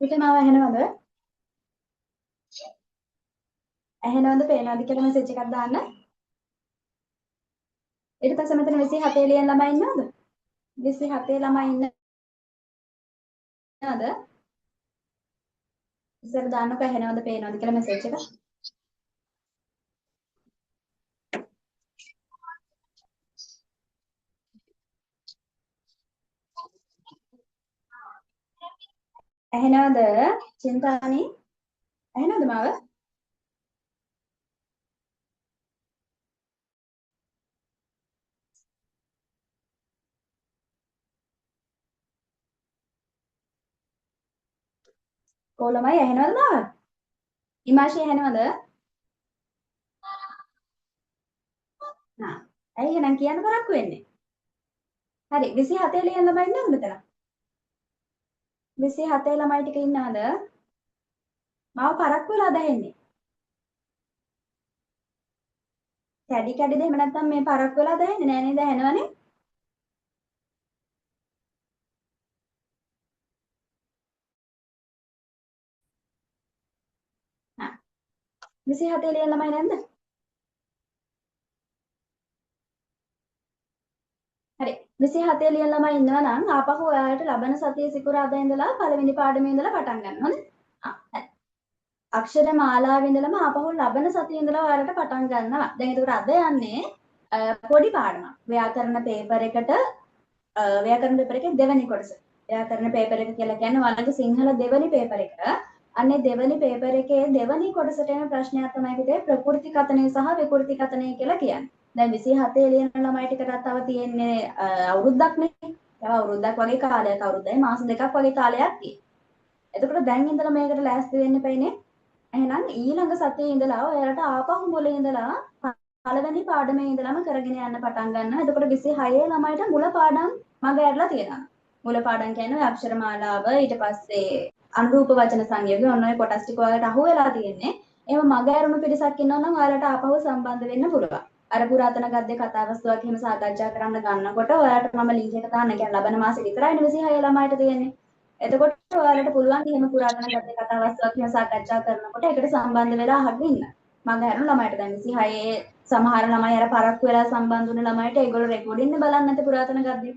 පිට මාව ඇහෙනවද? ඇහෙනවද පේනවද කියලා මෙසේජ් එකක් දාන්න. ඊට පස්සේ මෙතන 27 ලියන ළමයි ඉන්නවද? 27 ළමයි ඉන්නවද? ඉස්සර දාන්නකෝ ඇහෙනවද පේනවද කියලා මෙසේජ් එක. ඇහෙනවද? චින්තානි ඇහෙනවද මාව? කොළමයි ඇහෙනවද මාව? ඉමාෂි ඇහෙනවද? හා. ඇයි එහෙනම් කියන්න පරක්කු වෙන්නේ? හරි 27 ලියන ළමයි ඉන්නවද මෙතන? 27 ළමයි ටික ඉන්නවද? මාව පරක්කු වෙලාද ඇහෙන්නේ? කැඩි කැඩිද එහෙම නැත්නම් මේ පරක්කු වෙලාද ඇහෙන්නේ නෑ නේද ඇහෙනවනේ? හා. 27 ලියන ළමයි නැද්ද? හරි 27 ලියන ළමයි ඉන්නවා නම් ආපහු ඔයාලට ලබන සතියේ සිකුරාදා ඉඳලා පළවෙනි පාඩමේ ඉඳලා පටන් ගන්න ඕනේ. හරි. අක්ෂර මාලාවේ ඉඳලම ආපහු ලබන සතියේ ඉඳලා ඔයාලට පටන් ගන්නවා. දැන් ඒකට අද යන්නේ පොඩි පාඩමක්. ව්‍යාකරණ පේපර් එකට ව්‍යාකරණ පේපර් එකේ දෙවෙනි කොටස. ව්‍යාකරණ පේපර් එක කියලා කියන්නේ ඔයාලගේ සිංහල දෙවෙනි පේපර් එක. අන්නේ දෙවෙනි පේපර් එකේ දෙවෙනි කොටසට එන ප්‍රශ්නයක් තමයි පුතේ ප්‍රකෘති කතනය සහ විකෘති කතනය කියලා කියන්නේ. දැන් 27 ලියන ළමයි ටිකට තව තියෙන්නේ අවුරුද්දක් නේ. තව අවුරුද්දක් වගේ කාලයක් අවුරුද්දයි මාස දෙකක් වගේ කාලයක් තියෙනවා. එතකොට දැන් ඉඳලා මේකට ලෑස්ති වෙන්න එපයිනේ. එහෙනම් ඊළඟ සතියේ ඉඳලා ඔයාලට ආපහු මුලින් ඉඳලා පළවෙනි පාඩමේ ඉඳලම කරගෙන යන්න පටන් ගන්නවා. එතකොට 26 ළමයිට මුල පාඩම් මග ඇරලා තියෙනවා. මුල පාඩම් කියන්නේ අක්ෂර මාලාව ඊට පස්සේ අනුරූප වචන සංයෝගය ඔන්න ඔය කොටස් ටික ඔයාලට අහු වෙලා තියෙන්නේ. එහෙම මග ඇරුණු පිරිසක් ඉන්නවා නම් ඔයාලට ආපහු සම්බන්ධ වෙන්න පුළුවන්. අර පුරාතන ගද්‍ය කතාවස්තුවක් එහෙම සාකච්ඡා කරන්න ගන්නකොට ඔයාලට මම ලින්ක් එක දාන්න. කියන්නේ ලබන මාසේ විතරයි 26 ළමයිට තියෙන්නේ. එතකොට ඔයාලට පුළුවන් එහෙම පුරාතන ගද්‍ය කතාවස්තුවක් එහෙම සාකච්ඡා කරනකොට ඒකට සම්බන්ධ වෙලා අහගෙන ඉන්න. මම හැරුණු ළමයිට දැන් 26 සමහර ළමයි අර පරක්කු වෙලා සම්බන්ධ වුණ ළමයිට ඒගොල්ලෝ රෙකෝඩින් එක බලන්න නැති පුරාතන ගද්‍ය.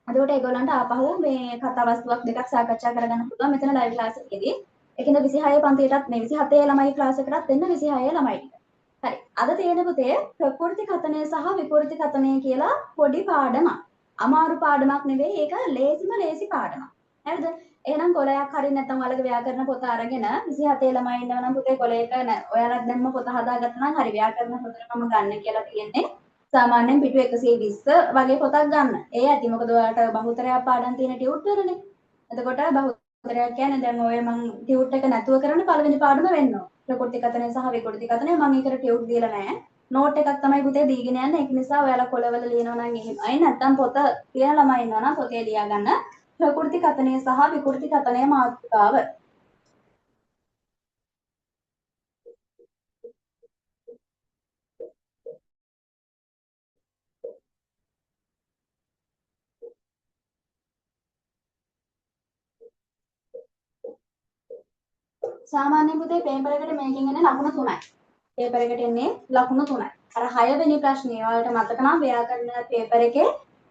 එතකොට ඒගොල්ලන්ට ආපහු මේ කතාවස්තුවක් දෙකක් සාකච්ඡා කරගන්න පුළුවන් මෙතන ලයිව් ක්ලාස් එකේදී. ඒකින්ද 26 පන්තියටත් මේ 27 ළමයි ක්ලාස් එකටත් එන්න 26 ළමයි ටික. හරි. අද තියෙන පුතේ ප්‍රකෘති කතනය සහ විකෘති කතනය කියලා පොඩි පාඩමක්. අමාරු පාඩමක් නෙවෙයි ඒක ලේසිම ලේසි පාඩමක්. හරිද? එහෙනම් කොලයක් හරිය නැත්නම් ඔයාලගේ ව්‍යාකරණ පොත අරගෙන 27 ළමයි ඉන්නවා නම් පුතේ කොලයක ඔයාලත් දැම්ම පොත හදාගත්තා නම් හරි ව්‍යාකරණ පොතේ මම ගන්න කියලා තියෙන්නේ. සාමාන්‍යයෙන් පිටු 120 වගේ පොතක් ගන්න. ඒ ඇති මොකද ඔයාලට බහුතරයක් පාඩම් තියෙන ටියුට් වලනේ. එතකොට බහුතරයක් කියන්නේ දැන් ඔය මම ටියුට් එක නැතුව කරන පළවෙනි පාඩම වෙන්න ඕන. ප්‍රකෘති කතනය සහ විකෘති කතනය මම ඒකට ටියුට් දීලා නැහැ. නෝට් එකක් තමයි පුතේ දීගෙන යන්නේ. ඒක නිසා ඔයාලා කොලවල ලියනවා නම් එහෙමයි. නැත්නම් පොත තියෙන ළමයි ඉන්නවා නම් පොතේ ලියා ගන්න. ප්‍රකෘති කතනය සහ විකෘති කතනය මාතෘකාව. සාමාන්‍යයෙන් පුතේ පේපර් එකට මේකෙන් එන්නේ ලකුණු 3යි. පේපර් එකට එන්නේ ලකුණු 3යි. අර 6 වෙනි ප්‍රශ්නේ ඔයාලට මතක නම් ව්‍යාකරණ පේපර් එකේ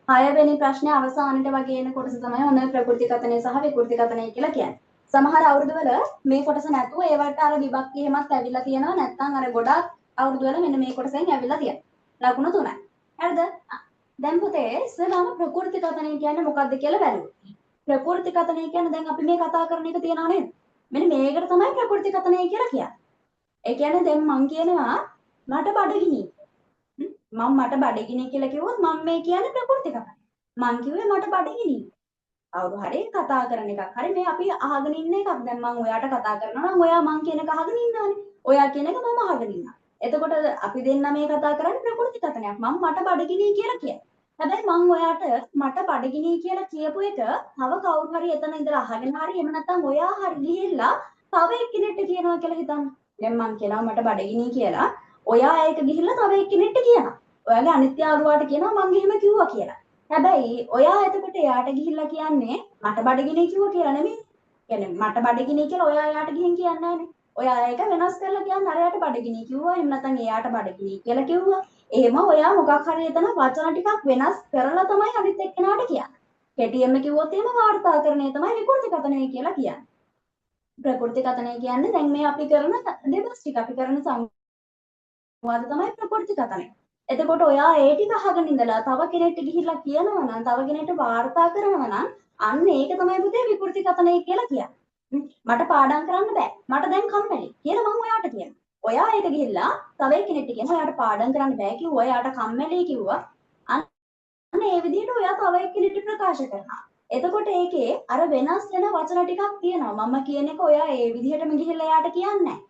6 වෙනි ප්‍රශ්නේ අවසානයේ වගේ එන කොටස තමයි ඔන්න ප්‍රකෘති කතනය සහ විකෘති කතනය කියලා කියන්නේ. සමහර අවුරුදුවල මේ කොටස නැතුව ඒවට අර විභක්ති එහෙමත් ඇවිල්ලා තියෙනවා නැත්නම් අර ගොඩක් අවුරුදුවල මෙන්න මේ කොටසෙන් ඇවිල්ලා තියෙනවා. ලකුණු 3යි. හරිද? දැන් පුතේ ඉස්සෙල්ලාම ප්‍රකෘති කතනය කියන්නේ මොකක්ද කියලා බලමු. ප්‍රකෘති කතනය කියන්නේ දැන් අපි මේ කතා කරන එක තියනවා නේද? මෙන්න මේකට තමයි ප්‍රකෘති කතනය කියලා කියන්නේ. ඒ කියන්නේ දැන් මං කියනවා මට බඩගිනි. මට බඩගිනි කියලා කිව්වොත් මම මේ කියන්නේ ප්‍රකෘති කතනය. මං කිව්වේ මට බඩගිනි. කවුරු හරි කතා කරන එකක්. හරි මේ අපි අහගෙන ඉන්න එකක්. දැන් මං ඔයාට කතා කරනවා නම් ඔයා මං කියන එක අහගෙන ඉන්නවනේ. ඔයා කියන එක මම අහගෙන ඉන්නවා. එතකොට අපි දෙන්න මේ කතා කරන්නේ ප්‍රකෘති කතනයක්. මම මට බඩගිනි කියලා කියනවා. හැබැයි මං ඔයාට මට බඩගිනි කියලා කියපු එක තව කවුරු හරි එතන ඉඳලා අහගෙන හරි එහෙම නැත්නම් ඔයා හරි ගිහිල්ලා තව එක්කෙනෙක්ට කියනවා කියලා හිතන්න. දැන් මං කියනවා මට බඩගිනි කියලා. ඔයා ඒක ගිහිල්ලා තව එක්කෙනෙක්ට කියනවා. ඔයාගේ අනිත් යාළුවාට කියනවා මං එහෙම කිව්වා කියලා. හැබැයි ඔයා එතකොට එයාට ගිහිල්ලා කියන්නේ මට බඩගිනි කිව්වා කියලා නෙමෙයි. කියන්නේ මට බඩගිනි කියලා ඔයා එයාට ගිහින් කියන්නේ නැහනේ. ඔයා ඒක වෙනස් කරලා කියන්නේ අරයට බඩගිනි කිව්වා එහෙම නැත්නම් එයාට බඩගිනි කියලා කිව්වා. එහෙම ඔයා මොකක් හරි එතන වචන ටිකක් වෙනස් කරලා තමයි අනිත් එක්කෙනාට කියන්නේ. කෙටියෙන්ම කිව්වොත් එහෙම වාර්තාකරණය තමයි විකෘතිකතනය කියලා කියන්නේ. ප්‍රකෘතිකතනය කියන්නේ දැන් මේ අපි කරන දෙබස් ටික අපි කරන සංවාද තමයි ප්‍රකෘතිකතනය. එතකොට ඔයා ඒ ටික අහගෙන ඉඳලා තව කෙනෙක්ට ගිහිල්ලා කියනවා නම් තව කෙනෙක්ට වාර්තා කරනවා නම් අන්න ඒක තමයි පුතේ විකෘතිකතනය කියලා කියන්නේ. මට පාඩම් කරන්න බෑ. මට දැන් කම්මැලි කියලා මම ඔයාට කියනවා. ඔයා ඒක ගිහිල්ලා තව කෙනෙක්ට කියනවා ඔයාට පාඩම් කරන්න බෑ කිව්වා. ඔයාට කම්මැලි කිව්වා. අන්න ඒ විදිහට ඔයා තව එක්කෙනෙක්ට ප්‍රකාශ කරනවා. එතකොට ඒකේ අර වෙනස් වෙන වචන ටිකක් තියෙනවා. මම කියන එක ඔයා ඒ විදිහටම ගිහිල්ලා එයාට කියන්නේ නැහැ.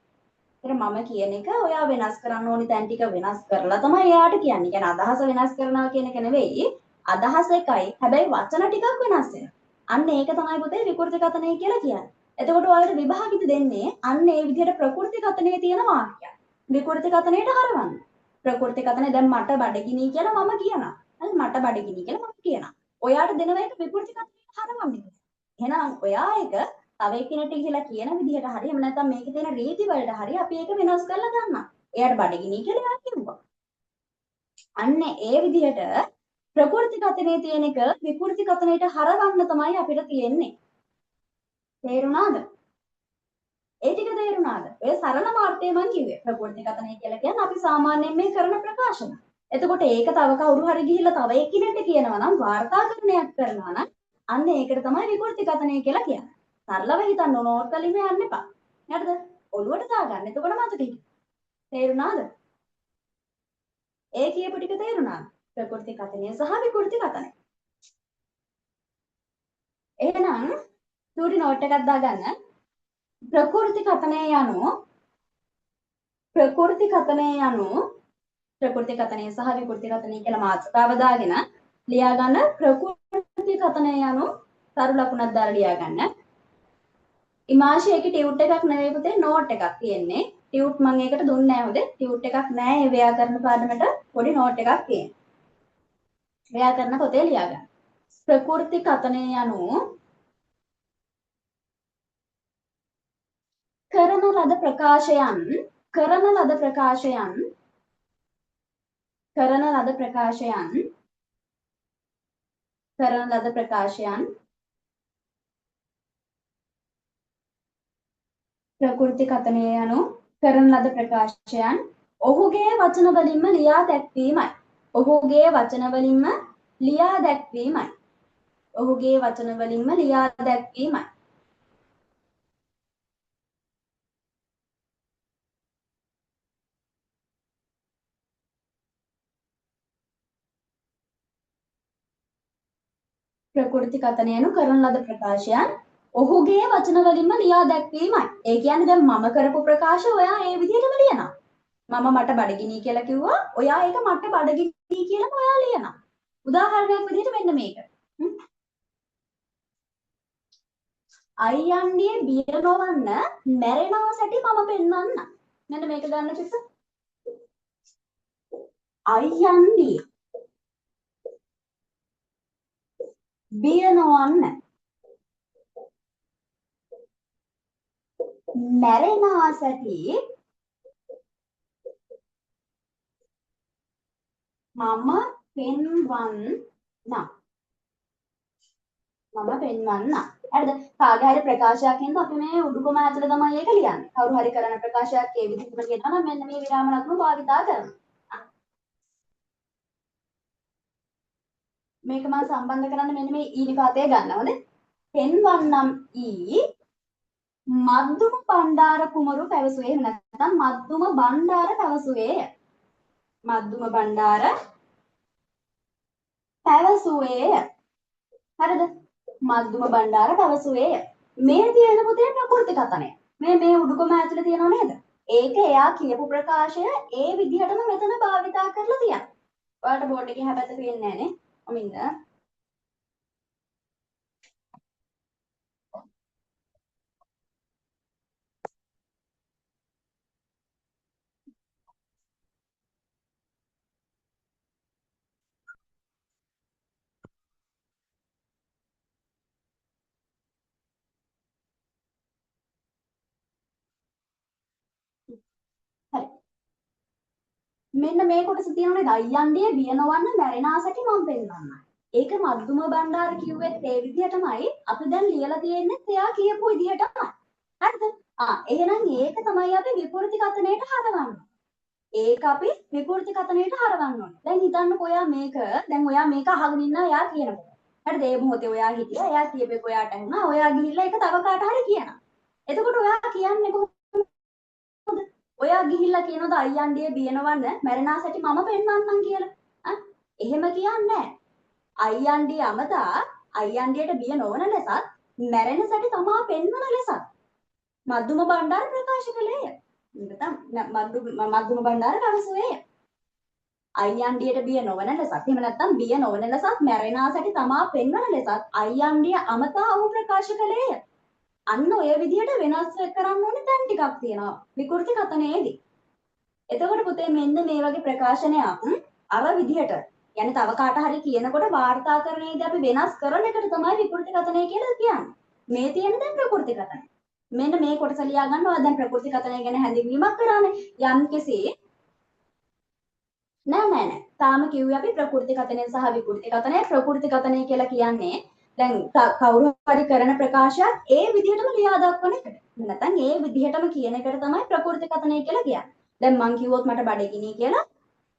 ඒතර මම කියන එක ඔයා වෙනස් කරන්න ඕනි තැන් ටික වෙනස් කරලා තමයි එයාට කියන්නේ. කියන්නේ අදහස වෙනස් කරනවා කියන එක නෙවෙයි. අදහස එකයි. හැබැයි වචන ටිකක් වෙනස් වෙනවා. අන්න ඒක තමයි පුතේ විකෘතිකතනය කියලා කියන්නේ. එතකොට ඔයාලට විභාගෙදි දෙන්නේ අන්න ඒ විදිහට ප්‍රකෘතිකතනයේ තියෙන වාක්‍යයක්. විකෘතිකතනයට හරවන්න. ප්‍රකෘතිකතනය දැන් මට බඩගිනි කියලා මම කියනවා. හරි මට බඩගිනි කියලා මම කියනවා. ඔයාට දෙනවා ඒක විකෘතිකතනයට හරවන්න. එහෙනම් ඔයා ඒක තව එක්කෙනෙක්ට ගිහිලා කියන විදිහට හරි එහෙම නැත්නම් මේකේ තියෙන රීති වලට හරි අපි ඒක වෙනස් කරලා ගන්නවා. එයාට බඩගිනි කියලා එයා කිව්වා. අන්න ඒ විදිහට ප්‍රකෘති කතනේ තියෙන එක විකෘති කතනයට හරවන්න තමයි අපිට තියෙන්නේ. තේරුණාද? ඒ ටික තේරුණාද? ඔය සරල මාර්ගය මම කිව්වේ. ප්‍රකෘති කතනය කියලා කියන්නේ අපි සාමාන්‍යයෙන් මේ කරන ප්‍රකාශන. එතකොට ඒක තව කවුරු හරි ගිහිල්ලා තව එක්කෙනෙක්ට කියනවා නම් වාර්තාකරණයක් කරනවා නම් අන්න ඒකට තමයි විකෘති කතනය කියලා කියන්නේ. සරලව හිතන්න නෝට් වලින් යන්න එපා. හරිද? ඔළුවට දාගන්න. එතකොට මතක හිටියි. තේරුණාද? ඒ කියපු ටික තේරුණාද? ප්‍රකෘති කතනය සහ විකෘති කතනය. එහෙනම් චූටි නෝට් එකක් දාගන්න. ප්‍රකෘති කතනය යනු ප්‍රකෘති කතනය සහ විකෘති කතනය කියලා මාතෘකාව දාගෙන ලියා ගන්න. ප්‍රකෘති කතනය යනු සරු ලකුණක් දාලා ලියා ගන්න. ඉමාෂි එකේ ටියුට් එකක් නෙවෙයි පුතේ නෝට් එකක් තියෙන්නේ. ටියුට් මම ඒකට දුන්නේ නැහැ හොඳේ. ටියුට් එකක් නැහැ ඒ ව්‍යාකරණ පාඩමට පොඩි නෝට් එකක් තියෙනවා. ව්‍යාකරණ පොතේ ලියා ගන්න. ප්‍රකෘති කතනය යනු කරන ලද ප්‍රකාශයන් කරන ලද ප්‍රකාශයන් කරන ලද ප්‍රකාශයන් කරන ලද ප්‍රකාශයන් ප්‍රකෘති කතනය යනු කරන ලද ප්‍රකාශයන් ඔහුගේ වචන වලින්ම ලියා දැක්වීමයි. ඔහුගේ වචන වලින්ම ලියා දැක්වීමයි. ඔහුගේ වචන වලින්ම ලියා දැක්වීමයි. ප්‍රකෘති කතනය යනු කරන ලද ප්‍රකාශයන් ඔහුගේ වචන වලින්ම ලියා දැක්වීමයි. ඒ කියන්නේ දැන් මම කරපු ප්‍රකාශ ඔයා ඒ විදිහටම ලියනවා. මම මට බඩගිනි කියලා කිව්වා. ඔයා ඒක මට බඩගිනි කියලාම ඔයා ලියනවා. උදාහරණයක් විදිහට මෙන්න මේක. අයියන්ගේ බිය නොවන්න මැරෙනවා සැටි මම පෙන්වන්න. මෙන්න මේක ගන්න චිත්ත. අයියන්ගේ බිය නොවන්න මැරෙනවා සැටි මම පෙන්වන්න. හරිද? කාගේ හරි ප්‍රකාශයක් හින්දා අපි මේ උඩුකම ඇතුලේ තමයි ඒක ලියන්නේ. කවුරු හරි කරන ප්‍රකාශයක් ඒ විදිහටම කියනවා නම් මෙන්න මේ විරාම ලකුණු භාවිතා කරනවා. මේක මම සම්බන්ධ කරන්න මෙන්න මේ ඊනිපාතය ගන්නවද? පෙන්වන්නම් මද්දුම බණ්ඩාර කුමරු පැවසුවේ. එහෙම නැත්නම් මද්දුම බණ්ඩාර පැවසුවේ. මද්දුම බණ්ඩාර පැවසුවේ. හරිද? මද්දුම බණ්ඩාර පැවසුවේ. මේ තියෙන පුතේ ප්‍රකෘති කතනය. මේ උඩුකම ඇතුලේ තියෙනව නේද? ඒක එයා කියපු ප්‍රකාශය ඒ විදිහටම මෙතන භාවිතා කරලා තියෙනවා. ඔයාලට බෝඩ් එකේ හැබැයි පේන්නේ නැහැ නේ. අමින්ද මෙන්න මේ කොටස තියෙනනේ අයියන්ඩිය බිය නොවන්න මැරෙනා සැටි මම පෙන්නන්න. ඒක මද්දුම බණ්ඩාර කිව්වෙත් ඒ විදිහටමයි අපි දැන් ලියලා තියෙන්නේ එයා කියපු විදිහටමයි. හරිද? එහෙනම් ඒක තමයි අපි විකෘති කතනයට හරවන්නේ. ඒක අපි විකෘති කතනයට හරවන්න ඕනේ. දැන් හිතන්නකෝ ඔයා මේක අහගෙන ඉන්නා එයා කියනකොට. හරිද? ඒ මොහොතේ ඔයා හිටියා. එයා කියපේක ඔයාට ඇහුණා. ඔයා ගිහිල්ලා ඒක තව කාට හරි කියනවා. එතකොට ඔයා කියන්නේ කොහොමද? ඔයා ගිහිල්ලා කියනවාද අයියන්ඩිය බියනවන්න මැරෙනා සැටි මම පෙන්වන්නම් කියලා. එහෙම කියන්නේ නැහැ. අයියන්ඩිය අමතා අයියන්ඩියට බිය නොවන ලෙසත් මැරෙන සැටි තමා පෙන්වන ලෙසත් මද්දුම බණ්ඩාර ප්‍රකාශ කළේය. මද්දුම බණ්ඩාර පැවසුවේ. අයියන්ඩියට බිය නොවන ලෙසත් එහෙම නැත්නම් බිය නොවන ලෙසත් මැරෙනා සැටි තමා පෙන්වන ලෙසත් අයියන්ඩිය අමතා වූ ප්‍රකාශ කළේය. අන්න ඔය විදිහට වෙනස් කරන්න ඕනේ තැන් ටිකක් තියෙනවා විකෘති කතනයේදී. එතකොට පුතේ මෙන්න මේ වගේ ප්‍රකාශනයක් අර විදිහට يعني තව කාට හරි කියනකොට වාර්තාකරණයේදී අපි වෙනස් කරන එකට තමයි විකෘති කතනය කියලා කියන්නේ. මේ තියෙන දැන් ප්‍රකෘති කතනය. මෙන්න මේ කොටස ලියා ගන්නවා. දැන් ප්‍රකෘති කතනය ගැන හැඳින්වීමක් කරානේ. යම්කිසි නෑ. තාම කිව්වේ අපි ප්‍රකෘති කතනය සහ විකෘති කතනය. ප්‍රකෘති කතනය කියලා කියන්නේ දැන් කවුරු හරි කරන ප්‍රකාශයක් ඒ විදිහටම ලියා දක්වන එකට. නැත්නම් ඒ විදිහටම කියන එකට තමයි ප්‍රකෘති කතනය කියලා කියන්නේ. දැන් මං කිව්වොත් මට බඩගිනි කියලා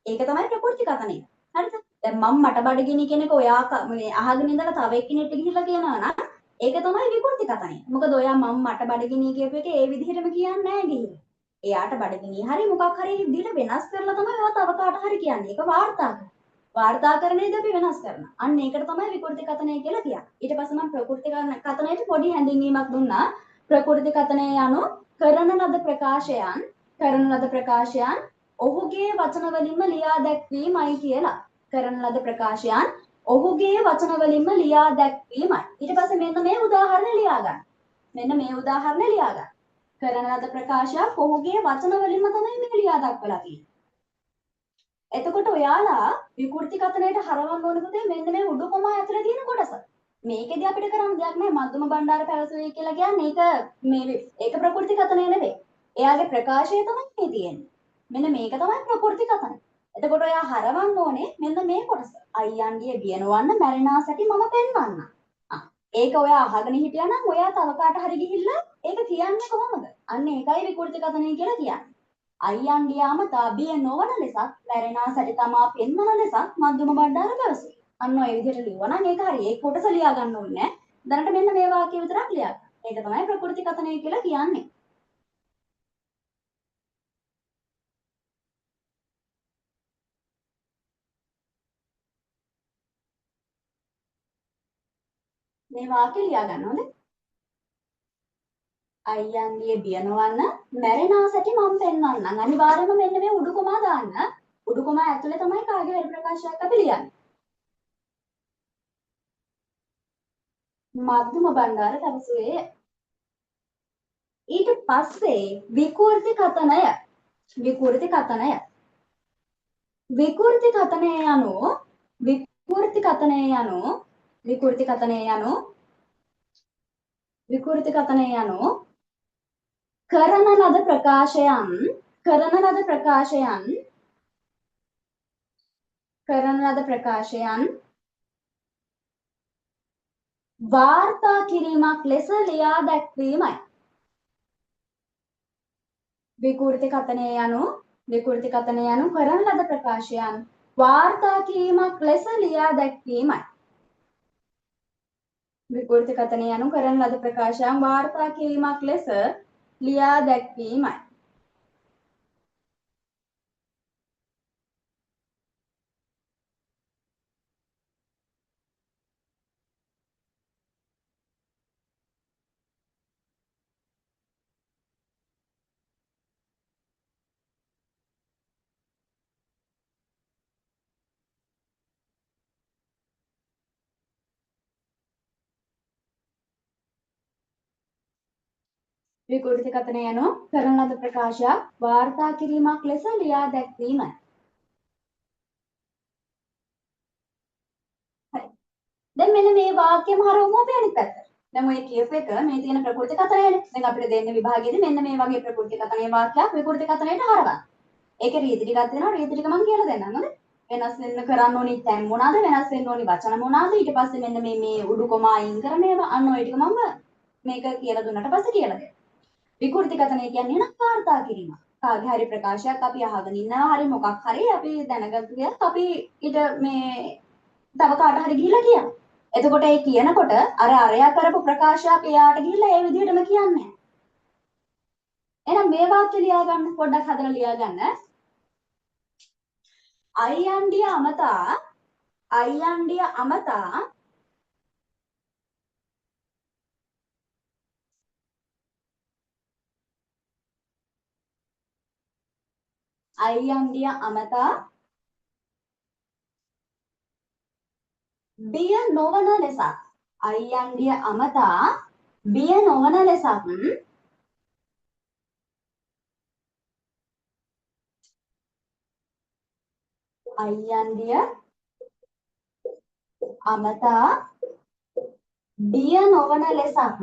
ඒක තමයි ප්‍රකෘති කතනය. හරිද? දැන් මම මට බඩගිනි කෙනෙක් ඔයා මේ අහගෙන ඉඳලා තව එක්කෙනෙක්ට ගිහිල්ලා කියනවා නම් ඒක තමයි විකෘති කතනය. මොකද ඔයා මම මට බඩගිනි කියපු එක ඒ විදිහටම කියන්නේ නැහැ ගිහිල්ලා. එයාට බඩගිනි හරි මොකක් හරි විදිහට වෙනස් කරලා තමයි ඔයා තව කාට හරි කියන්නේ. ඒක වාර්තාකරණය. වාර්තාකරණයේදී අපි වෙනස් කරනවා. අන්න ඒකට තමයි විකෘති කතනය කියලා කියන්නේ. ඊට පස්සේ මම ප්‍රකෘති කතනයට පොඩි හැඳින්වීමක් දුන්නා. ප්‍රකෘති කතනය යනු කරන ලද ප්‍රකාශයන් ඔහුගේ වචන වලින්ම ලියා දැක්වීමයි කියලා. කරන ලද ප්‍රකාශයන් ඔහුගේ වචන වලින්ම ලියා දැක්වීමයි. ඊට පස්සේ මෙන්න මේ උදාහරණ ලියා ගන්න. කරන ලද ප්‍රකාශයක් ඔහුගේ වචන වලින්ම තමයි මේ ලියා දක්වලා තියෙන්නේ. එතකොට ඔයාලා විකෘති කතනයට හරවන්න ඕන පුතේ මෙන්න මේ උඩු කොමා ඇතුලේ තියෙන කොටස. මේකෙදි අපිට කරන්න දෙයක් නැහැ. මද්දුම බණ්ඩාර පැවසුවේ කියලා කියන්නේ ඒක ප්‍රකෘති කතනය නෙවෙයි. එයාගේ ප්‍රකාශය තමයි මේ තියෙන්නේ. මෙන්න මේක තමයි ප්‍රකෘති කතනය. එතකොට ඔයා හරවන්න ඕනේ මෙන්න මේ කොටස. අයියන්ඩිය බිය නොවන්න මැරෙනා සැටි මම පෙන්වන්න. ඒක ඔයා අහගෙන හිටියා නම් ඔයා තව කාට හරි ගිහිල්ලා ඒක කියන්නේ කොහොමද? අන්න ඒකයි විකෘති කතනය කියලා කියන්නේ. අයියන්ඩියාම තාබිය නොවන ලෙසත් මැරෙනා සැටි තමා පෙන්වන ලෙසත් මද්දුම බණ්ඩාර පැවසුවේ. අන්න ඔය විදිහට ලියුවා නම් ඒක හරි. ඒක කොටස ලියා ගන්න ඕනේ නෑ. දැනට මෙන්න මේ වාක්‍ය විතරක් ලියා ගන්න. ඒක තමයි ප්‍රකෘති කතනය කියලා කියන්නේ. මේ වාක්‍ය ලියා ගන්න ඕනේ. අයියන්ගේ බිය නොවන්න මැරෙනා සැටි මම පෙන්වන්නම්. අනිවාර්යයෙන්ම මෙන්න මේ උඩු කොමා දාන්න. උඩු කොමා ඇතුලේ තමයි කාගේ හරි ප්‍රකාශයක් අපි ලියන්නේ. මද්දුම බණ්ඩාර පැවසුවේ. ඊට පස්සේ විකෘති කතනය යනු කරන ලද ප්‍රකාශයන් වාර්තා කිරීමක් ලෙස ලියා දැක්වීමයි. විකෘති කතනය යනු කරන ලද ප්‍රකාශයන් වාර්තා කිරීමක් ලෙස ලියා දැක්වීමයි. විකෘති කතනය යනු කරන ලද ප්‍රකාශයන් වාර්තා කිරීමක් ලෙස ලියා දැක්වීමයි. විකෘති කතනය යනු කරන ලද ප්‍රකාශයක් වාර්තා කිරීමක් ලෙස ලියා දැක්වීමයි. හරි. දැන් මෙන්න මේ වාක්‍යයම හරවමු අපි අනිත් පැත්තට. දැන් ඔය කියප එක මේ තියෙන ප්‍රකෘති කතනයනේ. දැන් අපිට දෙන්නේ විභාගයේදී මෙන්න මේ වගේ ප්‍රකෘති කතනයේ වාක්‍යයක් විකෘති කතනයට හරවන්න. ඒකේ රීති ටිකක් තියෙනවා. රීති ටික මම කියලා දෙන්නම්. හොඳයි. වෙනස් වෙන්න කරන්න ඕනි තැන් මොනවාද? වෙනස් වෙන්න ඕනි වචන මොනවාද? ඊට පස්සේ මෙන්න මේ උඩුකොම අයින් කරන ඒවා අන්න ඔය ටික මම මේක කියලා දුන්නාට පස්සේ කියලා දෙන්න. විකෘතිකතනය කියන්නේ නම් වාර්තා කිරීම. කාගේ හරි ප්‍රකාශයක් අපි අහගෙන ඉන්නවා හරි මොකක් හරි අපි දැනගත්තු දෙයක් අපි ඊට මේ තව කාට හරි ගිහිල්ලා කියනවා. එතකොට ඒ කියනකොට අර අරයා කරපු ප්‍රකාශයක් එයාට ගිහිල්ලා ඒ විදිහටම කියන්නේ. එහෙනම් මේ වාක්‍ය ලියා ගන්න පොඩ්ඩක් හදලා ලියා ගන්න. අයියන්ඩිය අමතා අයියන්ඩිය අමතා අයියන්ඩිය අමතා බිය නොවන ලෙසක් අයියන්ඩිය අමතා බිය නොවන ලෙසක් අයියන්ඩිය අමතා බිය නොවන ලෙසක්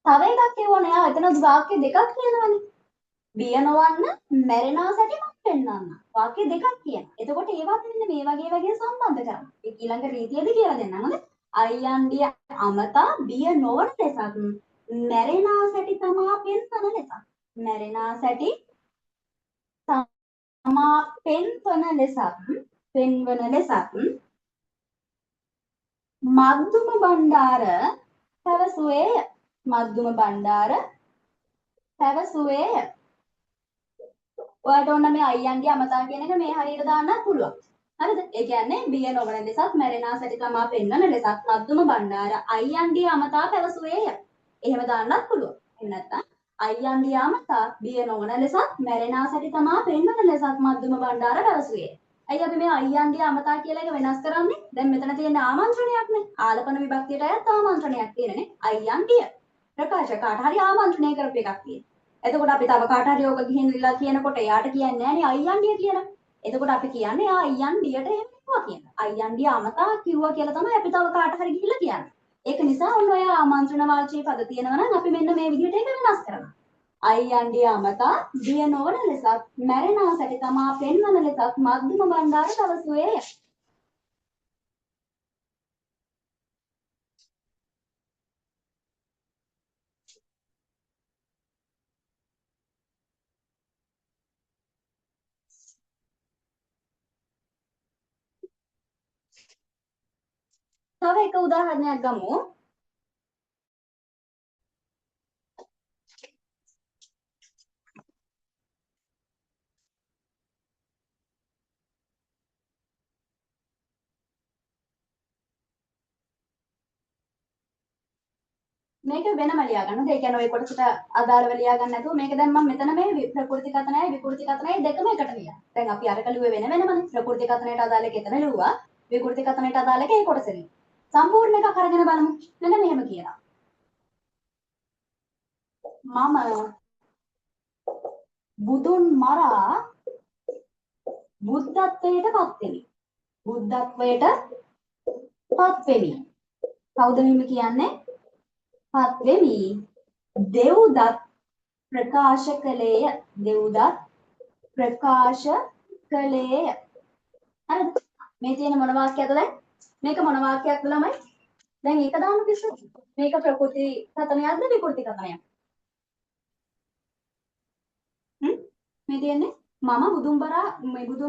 තව එකක් කියවනේ. ආ එතන වාක්‍ය දෙකක් කියනවනේ. බිය නොවන්න මැරෙනා සැටි මම පෙන්නන්න. වාක්‍ය දෙකක් කියනවා. එතකොට ඒවත් මෙන්න මේ වගේ සම්බන්ධ කරනවා. ඒ ඊළඟ රීතියද කියලා දෙන්නම්. හොඳයි. අයියන්ඩිය අමතා බිය නොවන ලෙසක් මැරෙනා සැටි තමා පෙන්වන ලෙසක්. මැරෙනා සැටි තමා පෙන්වන ලෙසක් මද්දුම බණ්ඩාර පැවසුවේය. මද්දුම බණ්ඩාර පැවසුවේය. ඔයාලට ඕන මේ අයියන්ගේ අමතා කියන එක මේ හරියට දාන්නත් පුළුවන්. හරිද? ඒ කියන්නේ බිය නොවන ලෙසක් මැරෙනා සැටි තමා පෙන්වන ලෙසක් මද්දුම බණ්ඩාර අයියන්ගේ අමතා පැවසුවේය. එහෙම දාන්නත් පුළුවන්. එහෙම නැත්නම් අයියන්ගේ අමතා බිය නොවන ලෙසක් මැරෙනා සැටි තමා පෙන්වන ලෙසක් මද්දුම බණ්ඩාර පැවසුවේය. ඇයි අපි මේ අයියන්ගේ අමතා කියලා එක වෙනස් කරන්නේ? දැන් මෙතන තියෙන ආමන්ත්‍රණයක් නේ. ආලපන විභක්තියට අයත් ආමන්ත්‍රණයක් තියෙනනේ. අයියන්ගේ ප්‍රකාශ කාට හරි ආමන්ත්‍රණය කරපු එකක් තියෙනවා. එතකොට අපි තව කාට හරි ඕක ගිහින් ඉල්ලා කියනකොට එයාට කියන්නේ නෑනේ අයියන්ඩිය කියලා. එතකොට අපි කියන්නේ ආ අයියන්ඩියට එහෙම කිව්වා කියලා. අයියන්ඩිය අමතා කිව්වා කියලා තමයි අපි තව කාට හරි ගිහිල්ලා කියන්නේ. ඒක නිසා ඔන්න ඔය ආමන්ත්‍රණ වාචී පද තියෙනවා නම් අපි මෙන්න මේ විදිහට ඒක වෙනස් කරනවා. අයියන්ඩිය අමතා බිය නොවන ලෙසත් මැරෙනා සැටි තමා පෙන්වන ලෙසත් මද්දුම බණ්ඩාර පැවසුවේය. තව එක උදාහරණයක් ගමු. මේක වෙනම ලියා ගන්න. ඒ කියන්නේ ඔය කොටසට අදාළව ලියා ගන්න නැතුව මේක දැන් මම මෙතන මේ ප්‍රකෘති කතනයයි විකෘති කතනයයි දෙකම එකට ලියනවා. දැන් අපි අරක ලිව්වේ වෙන වෙනමනේ. ප්‍රකෘති කතනයට අදාළ එක එතන ලිව්වා. විකෘති කතනයට අදාළ එක ඒ කොටසේ ලිව්වා. සම්පූර්ණ එකක් අරගෙන බලමු. මෙන්න මෙහෙම කියනවා. මම බුදුන් මරා බුද්ධත්වයට පත් වෙමි. බුද්ධත්වයට පත් වෙමි. කවුද මෙහෙම කියන්නේ? පත් වෙමි. දෙව්දත් ප්‍රකාශ කළේය. දෙව්දත් ප්‍රකාශ කළේය. හරිද? මේ තියෙන මොන වාක්‍යයක්ද දැන්? මේක මොන වාක්‍යයක්ද ළමයි? දැන් ඒක දාන්න පිස්සු. මේක ප්‍රකෘති කතනයක්ද විකෘති කතනයක්ද? මේ තියෙන්නේ මම බුදුන්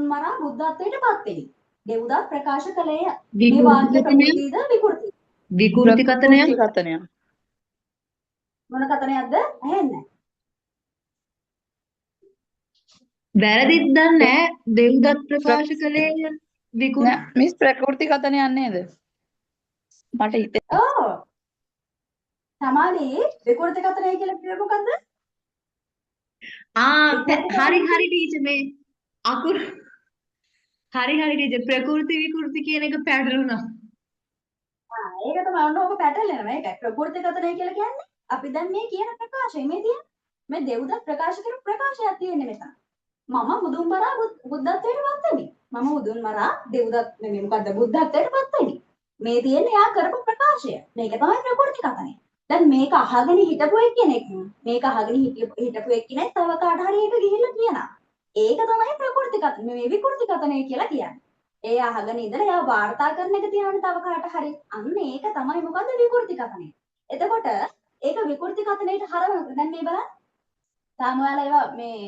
මරා බුද්ධත්වයට පත් වෙමි. දෙව්දත් ප්‍රකාශ කළේය. මේ වාක්‍ය ප්‍රකෘතිද විකෘති? විකෘති කතනය. මොන කතනයක්ද? ඇහෙන්නේ වැරදිත් දන්නේ දෙව්දත් ප්‍රකාශ කළේ විකෘති. මිස් ප්‍රකෘති කතනයක් නේද? මට හිතේ. ඔව්. සමාලී විකෘති කතනය කියලා කියන්නේ මොකද්ද? හරි ටීචර් මේ අකුරු හරි ටීචර් ප්‍රකෘති විකෘති කියන එක පැටලුණා. ඒක තමයි ඔන්න ඔක පැටලෙනවා. ඒකයි ප්‍රකෘති කතනය කියලා කියන්නේ. අපි දැන් මේ කියන ප්‍රකාශය මේ තියෙන මේ දෙව්දත් ප්‍රකාශ කරපු ප්‍රකාශයක් තියෙන්නේ මෙතන. මම බුදුන් මරා බුද්ධත්වයට පත් වෙමි. මම බුදුන් මරා දෙව්දත් මේ මොකද්ද බුද්ධත්වයට පත් වෙමි. මේ තියෙන්නේ යා කරපු ප්‍රකාශය. මේක තමයි ප්‍රකෘති කතනය. දැන් මේක අහගෙන හිටපු එක්කෙනෙක් මේක අහගෙන හිටපු එක්කෙනෙක් තව කාට හරි ඒක ගිහිල්ලා කියනවා. ඒක තමයි ප්‍රකෘති කතන මේ විකෘති කතනය කියලා කියන්නේ. ඒ අහගෙන ඉඳලා එයා වාර්තා කරන එක තියනවනේ තව කාට හරි. අන්න ඒක තමයි මොකද්ද විකෘති කතනය. එතකොට ඒක විකෘති කතනයට හරවන දැන් මේ බලන්න. තාම ඔයාලා ඒවා මේ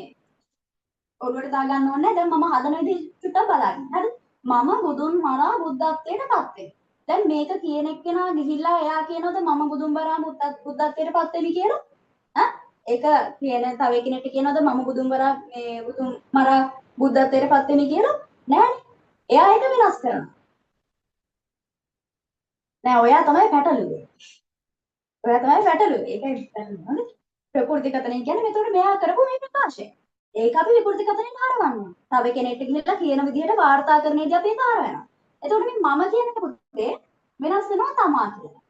ඔළුවට දා ගන්න ඕනේ. දැන් මම හදන විදිහ චුට්ටක් බලන්න. හරිද? මම බුදුන් මරා බුද්ධත්වයට පත් වෙනවා. දැන් මේක කියන එක්කෙනා ගිහිල්ලා එයා කියනවාද මම බුදුන් මරා බුද්ධත්වයට පත් වෙමි කියලා? ඈ? ඒක කියන තව කෙනෙක්ට කියනවාද මම බුදුන් මරා බුද්ධත්වයට පත් වෙමි කියලා? නෑනේ. එයා ඒක වෙනස් කරනවා. නෑ ඔයා තමයි පැටළුවේ. ඔයා තමයි පැටළුවේ. ඒකයි පැටළුවේ. ප්‍රකෘති කතනය කියන්නේ මෙතකොට මෙයා කරපු මේ ප්‍රකාශය. ඒක අපි විකෘති කතනෙන් හරවනවා. තව කෙනෙක්ට ගිහලා කියන විදිහට වාර්තා කරන්නේදී අපි ඒක හරවනවා. එතකොට මේ මම කියන පුතේ වෙනස් වෙනවා තමා කියලා.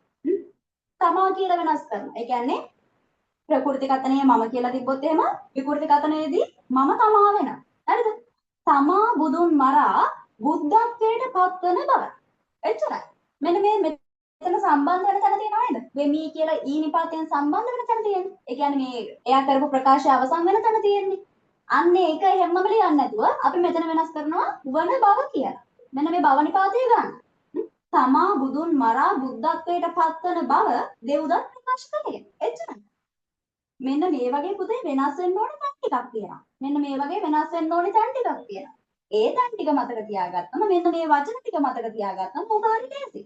තමා කියලා වෙනස් කරනවා. ඒ කියන්නේ ප්‍රකෘති කතනයේ මම කියලා තිබ්බොත් එහෙම විකෘති කතනයේදී මම තමා වෙනවා. හරිද? තමා බුදුන් මරා බුද්ධත්වයට පත්වන බව. එච්චරයි. මෙන්න මේ මෙතන සම්බන්ධ වෙන තැන තියෙනව නේද? වෙමි කියලා ඊ නිපාතයෙන් සම්බන්ධ වෙන තැන තියෙන්නේ. ඒ කියන්නේ මේ එයා කරපු ප්‍රකාශය අවසන් වෙන තැන තියෙන්නේ. අන්න ඒක හැමම ලියන්නේ නැතුව අපි මෙතන වෙනස් කරනවා වන බව කියලා. මෙන්න මේ බව නිපාතය ගන්න. තමා බුදුන් මරා බුද්ධත්වයට පත්වන බව දෙව්දත් ප්‍රකාශ කළේ. එච්චරයි. මෙන්න මේ වගේ පුතේ වෙනස් වෙන්න ඕනේ තැන් ටිකක් තියෙනවා. මෙන්න මේ වගේ වෙනස් වෙන්න ඕනේ තැන් ටිකක් තියෙනවා. ඒ තැන් ටික මතක තියාගත්තම මෙන්න මේ වචන ටික මතක තියාගත්තම මොකාරි ලේසි.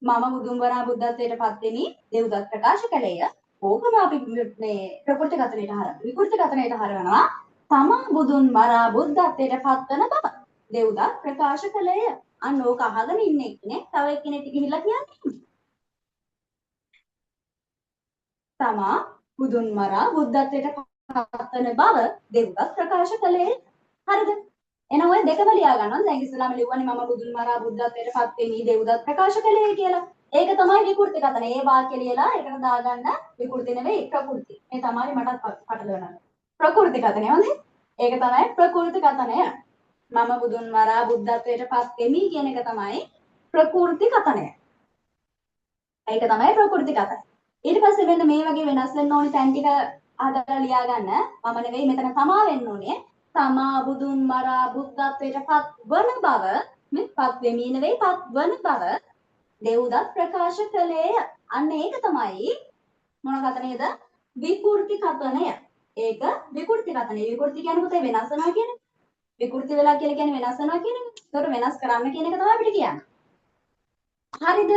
මම බුදුන් මරා බුද්ධත්වයට පත් වෙමි දෙව්දත් ප්‍රකාශ කළේය. ඕකම අපි මේ ප්‍රකෘති කතනයට විකෘති කතනයට හරවනවා. තමා බුදුන් මරා බුද්ධත්වයට පත්වන බව දෙව්දත් ප්‍රකාශ කළේය. අන්න ඕක අහගෙන ඉන්න එක්කෙනෙක් තව එක්කෙනෙක්ට ගිහිල්ලා කියන්නේ. තමා බුදුන් මරා බුද්ධත්වයට පත්වන බව දෙව්දත් ප්‍රකාශ කළේය. හරිද? එහෙනම් ඔය දෙකම ලියා ගන්නවා. දැන් ඉස්සලාම ලිව්වනේ මම බුදුන් මරා බුද්ධත්වයට පත් වෙමි දෙව්දත් ප්‍රකාශ කළේ කියලා. ඒක තමයි විකෘති කතන. ඒ වාක්‍ය ලියලා ඒකට දාගන්න විකෘති නෙවෙයි ප්‍රකෘති. මේ තමයි මටත් පටලවනවා. ප්‍රකෘති කතනය හොඳේ. ඒක තමයි ප්‍රකෘති කතනය. මම බුදුන් මරා බුද්ධත්වයට පත් වෙමි කියන එක තමයි ප්‍රකෘති කතනය. ඒක තමයි ප්‍රකෘති කතනය. ඊට පස්සේ මෙන්න මේ වගේ වෙනස් වෙන්න ඕනි තැන් ටික හදලා ලියා ගන්න. මම නෙවෙයි මෙතන තමා වෙන්න ඕනේ. තමා බුදුන් මරා බුද්ධත්වයට පත් වන බව මේ පත් වෙමි නෙවෙයි පත් වන බව දෙව්දත් ප්‍රකාශ කළේය. අන්න ඒක තමයි මොන කතනයද? විකෘති කතනය. ඒක විකෘති කතනය. විකෘති කියන්නේ පුතේ වෙනස් වෙනවා කියන්නේ. විකෘති වෙලා කියලා කියන්නේ වෙනස් වෙනවා කියන්නේ. ඒකට වෙනස් කරන්න කියන එක තමයි අපිට කියන්නේ. හරිද?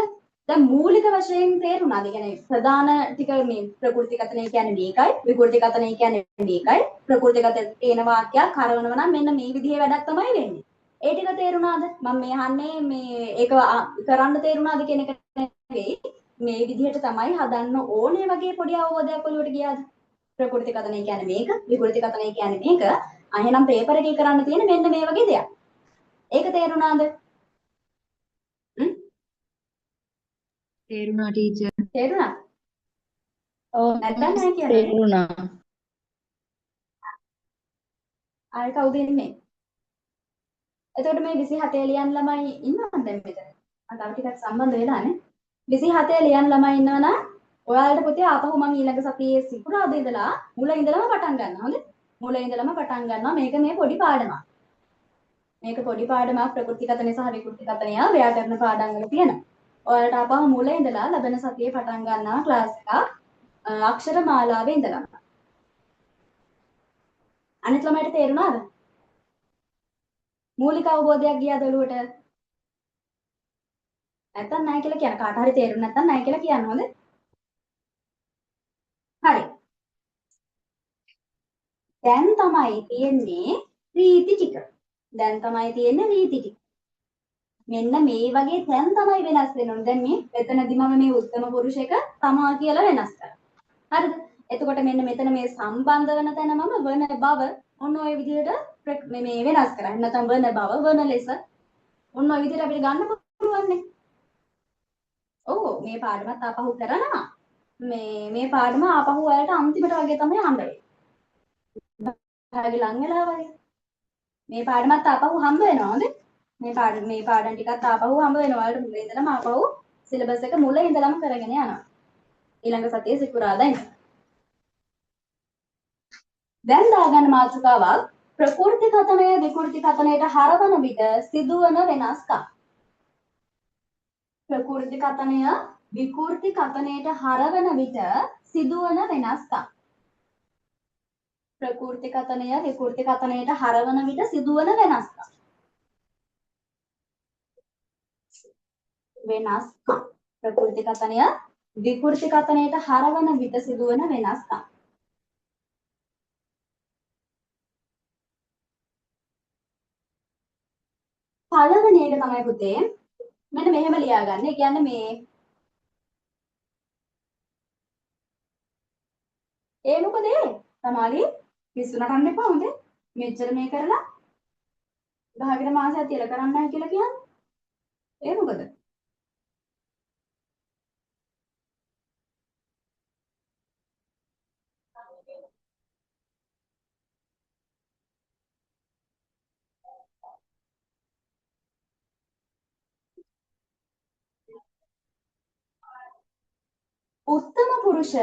දැන් මූලික වශයෙන් තේරුණාද? ඒ කියන්නේ ප්‍රධාන ටික මේ ප්‍රකෘති කතනය කියන්නේ මේකයි. විකෘති කතනය කියන්නේ මේකයි. ප්‍රකෘති කතන තියෙන වාක්‍යයක් හරවනවා නම් මෙන්න මේ විදිහේ වැඩක් තමයි වෙන්නේ. ඒ ටික තේරුණාද? මම මේ අහන්නේ මේ ඒක කරන්න තේරුණාද කියන එක නෙවෙයි. මේ විදිහට තමයි හදන්න ඕනේ වගේ පොඩි අවබෝධයක් ඔළුවට ගියාද? ප්‍රකෘති කතනය කියන්නේ මේක, විකෘති කතනය කියන්නේ මේක. එහෙනම් පේපර් එකේ කරන්න තියෙන මෙන්න මේ වගේ දෙයක්. ඒක තේරුණාද? තේරුණා ටීචර්. තේරුණා? ඔව් නැත්නම් නෑ කියන්නේ. තේරුණා. ආයෙ කවුද ඉන්නේ? එතකොට මේ 27 ලියන ළමයි ඉන්නවද දැන් මෙතන? මම තව ටිකක් සම්බන්ධ වෙලානේ. 27 ලියන ළමයි ඉන්නවනම් ඔයාලට පුතේ ආපහු මම ඊළඟ සතියේ සිකුරාදා ඉඳලා මුල ඉඳලම පටන් ගන්නවා. හොඳේ? මුල ඉඳලම පටන් ගන්නවා. මේක මේ පොඩි පාඩමක්. මේක පොඩි පාඩමක් ප්‍රකෘති කතනය සහ විකෘති කතනය ව්‍යාකරණ පාඩම් වල තියෙනවා. ඔයාලට ආපහු මුල ඉඳලා ලබන සතියේ පටන් ගන්නවා ක්ලාස් එක අක්ෂර මාලාවේ ඉඳලා. අනිත් ළමයිට තේරුණාද? මූලික අවබෝධයක් ගියාද ඔළුවට? නැත්තම් නැහැ කියලා කියන කාට හරි තේරුනේ නැත්තම් නැහැ කියලා කියන්න හොඳ. හරි. දැන් තමයි තියෙන්නේ රීති ටික. දැන් තමයි තියෙන්නේ රීති ටික. මෙන්න මේ වගේ තැන් තමයි වෙනස් වෙන්න ඕනේ. දැන් මේ මෙතනදි මම මේ උත්තම පුරුෂ එක තමා කියලා වෙනස් කරා. හරිද? එතකොට මෙන්න මෙතන මේ සම්බන්ධ වෙන තැන මම වන බව ඔන්න ඔය විදිහට මේ වෙනස් කරා. නැත්නම් වන බව වන ලෙස ඔන්න ඔය විදිහට අපිට ගන්න පුළුවන් නේ. ඔව් මේ පාඩමත් ආපහු කරනවා. මේ පාඩම ආපහු ඔයාලට අන්තිමට වගේ තමයි හම්බ වෙන්නේ. භාගය ලං වෙලා වගේ. මේ පාඩමත් ආපහු හම්බ වෙනවා හොඳේ. මේ පාඩම් ටිකත් ආපහු හම්බ වෙනවා. ඔයාලට මුල ඉඳලම ආපහු සිලබස් එක මුල ඉඳලම කරගෙන යනවා. ඊළඟ සතියේ සිකුරාදා ඉඳලා. දැන් දාගන්න මාතෘකාවක් ප්‍රකෘති කතනය විකෘති කතනයට හරවන විට සිදුවන වෙනස්කම්. ප්‍රකෘති කතනය විකෘති කතනයට හරවන විට සිදුවන වෙනස්කම්. ප්‍රකෘති කතනය විකෘති කතනයට හරවන විට සිදුවන වෙනස්කම්. වෙනස්කම්. ප්‍රකෘති කතනය විකෘති කතනයට හරවන විට සිදුවන වෙනස්කම්. පළවෙනි එක තමයි පුතේ මෙන්න මෙහෙම ලියාගන්න. ඒ කියන්නේ මේ මොකද තමali පිස්සු නටන්න එපා හොඳේ. මෙච්චර මේ කරලා 10කට මාසයක් තියලා කරන්න නැහැ කියලා කියන්නේ. මොකද? උත්තම පුරුෂ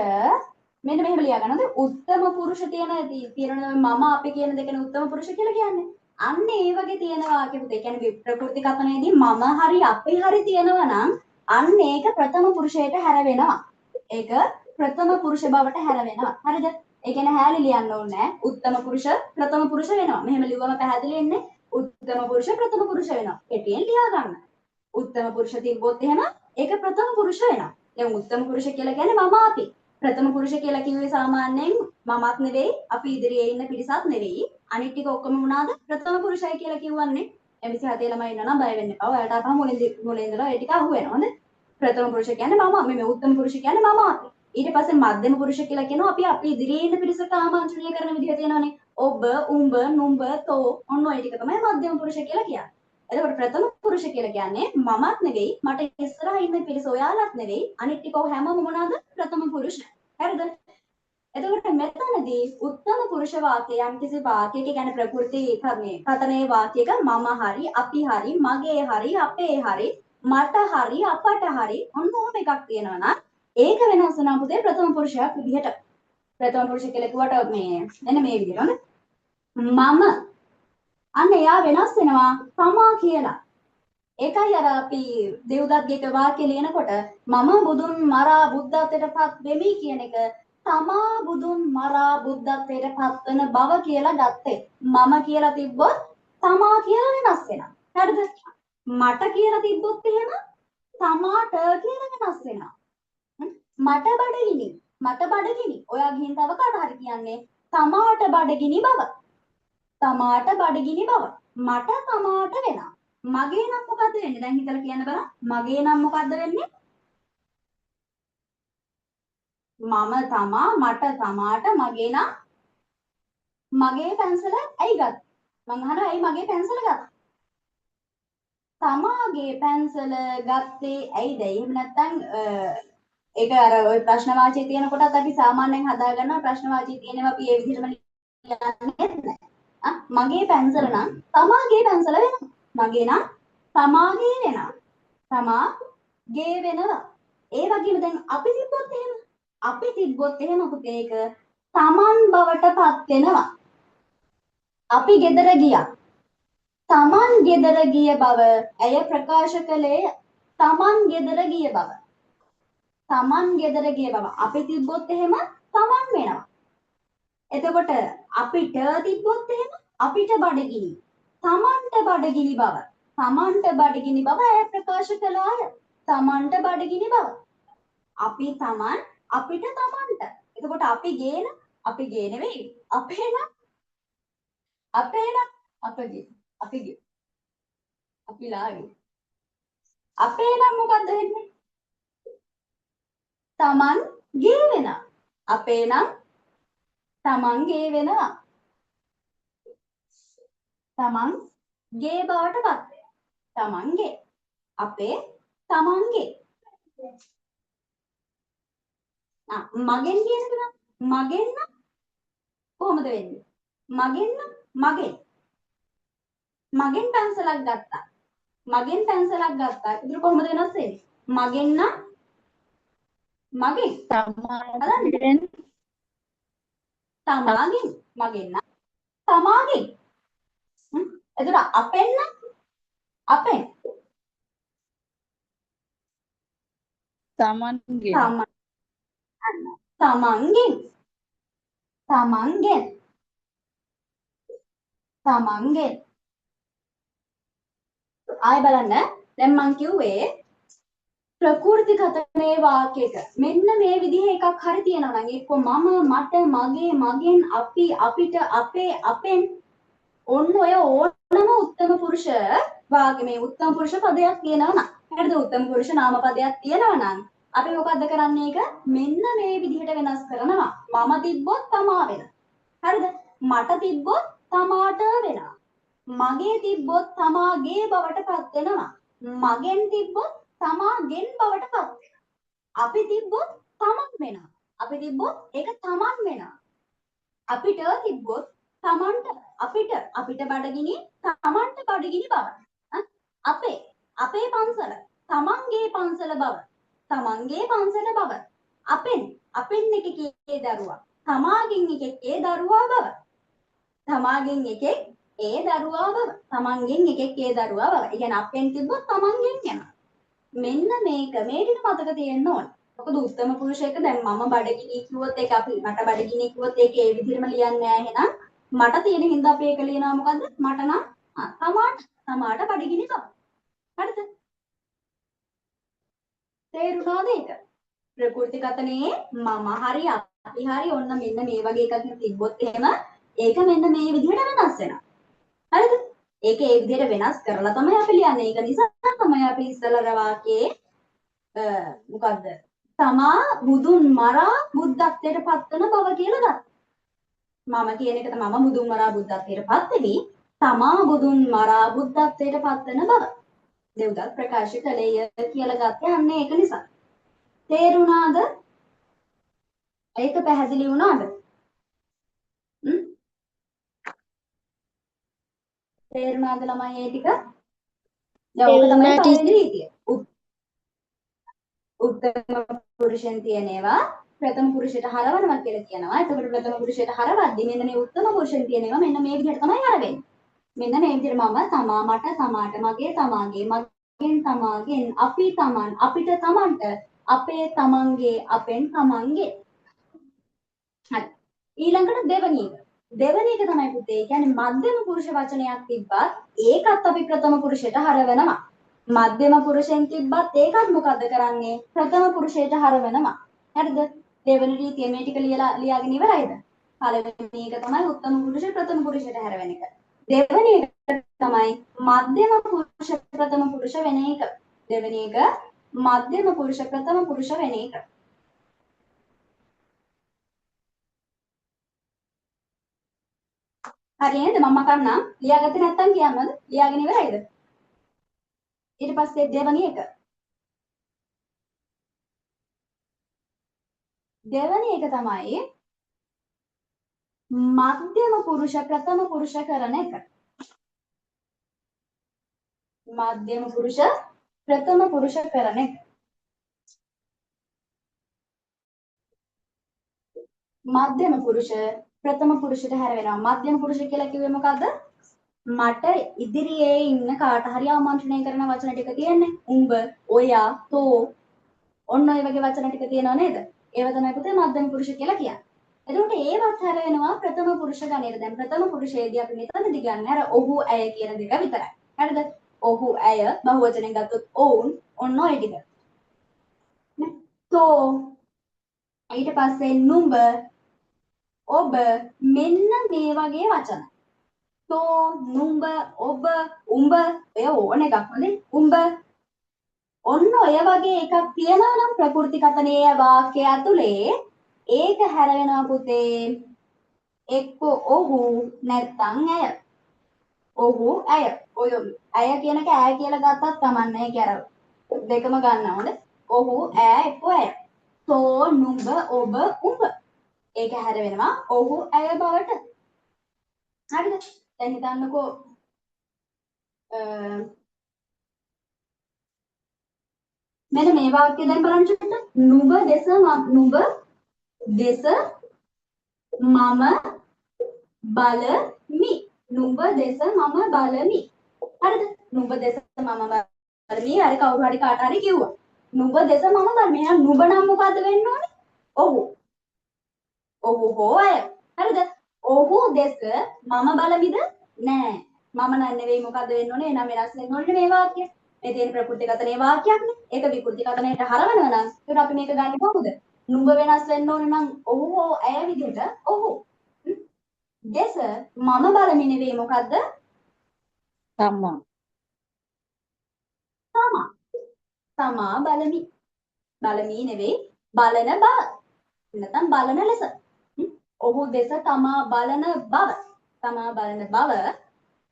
මෙන්න මෙහෙම ලියා ගන්නද උත්තම පුරුෂ තියෙන මම අපි කියන දෙකනේ උත්තම පුරුෂ කියලා කියන්නේ. අන්න ඒ වගේ තියෙන වාක්‍යපුත. ඒ කියන්නේ ප්‍රකෘති කතනයේදී මම හරි අපි හරි තියෙනවා නම් අන්න ඒක ප්‍රථම පුරුෂයට හැරවෙනවා. ඒක ප්‍රථම පුරුෂ බවට හැරවෙනවා. හරිද? ඒ කියන්නේ හැලී ලියන්න ඕනේ නැහැ. උත්තම පුරුෂ ප්‍රථම පුරුෂ වෙනවා. මෙහෙම ලිව්වම පැහැදිලි වෙන්නේ උත්තම පුරුෂ ප්‍රථම පුරුෂ වෙනවා. කෙටියෙන් ලියා ගන්න. උත්තම පුරුෂ තිබ්බොත් එහෙම ඒක ප්‍රථම පුරුෂ වෙනවා. දැන් උත්තම පුරුෂ කියලා කියන්නේ මම අපි. ප්‍රථම පුරුෂ කියලා කිව්වේ සාමාන්‍යයෙන් මමත් නෙවෙයි අපි ඉදිරියේ ඉන්න පිරිසත් නෙවෙයි. අනිත් ටික ඔක්කොම මොනවාද? ප්‍රථම පුරුෂයි කියලා කියවන්නේ. එම්සි හතේ ළමයි ඉන්නවා නම් බය වෙන්න එපා. ඔයාලට අපහා මුලින් ඉඳලා ඒ ටික අහුවෙනවා නේද? ප්‍රථම පුරුෂ කියන්නේ මම. මේ උත්තම පුරුෂ කියන්නේ මම අපි. ඊට පස්සේ මධ්‍යම පුරුෂ කියලා කියනවා අපි ඉදිරියේ ඉන්න පිරිසට ආමන්ත්‍රණය කරන විදිහ තියෙනවානේ. ඔබ, උඹ, නුඹ, තෝ ඔන්න ඔය ටික තමයි මධ්‍යම පුරුෂ කියලා කියන්නේ. එතකොට ප්‍රථම පුරුෂ කියලා කියන්නේ මමත් නෙවෙයි මට ඉස්සරහා ඉන්න පිරිස ඔයාලත් නෙවෙයි අනිත් ටික හැමෝම මොනවාද ප්‍රථම පුරුෂ. හරිද? එතකොට මෙතනදී උත්තම පුරුෂ වාක්‍ය යම්කිසි වාක්‍යයක කියන්නේ ප්‍රකෘති කතනේ වාක්‍යයක මම හරි අපි හරි මගේ හරි අපේ හරි මට හරි අපට හරි ඔන්න ඔහොම එකක් තියෙනවා නම් ඒක වෙනස් වෙනවා පුතේ ප්‍රථම පුරුෂයක් විදිහට. ප්‍රථම පුරුෂ කියලා කිව්වට මෙන්න මේ විදිහට මම අන්න එයා වෙනස් වෙනවා තමා කියලා. ඒකයි අර අපි දෙව්දත්ගේ වාක්‍ය ලියනකොට මම බුදුන් මරා බුද්ධත්වයට පත් වෙමි කියන එක තමා බුදුන් මරා බුද්ධත්වයට පත් වෙන බව කියලා ගත්තේ. මම කියලා තිබ්බොත් තමා කියලා වෙනස් වෙනවා. හරිද? මට කියලා තිබ්බොත් එහෙම තමාට කියලා වෙනස් වෙනවා. මට බඩගිනි. ඔයා ගිහින් තව කාට හරි කියන්නේ තමාට බඩගිනි බව. තමාට බඩගිනි බව. මට තමාට වෙනවා. මගේ නම් මොකද්ද වෙන්නේ? දැන් හිතලා කියන්න බලන්න. මගේ නම් මොකද්ද වෙන්නේ? මම තමා මට තමාට මගේ නම් මගේ පැන්සල ඇයි ගත්තේ? මං අහනවා ඇයි මගේ පැන්සල ගත්තේ? තමාගේ පැන්සල ගත්තේ ඇයිද? එහෙම නැත්නම් ඒක අර ওই ප්‍රශ්න වාචියේ තියෙන කොටත් අපි සාමාන්‍යයෙන් හදා ගන්නවා ප්‍රශ්න වාචියේ තියෙනවා අපි ඒ විදිහටම ලියන්නේ. මගේ පැන්සල නම් තමාගේ පැන්සල වෙනවා. මගේ නම් තමාගේ වෙනවා. තමාගේ වෙනවා. ඒ වගේම දැන් අපි තිබ්බොත් එහෙම පුතේ ඒක තමන් බවට පත් වෙනවා. අපි ගෙදර ගියා. තමන් ගෙදර ගිය බව ඇය ප්‍රකාශ කළේ තමන් ගෙදර ගිය බව. තමන් ගෙදර ගිය බව. අපි තිබ්බොත් එහෙම තමන් වෙනවා. එතකොට අපිට තිබ්බොත් එහෙම අපිට බඩගිනි. තමන්ට බඩගිනි බව. තමන්ට බඩගිනි බව ඇය ප්‍රකාශ කළා. තමන්ට බඩගිනි බව. අපි තමන් අපිට තමන්ට. එතකොට අපි ගේ නෙවෙයි. අපේ නම් අපගේ. අපිලාගේ. අපේ නම් මොකද්ද වෙන්නේ? තමන් ගේ වෙනවා. අපේ නම් තමන් ගේ වෙනවා. තමන් ගේ බවට පත් වෙනවා. තමන්ගේ. අපේ තමන්ගේ. මගෙන් කියන එක නම් මගෙන් නම් කොහොමද වෙන්නේ? මගෙන් නම් මගෙන් පැන්සලක් ගත්තා. ඒතර කොහොමද වෙනස් වෙන්නේ? මගෙන් නම් මගෙන් තමාගෙන් තමාගෙන් මගෙන් නම් තමාගෙන් එතකොට අපෙන් නම් අපෙන් තමන්ගෙන් තමන්ගෙන් තමන්ගෙන් තමන්ගෙන් ආය බලන්න දැන් මං කිව්වේ ප්‍රකෘතිගත මේ වාක්‍යයක මෙන්න මේ විදිහේ එකක් හරි තියෙනවා නම් එක්ක මම මට මගේ මගෙන් අපි අපිට අපේ අපෙන් ඔන්න ඔය ඕනම උත්තම පුරුෂ වාක්‍ය මේ උත්තම පුරුෂ පදයක් තියෙනවා නම් හරිද උත්තම පුරුෂ නාම පදයක් තියෙනවා නම් අපි මොකද්ද කරන්නේ ඒක මෙන්න මේ විදිහට වෙනස් කරනවා මම තිබ්බොත් තමා වෙනවා හරිද මට තිබ්බොත් තමාට වෙනවා මගේ තිබ්බොත් තමාගේ බවට පත් වෙනවා මගෙන් තිබ්බොත් තමාගෙන් බවට පත් වෙනවා අපි තිබ්බොත් තමන් වෙනවා අපි තිබ්බොත් ඒක තමන් වෙනවා අපිට තිබ්බොත් තමන්ට අපිට බඩගිනි තමන්ට බඩගිනි බව අපේ පන්සල තමන්ගේ පන්සල බව තමන්ගේ පන්සල බව අපෙන් එකේ දරුවා තමාගෙන් එකේ දරුවා බව තමාගෙන් එකෙක් ඒ දරුවා බව තමන්ගෙන් එකෙක් ඒ දරුවා බව. ඒ කියන්නේ අපෙන් තිබ්බොත් තමන්ගෙන් යනවා. මෙන්න මේක මේ ටික මතක තියෙන්න ඕන. මොකද උත්තම පුරුෂයෙක් දැන් මම බඩගිනි කිව්වොත් ඒක අපි මට බඩගිනි කිව්වොත් ඒක ඒ විදිහටම ලියන්නේ නැහැ එහෙනම් මට තියෙන හින්දා අපි ඒක ලියනවා මොකද්ද? මට නම් තමාට බඩගිනි බව. හරිද? තේරුණාද ඒක? ප්‍රකෘතිගතනේ මම හරි අපි හරි ඔන්න මෙන්න මේ වගේ එකක් තිබ්බොත් එහෙම ඒක මෙන්න මේ විදිහට වෙනස් වෙනවා. හරිද? ඒක ඒ විදිහට වෙනස් කරලා තමයි අපි ලියන්නේ. ඒක නිසා තමයි අපි ඉස්සෙල්ලා වාක්‍යයේ මොකද්ද? තමා බුදුන් මරා බුද්ධත්වයට පත්වන බව කියලා ගත්තා. මම කියන එක තමයි බුදුන් මරා බුද්ධත්වයට පත් වෙවි. තමා බුදුන් මරා බුද්ධත්වයට පත්වන බව. දෙව්දත් ප්‍රකාශ කළේය කියලා ගත්තේ අන්න ඒක නිසා. තේරුණාද? ඒක පැහැදිලි වුණාද? තේරුණාද ළමයි ඒ ටික? දැන් ඔක තමයි පළවෙනි රීතිය. උත්තම පුරුෂයන් තියෙන ඒවා ප්‍රථම පුරුෂයට හරවනවා කියලා කියනවා. එතකොට ප්‍රථම පුරුෂයට හරවද්දි මෙන්න මේ උත්තම පුරුෂයන් තියෙන ඒවා මෙන්න මේ විදිහට තමයි හරවෙන්නේ. මෙන්න මේ විදිහට මම තමා මට තමාට මගේ තමාගේ මගෙන් තමාගෙන් අපි තමන් අපිට තමන්ට අපේ තමන්ගේ අපෙන් තමන්ගේ. හරි. ඊළඟට දෙවැනි එක. දෙවැනි එක තමයි පුතේ. කියන්නේ මධ්‍යම පුරුෂ වචනයක් තිබ්බත් ඒකත් අපි ප්‍රථම පුරුෂයට හරවනවා. මධ්‍යම පුරුෂෙන් තිබ්බත් ඒකත් මොකද කරන්නේ? ප්‍රථම පුරුෂයට හරවනවා. හරිද? දෙවෙනි රීතිය මේ ටික ලියාගෙන ඉවරයිද? පළවෙනි එක තමයි උත්තම පුරුෂ ප්‍රථම පුරුෂයට හැරවෙන එක. දෙවෙනි එක තමයි මධ්‍යම පුරුෂ ප්‍රථම පුරුෂ වෙන එක. දෙවෙනි එක මධ්‍යම පුරුෂ ප්‍රථම පුරුෂ වෙන එක. හරි නේද? මම කන්නම් ලියාගත්තේ නැත්තම් කියන්නද? ලියාගෙන ඉවරයිද? ඊට පස්සේ දෙවෙනි එක. දෙවෙනි එක තමයි මධ්‍යම පුරුෂ ප්‍රථම පුරුෂ කරන එක. මධ්‍යම පුරුෂ ප්‍රථම පුරුෂ කරන එක. මධ්‍යම පුරුෂ ප්‍රථම පුරුෂයට හැර වෙනවා. මධ්‍යම පුරුෂ කියලා කිව්වේ මොකද්ද? මට ඉදිරියේ ඉන්න කාට හරි ආමන්ත්‍රණය කරන වචන ටික තියෙන්නේ. උඹ, ඔයා, තෝ ඔන්න ඔය වගේ වචන ටික තියෙනව නේද? ඒව තමයි පුතේ මධ්‍යම පුරුෂ කියලා කියන්නේ. එතකොට ඒවත් හැර වෙනවා ප්‍රථම පුරුෂ ගණයට. දැන් ප්‍රථම පුරුෂයේදී අපි මෙතනදී ගන්න අර ඔහු ඇය කියන දෙක විතරයි. හරිද? ඔහු ඇය බහුවචනෙන් ගත්තොත් ඔවුන් ඔන්න ඔය ටික. තෝ ඊට පස්සේ නුඹ ඔබ මෙන්න මේ වගේ වචන. තෝ නුඹ ඔබ උඹ ඔය ඕන එකක් නේ. උඹ ඔන්න ඔය වගේ එකක් තියනවා නම් ප්‍රකෘතිගතනයේ වාක්‍ය ඇතුලේ ඒක හැර වෙනවා පුතේ එක්ක ඔහු නැත්තම් ඇය. ඔහු ඇය. ඔය ඇය කියනක ඈ කියලා ගත්තත් කමන්නේ ඒක අර දෙකම ගන්න ඕනේ. ඔහු ඈ එක්ක ඇය. තෝ නුඹ ඔබ උඹ. ඒක හැර වෙනවා ඔහු ඇය බවට. හරිද? දැන් හිතන්නකෝ මෙන්න මේ වාක්‍යය දැන් බලන්න චුට්ටක්. නුඹ දෙස මම බලමි. නුඹ දෙස මම බලමි. හරිද? නුඹ දෙස මම බලමි. හරි කවුරු හරි කාට හරි කිව්වා. නුඹ දෙස මම බලමි. එහෙනම් නුඹ නම් මොකද්ද වෙන්න ඕනේ? ඔහු. ඔහු හෝ අය. හරිද? ඔහු දෙස මම බලමිද? නෑ. මම නන් නෙවෙයි මොකද්ද වෙන්න ඕනේ? එහෙනම් වෙනස් වෙන්න ඕනේ මේ වාක්‍යය. මේ තියෙන ප්‍රකෘතිගතනේ වාක්‍යයක්නේ. ඒක විකෘතිගතනයට හරවනවා නම් ඒකට අපි මේක ගන්නේ කොහොමද? නුඹ වෙනස් වෙන්න ඕනේ නම් ඔහු හෝ ඇය විදිහට ඔහු. දෙස මම බලමි නෙවෙයි මොකද්ද? තමා. තමා. තමා බලමි. බලමි නෙවෙයි බලන බව. නැත්නම් බලන ලෙස. ඔහු දෙස තමා බලන බව. තමා බලන බව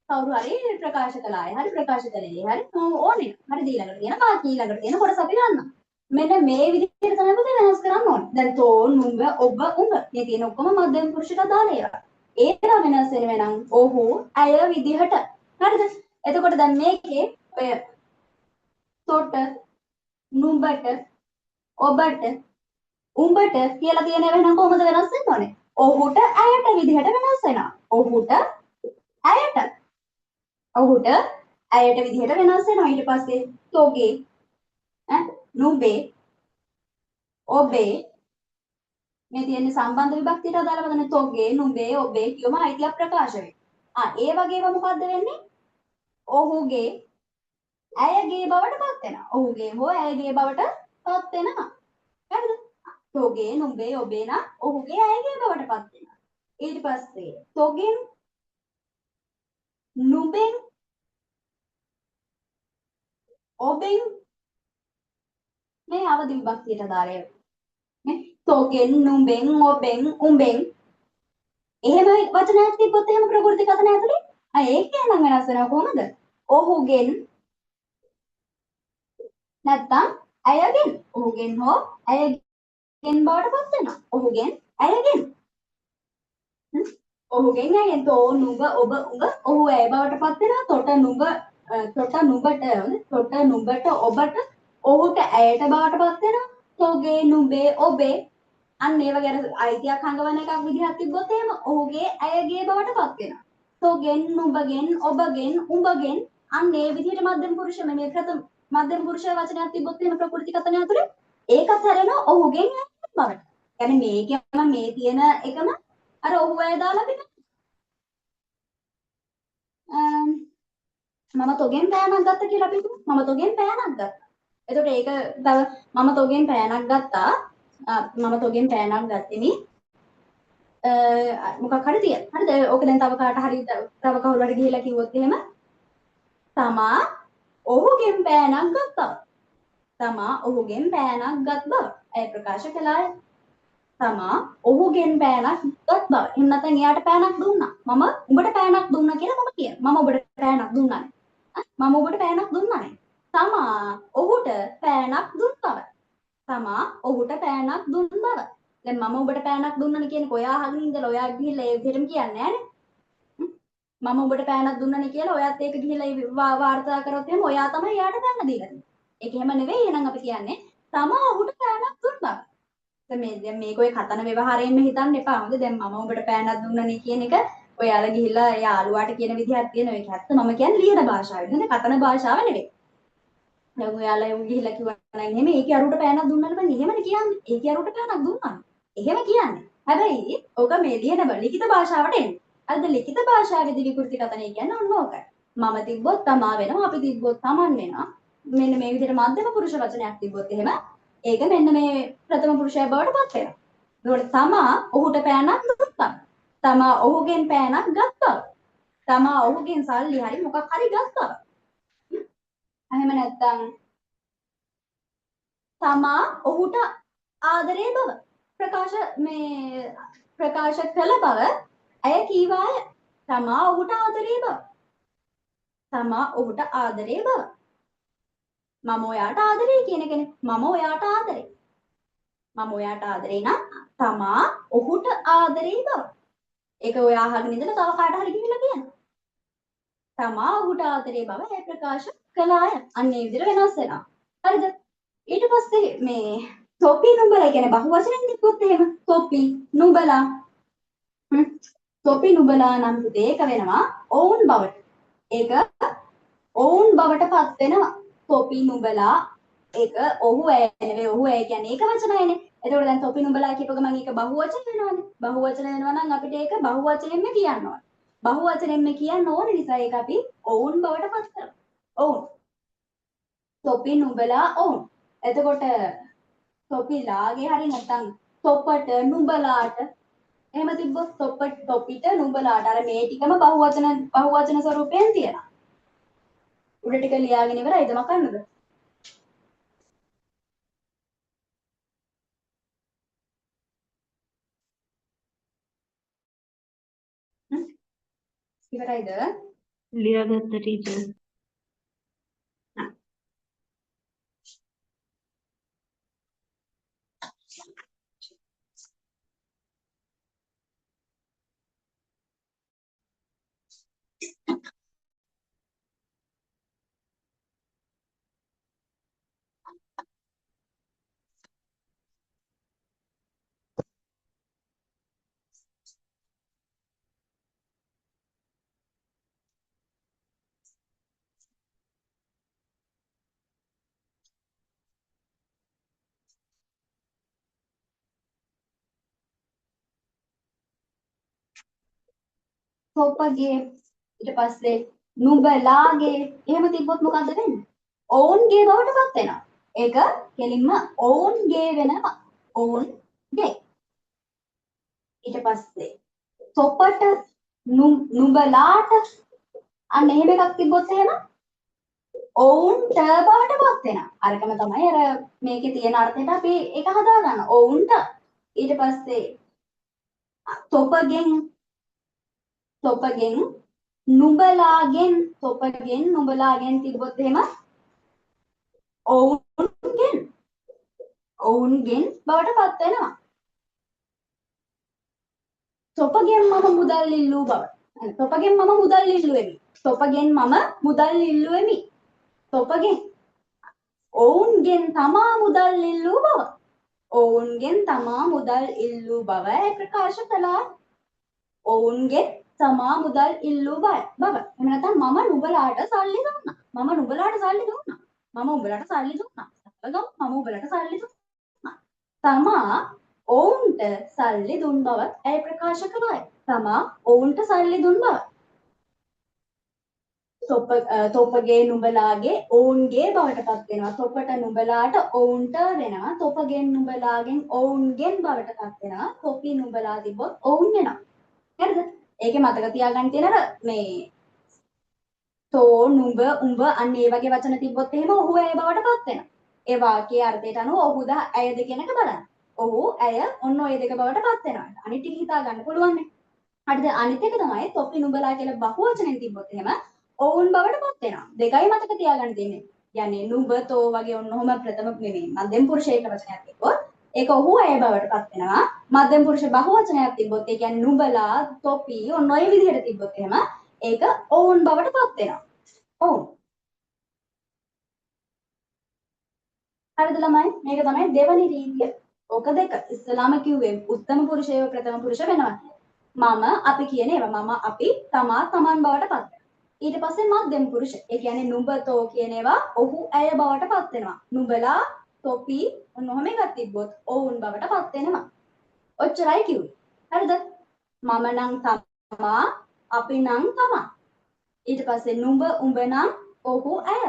කවුරු හරි ප්‍රකාශ කළාය. හරි ප්‍රකාශ කළේ. හරි ඕනේ. හරි ඊළඟට තියෙන වාක්‍ය ඊළඟට තියෙන කොටස අපි ගන්නවා. මෙන්න මේ විදිහට තමයි පුතේ වෙනස් කරන්න ඕනේ. දැන් තෝ නුඹ ඔබ උඹ මේ තියෙන ඔක්කොම මධ්‍යම පුරුෂට දාලා ඒවා. ඒවා වෙනස් වෙනව නම් ඔහු ඇය විදිහට. හරිද? එතකොට දැන් මේකේ ඔය තොට නුඹට ඔබට උඹට කියලා තියෙන ඒවා එහෙනම් කොහොමද වෙනස් වෙන්න ඕනේ? ඔහුට ඇයට විදිහට වෙනස් වෙනවා. ඔහුට ඇයට විදිහට වෙනස් වෙනවා. ඊට පස්සේ තෝගේ නුඹේ ඔබේ මේ තියෙන සම්බන්ධ විභක්තියට අදාළව ගන්න තෝගේ නුඹේ ඔබේ කියවම අයිතියක් ප්‍රකාශ වෙනවා. ඒ වගේම මොකද්ද වෙන්නේ? ඔහුගේ ඇයගේ බවට පත් වෙනවා. ඔහුගේ හෝ ඇයගේ බවට පත් වෙනවා. හරිද? තෝගේ නුඹේ ඔබේ නම් ඔහුගේ ඇයගේ බවට පත් වෙනවා. ඊට පස්සේ තෝගෙන් නුඹෙන් ඔබෙන් මේ අවදි විභක්තියට අදාළව නේ තෝගෙන් නුඹෙන් ඔබෙන් උඹෙන් එහෙම වචනයක් තිබ්බොත් එහෙම ප්‍රකෘති කතන ඇතුලේ ඒක නම් වෙනස් වෙනව කොහොමද? ඔහුගෙන් නැත්තම් ඇයගෙන් ඔහුගෙන් හෝ ඇයගෙන් බවට පත් වෙනවා. ඔහුගෙන් ඇයගෙන් ඔහුගෙන් ඇයගෙන් තෝ නුඹ ඔබ උඹ ඔහු ඇය බවට පත් වෙනවා. තොට නුඹ තොට නුඹට ඔබට ඔහුට ඇයට බවට පත් වෙනවා. තෝගේ නුඹේ ඔබේ අන්න ඒ වගේ අර අයිතියක් හංගවන එකක් විදිහක් තිබ්බොත් එහෙම ඔහුගේ ඇයගේ බවට පත් වෙනවා. තෝගෙන් නුඹගෙන් ඔබගෙන් උඹගෙන් අන්න ඒ විදිහට මධ්‍යම පුරුෂ මේ ප්‍රථම මධ්‍යම පුරුෂ වචනයක් තිබ්බොත් එහෙම ප්‍රකෘති කතන ඇතුලේ ඒකත් හැරෙනවා ඔහුගෙන් ඇයට බවට. يعني මේකම මේ තියෙන එකම අර ඔහු ඇය දාලා අපි මම තොගෙන් පෑනක් ගත්ත කියලා අපි හිතමු. මම තොගෙන් පෑනක් ගත්තා. එතකොට ඒක තව මම තොගෙන් පෑනක් ගත්තා. මම තොගෙන් පෑනක් ගත්තෙමි. මොකක් හරි තියන. හරිද? ඕක දැන් තව කාට හරි තව කවුරු හරි ගිහිල්ලා කිව්වොත් එහෙම තමා ඔහුගෙන් පෑනක් ගත්තා. තමා ඔහුගෙන් පෑනක් ගත් බව. ඇය ප්‍රකාශ කළාය. තමා ඔහුගෙන් පෑනක් ගත් බව. එහෙම නැත්නම් එයාට පෑනක් දුන්නා. මම උඹට පෑනක් දුන්නා කියලා මම කියන. මම ඔබට පෑනක් දුන්නානේ. මම ඔබට පෑනක් දුන්නානේ. තමා ඔහුට පෑනක් දුන් බව. තමා ඔහුට පෑනක් දුන් බව. දැන් මම ඔබට පෑනක් දුන්නනේ කියන්නේ ඔයා අහගෙන ඉඳලා ඔයා ගිහිල්ලා ඒ විදිහටම කියන්නේ නෑනේ. මම ඔබට පෑනක් දුන්නනේ කියලා ඔයාත් ඒක ගිහිල්ලා වාර්තා කරොත් එහෙම ඔයා තමයි එයාට පෑන දීලා තියෙන්නේ. ඒක එහෙම නෙවෙයි. එහෙනම් අපි කියන්නේ තමා ඔහුට පෑනක් දුන් බව. දැන් මේක ඔය කතන ව්‍යවහාරයෙන්ම හිතන්න එපා. හොඳ දැන් මම ඔබට පෑනක් දුන්නනේ කියන එක ඔයාලා ගිහිල්ලා යාළුවාට කියන විදිහක් තියෙනවා. ඒක ඇත්ත මම කියන්නේ ලියන භාෂාවෙන්. නේද? කතන භාෂාව නෙවෙයි. දැන් ඔයාලා ගිහිල්ලා කිව්වා නම් එහෙම ඒකේ අරුට පෑනක් දුන්නාට බෑ. එහෙමනේ කියන්නේ. ඒකේ අරුට පෑනක් දුන්නානේ. එහෙම කියන්නේ. හැබැයි ඕක මේ ලියන ලිඛිත භාෂාවට එන්නේ. අද ලිඛිත භාෂාවේදී විකෘති කතනය කියන්නේ ඔන්න ඕකයි. මම තිබ්බොත් තමා වෙනවා. අපි තිබ්බොත් තමන් වෙනවා. මෙන්න මේ විදිහට මධ්‍යම පුරුෂ වචනයක් තිබ්බොත් එහෙම ඒක මෙන්න මේ ප්‍රථම පුරුෂයා බවට පත් වෙනවා. ඒකට තමා ඔහුට පෑනක් දුන්නා. තමා ඔහුගෙන් පෑනක් ගත්තා. තමා ඔහුගෙන් සල්ලි හරි මොකක් හරි ගත්තා. එහෙම නැත්නම් තමා ඔහුට ආදරේ බව ප්‍රකාශ කළ බව ඇය කීවාය. තමා ඔහුට ආදරේ බව. තමා ඔහුට ආදරේ බව. මම ඔයාට ආදරේ කියන කෙනෙක්. මම ඔයාට ආදරේ. මම ඔයාට ආදරේ නම් තමා ඔහුට ආදරේ බව. ඒක ඔයා අහගෙන ඉඳලා තව කාට හරි ගිහිල්ලා කියන්න. තමා ඔහුට ආදරේ බව ඒ ප්‍රකාශ කළාය. අන්න ඒ විදිහට වෙනස් වෙනවා. හරිද? ඊට පස්සේ මේ තොපි නුඹලා කියන්නේ බහුවචනෙන් තිබ්බොත් එහෙම තොපි නුඹලා තොපි නුඹලා නම් පුතේ ඒක වෙනවා ඔවුන් බවට. ඒක ඔවුන් බවට පත් වෙනවා. තොපි නුඹලා ඒක ඔහු ඇය නෙවෙයි ඔහු ඇය කියන්නේ ඒක වචනයනේ. එතකොට දැන් තොපි නුඹලා කියපුව ගමන් ඒක බහුවචන වෙනවනේ. බහුවචන වෙනවා නම් අපිට ඒක බහුවචනෙන්ම කියන්න ඕනේ. බහුවචනෙන්ම කියන්න ඕනේ නිසා ඒක අපි ඔවුන් බවට පත් කරනවා. ඔවුන්. තොපි නුඹලා ඔවුන්. එතකොට තොපිලාගේ හරි නැත්නම් තොපට නුඹලාට එහෙම තිබ්බොත් තොපිට නුඹලාට අර මේ ටිකම බහුවචන ස්වරූපයෙන් තියෙනවා. උඩ ටික ලියාගෙන ඉවරයිද මකන්නද? ඉවරයිද? ලියාගත්ත ටීචර්. තොපගේ ඊට පස්සේ නුඹලාගේ එහෙම තිබ්බොත් මොකද්ද වෙන්නේ? ඔවුන්ගේ බවට පත් වෙනවා. ඒක කෙලින්ම ඔවුන්ගේ වෙනවා. ඔවුන්ගේ. ඊට පස්සේ තොපට නුඹලාට අන්න එහෙම එකක් තිබ්බොත් එහෙම ඔවුන්ට බවට පත් වෙනවා. අරකම තමයි අර මේකේ තියෙන අර්ථයට අපි ඒක හදාගන්න. ඔවුන්ට ඊට පස්සේ තොපගෙන් නුඹලාගෙන් තිබ්බොත් එහෙම ඔවුන්ගෙන් බවට පත් වෙනවා. තොපගෙන් මම මුදල් ඉල්ලූ බව. තොපගෙන් මම මුදල් ඉල්ලුවෙමි. තොපගෙන් මම මුදල් ඉල්ලුවෙමි. තොපගෙන් ඔවුන්ගෙන් තමා මුදල් ඉල්ලූ බව. ඔවුන්ගෙන් තමා මුදල් ඉල්ලූ බව ප්‍රකාශ කළා. ඔවුන්ගෙන් තමා මුදල් ඉල්ලූ බව. එහෙම නැත්නම් මම නුඹලාට සල්ලි දුන්නා. මම නුඹලාට සල්ලි දුන්නා. මම උඹලට සල්ලි දුන්නා. මම උඹලට සල්ලි දුන්නා. තමා ඔවුන්ට සල්ලි දුන් බව ඇය ප්‍රකාශ කළාය. තමා ඔවුන්ට සල්ලි දුන් බව. තොපගේ නුඹලාගේ ඔවුන්ගේ බවට පත් වෙනවා. තොපට නුඹලාට ඔවුන්ට වෙනවා. තොපගෙන් නුඹලාගෙන් ඔවුන්ගෙන් බවට පත් වෙනවා. තොපි නුඹලා තිබ්බොත් ඔවුන් වෙනවා. හරිද? ඒකේ මතක තියාගන්න තියෙන අර මේ තෝ නුඹ උඹ අන්න ඒ වගේ වචන තිබ්බොත් එහෙම ඔහු ඇය බවට පත් වෙනවා. ඒ වාක්‍යයේ අර්ථයට අනුව ඔහුද ඇයද කියන එක බලන්න. ඔහු ඇය ඔන්න ඔය දෙක බවට පත් වෙනවා. අනිත් ටික හිතා ගන්න පුළුවන් නේ. හරිද? අනිත් එක තමයි තොපි නුඹලා කියලා බහුවචනෙන් තිබ්බොත් එහෙම ඔවුන් බවට පත් වෙනවා. දෙකයි මතක තියාගන්න තියෙන්නේ. යන්නේ නුඹ තෝ වගේ ඔන්න ඔහම ප්‍රථම නෙමෙයි. මධ්‍යම පුරුෂ ඒක වචනයක් තිබ්බොත් ඒක ඔහු ඇය බවට පත් වෙනවා. මධ්‍යම පුරුෂ බහුවචනයක් තිබ්බොත් ඒ කියන්නේ නුඹලා තොපි ඔන්න ඔය විදිහට තිබ්බොත් එහෙම ඒක ඔවුන් බවට පත් වෙනවා. ඔවුන්. හරිද ළමයි? මේක තමයි දෙවනි රීතිය. ඔක දෙක. ඉස්සලාම කිව්වේ උත්තම පුරුෂයව ප්‍රථම පුරුෂ වෙනවා. මම අපි කියන ඒවා මම අපි තමා තමන් බවට පත් වෙනවා. ඊට පස්සේ මධ්‍යම පුරුෂ. ඒ කියන්නේ නුඹ තෝ කියන ඒවා ඔහු ඇය බවට පත් වෙනවා. නුඹලා තොපි ඔන්න ඔහම එකක් තිබ්බොත් ඔවුන් බවට පත් වෙනවා. ඔච්චරයි කිව්වේ. හරිද? මම නම් තමා අපි නම් තමා. ඊට පස්සේ නුඹ උඹ නම් ඔහු ඇය.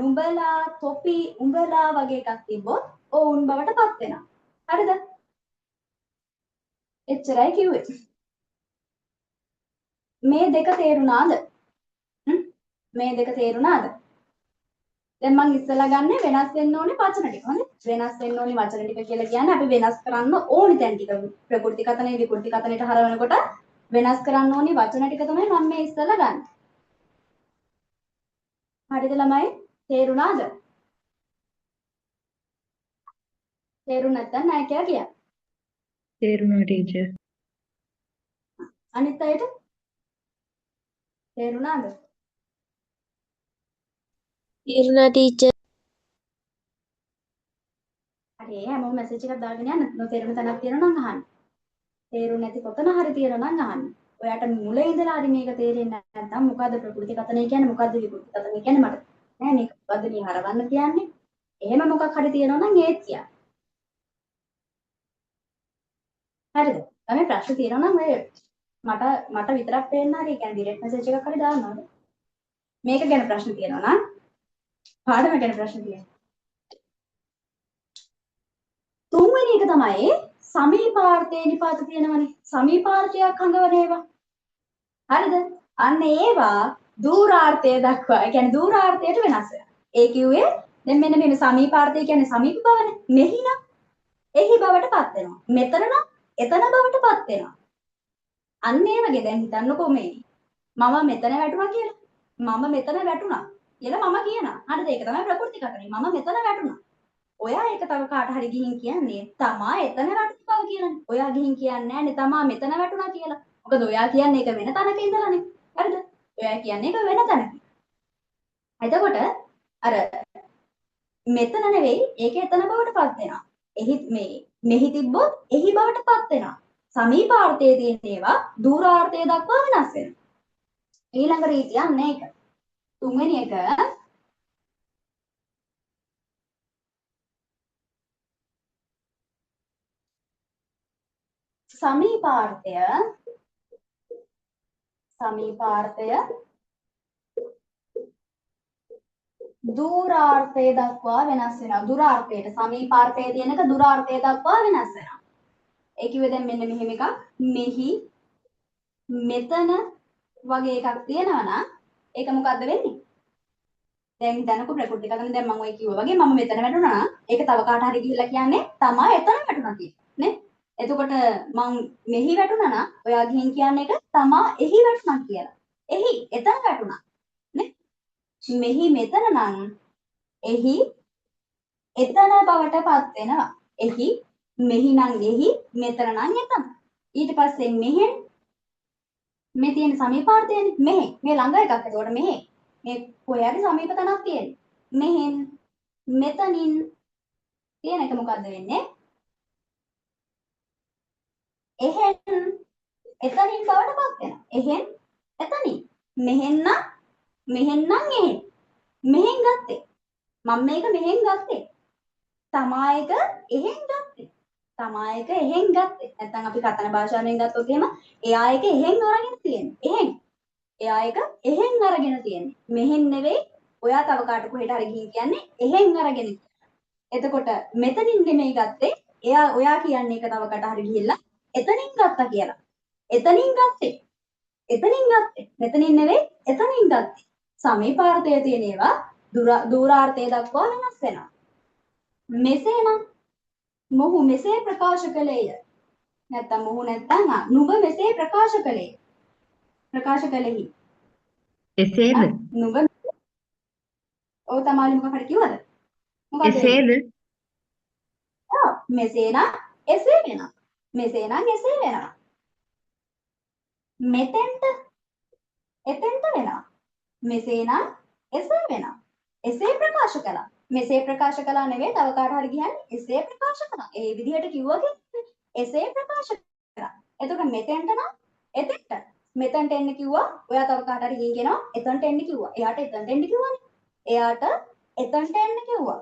නුඹලා තොපි උඹලා වගේ එකක් තිබ්බොත් ඔවුන් බවට පත් වෙනවා. හරිද? එච්චරයි කිව්වේ. මේ දෙක තේරුණාද? මේ දෙක තේරුණාද? දැන් මම ඉස්සලා ගන්න වෙනස් වෙන්න ඕනේ වචන ටික. හොඳයි. වෙනස් වෙන්න ඕනේ වචන ටික කියලා කියන්නේ අපි වෙනස් කරන්න ඕනි තැන් ටික. ප්‍රකෘති කතනේ විකෘති කතනේට හරවනකොට වෙනස් කරන්න ඕනි වචන ටික තමයි මම මේ ඉස්සලා ගන්න. හරිද ළමයි? තේරුණාද? තේරුණ නැත්නම් නෑ කියලා කියන්න. තේරුණා ටීචර්. අනිත් අයට තේරුණාද? තේරුණා ටීචර්. හරි හැමෝම මැසේජ් එකක් දාගෙන යන්න. නොතේරෙන තැනක් තියෙනවා නම් අහන්න. තේරුම් නැති කොතන හරි තියෙනවා නම් අහන්න. ඔයාට මුල ඉඳලා හරි මේක තේරෙන්නේ නැත්නම් මොකද්ද ප්‍රകൃති කතනය කියන්නේ මොකද්ද විකෘති කතනය කියන්නේ මට නෑ මේක මොකද්ද මේ හරවන්න කියන්නේ. එහෙම මොකක් හරි තියෙනවා නම් ඒත් කියන්න. හරිද? තමයි ප්‍රශ්න තියෙනවා නම් ඔය මට විතරක් පේන්න හරි කියන්නේ ඩිරෙක්ට් මැසේජ් එකක් හරි දාන්නවද? මේක ගැන ප්‍රශ්න තියෙනවා නම් පාඩම ගැන ප්‍රශ්න තියෙනවා. තුන්වෙනි එක තමයි සමීපාර්ථයේ නිපාත තියෙනවනේ. සමීපාර්ථයක් හංගවන ඒවා. හරිද? අන්න ඒවා දූරාර්ථය දක්වා. ඒ කියන්නේ දූරාර්ථයට වෙනස් වෙනවා. ඒ කිව්වේ දැන් මෙන්න මේ සමීපාර්ථය කියන්නේ සමීප බවනේ. මෙහිනම් එහි බවටපත් වෙනවා. මෙතන නම් එතන බවටපත් වෙනවා. අන්න ඒ වගේ දැන් හිතන්නකෝ මේ මම මෙතන වැටුණා කියලා. මම මෙතන වැටුණා කියලා මම කියනවා. හරිද? ඒක තමයි ප්‍රകൃති කතනේ. මම මෙතන වැටුණා. ඔයා ඒක තව කාට හරි ගිහින් කියන්නේ තමා එතන වැටුණු බව කියලානේ. ඔයා ගිහින් කියන්නේ නැන්නේ තමා මෙතන වැටුණා කියලා. මොකද ඔයා කියන්නේ ඒක වෙන තැනක ඉඳලානේ. හරිද? ඔයා කියන්නේ ඒක වෙන තැනක. එතකොට අර මෙතන නෙවෙයි ඒක එතන බවටපත් වෙනවා. මෙහි තිබ්බොත් එහි බවටපත් වෙනවා. සමීපාර්ථයේ තියෙන ඒවා දූරාර්ථය දක්වා වෙනස් වෙනවා. ඊළඟ රීතිය අන්න ඒක. තුන්වෙනි එක සමීපාර්ථය දූරාර්ථය දක්වා වෙනස් වෙනවා. දුරාර්ථයට සමීපාර්ථයේ තියෙනක දුරාර්ථය දක්වා වෙනස් වෙනවා. ඒ කිව්වේ දැන් මෙන්න මෙහෙම එකක් මෙහි මෙතන වගේ එකක් තියෙනවා නම් ඒක මොකද්ද වෙන්නේ? දැන් හිතන්නකෝ ප්‍රകൃති කතන දැන් මම ඔය කිව්වා වගේ මම මෙතන වැටුණා නම් ඒක තව කාට හරි ගිහිල්ලා කියන්නේ තමා එතන වැටුණා කියලා නේ? එතකොට මං මෙහි වැටුණා නම් ඔයා ගිහින් කියන්නේ ඒක තමා එහි වැටුණා කියලා. එහි එතන වැටුණා නේ? මෙහි මෙතන නම් එහි එතන බවටපත් වෙනවා. එහි මෙහි නම් එහි මෙතන නම් එතන. ඊට පස්සේ මෙහෙන් මේ තියෙන සමීපාර්ථයනේ මෙහෙ. මේ ළඟ එකක්. ඒකට මෙහෙ. මේ කොහේ හරි සමීප තැනක් තියෙන්නේ. මෙහෙන් මෙතනින් තියෙන එක මොකද්ද වෙන්නේ? එහෙන් එතනින් බවටපත් වෙනවා. එහෙන් එතනින්. මෙහෙන් නම් එහෙන්. මෙහෙන් ගත්තේ. මම මේක මෙහෙන් ගත්තේ. තමා එක එහෙන් ගත්තේ. තමා එක එහෙන් ගත්තේ. නැත්නම් අපි කතන භාෂාවෙන් ගත්තොත් එහෙම එයා එක එහෙන් අරගෙන තියෙන්නේ. එහෙන්. එයා එක එහෙන් අරගෙන තියෙන්නේ. මෙහෙන් නෙවෙයි ඔයා තව කාට කොහෙට හරි ගිහින් කියන්නේ එහෙන් අරගෙන. එතකොට මෙතනින් නෙමෙයි ගත්තේ. ඔයා කියන්නේ එක තව කට හරි ගිහිල්ලා එතනින් ගත්තා කියලා. එතනින් ගත්තේ. මෙතනින් නෙවෙයි එතනින් ගත්තේ. සමීපාර්ථයේ තියෙන ඒවා දූරාර්ථය දක්වා වෙනස් වෙනවා. මෙසේනම් මොහු මෙසේ ප්‍රකාශ කළේය. නැත්තම් මොහු නැත්තම් නුඹ මෙසේ ප්‍රකාශ කළේ. ප්‍රකාශ කළෙහි. එසේද? නුඹ ඔව් තමයි මොකක් හරි කිව්වද? මොකද එසේද? ඔව් මෙසේනම් එසේ වෙනවා. මෙසේනම් එසේ වෙනවා. මෙතෙන්ට එතෙන්ට වෙනවා. මෙසේනම් එසේ වෙනවා. එසේ ප්‍රකාශ කළා. මෙසේ ප්‍රකාශ කළා නෙවෙයි තව කාට හරි කියන්නේ එසේ ප්‍රකාශ කළා. ඒ විදිහට කිව්වොත් එසේ ප්‍රකාශ කළා. එතකොට මෙතෙන්ට නම් එතෙන්ට. මෙතෙන්ට එන්න කිව්වා. ඔයා තව කාට හරි ගිහින් කියනවා එතනට එන්න කිව්වා. එයාට එතනට එන්න කිව්වනේ. එයාට එතනට එන්න කිව්වා.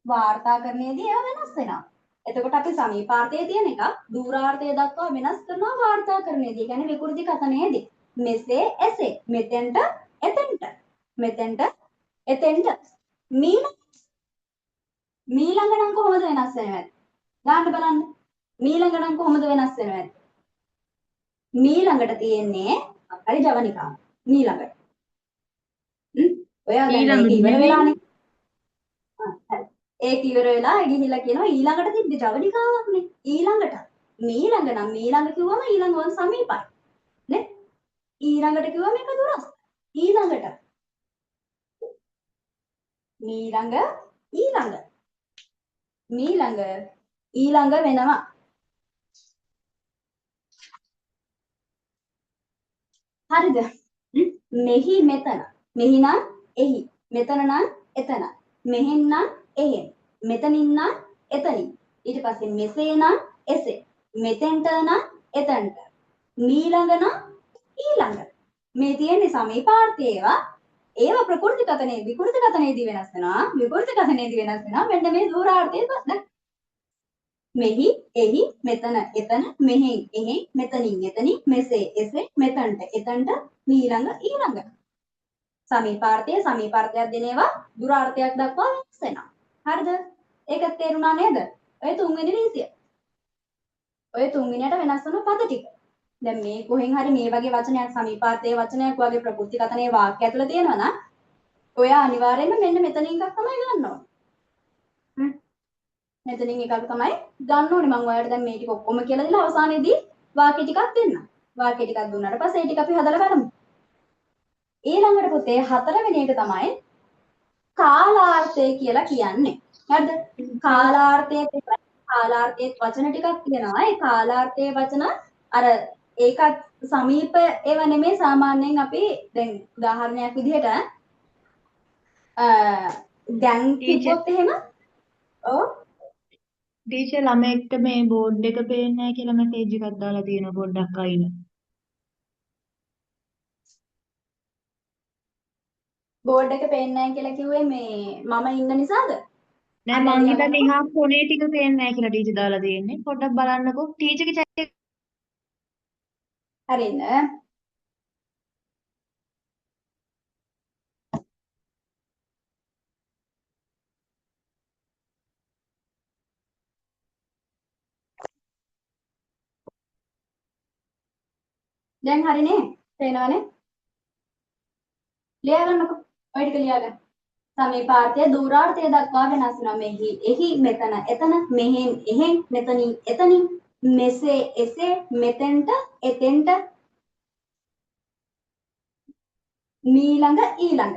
වාර්තාකරණයේදී ඒවා වෙනස් වෙනවා. එතකොට අපි සමීපාර්ථයේ තියෙන එක දූරාර්ථය දක්වා වෙනස් කරනවා වාර්තාකරණයේදී. කියන්නේ විකෘති කතනයේදී. මෙසේ එසේ මෙතෙන්ට එතෙන්ට මෙතෙන්ට එතෙන්ට මීළඟ නම් කොහොමද වෙනස් වෙන්නේ? දාන්න බලන්න. මීළඟ නම් කොහොමද වෙනස් වෙන්නේ? මීළඟට තියෙන්නේ හරි ජවනිකා. මීළඟට. ඔයා දැන් ඒක ඉවර වෙලානේ. ඒක ඉවර වෙලා ගිහිල්ලා කියනවා ඊළඟට තිබ්බ ජවනිකාවක් නේ. ඊළඟට. මීළඟ නම් මීළඟ කිව්වම ඊළඟ වොන් සමීපයි. නේ? ඊළඟට කිව්වම ඒක දුරස්. ඊළඟට. ඊළඟ වෙනවා. හරිද? මෙහි මෙතන. මෙහි නම් එහි. මෙතන නම් එතන. මෙහෙන් නම් එහෙන්. මෙතනින් නම් එතනින්. ඊට පස්සේ මෙසේ නම් එසේ. මෙතෙන්ට නම් එතනට. මීළඟ නම් ඊළඟ. මේ තියෙන්නේ සමීපාර්ථය ඒවා ප්‍රකෘතිගතනේ විකෘතිගතනේදී වෙනස් වෙනවා. විකෘතිගතනේදී වෙනස් වෙනවා. මෙන්න මේ දූරාර්ථය දැන් මෙහි එහි මෙතන එතන මෙහෙන් එහෙන් මෙතනින් එතනින් මෙසේ එසේ මෙතනට එතනට ඊළඟ සමීපාර්ථය සමීපාර්ථයක් දෙන ඒවා දුරාර්ථයක් දක්වා වෙනස් වෙනවා. හරිද? ඒක තේරුණා නේද? ඔය තුන්වෙනි රීතිය. ඔය තුන්වෙනියට වෙනස් වෙන පද ටික. දැන් මේ කොහෙන් හරි මේ වගේ වචනයක් සමීපාර්ථයේ වචනයක් වගේ ප්‍රකෘතිගතනේ වාක්‍ය ඇතුළේ තියෙනවා නම් ඔයා අනිවාර්යයෙන්ම මෙන්න මෙතනින් එකක් තමයි ගන්න ඕනේ. මෙතනින් එකක් තමයි ගන්න ඕනේ. මම ඔයාලට දැන් මේ ටික ඔක්කොම කියලා දීලා අවසානයේදී වාක්‍ය ටිකක් දෙන්නම්. වාක්‍ය ටිකක් දුන්නාට පස්සේ ඒ ටික අපි හදලා බලමු. ඊළඟට පුතේ හතරවෙනි එක තමයි කාලාර්ථය කියලා කියන්නේ. හරිද? කාලාර්ථයේ වචන ටිකක් තියෙනවා. ඒ කාලාර්ථයේ වචන අර ඒකත් සමීප ඒවා නෙමෙයි සාමාන්‍යයෙන් අපි දැන් උදාහරණයක් විදිහට දැන් කිව්වොත් එහෙම ඔව් ටීචර් ළමයෙක්ට මේ බෝඩ් එක පේන්නේ නැහැ කියලා මැසේජ් එකක් දාලා තියෙනවා පොඩ්ඩක් අයින. බෝඩ් එක පේන්නේ නැහැ කියලා කිව්වේ මේ මම ඉන්න නිසාද? නෑ මං හිතන්නේ එහා කොනේ ටික පේන්නේ නැහැ කියලා ටීචර් දාලා තියෙන්නේ. පොඩ්ඩක් බලන්නකෝ. ටීචර්ගේ chat එක හරිද? දැන් හරිනේ? පේනවනේ? ලියා ගන්නකො. ඔය ටික ලියා ගන්න. සමීපාර්ථය දූරාර්ථය දක්වා වෙනස් වෙනවා. මෙහි එහි මෙතන එතන මෙහෙන් එහෙන් මෙතනින් එතනින් මෙසේ එසේ මෙතෙන්ට එතෙන්ට මීළඟ ඊළඟ.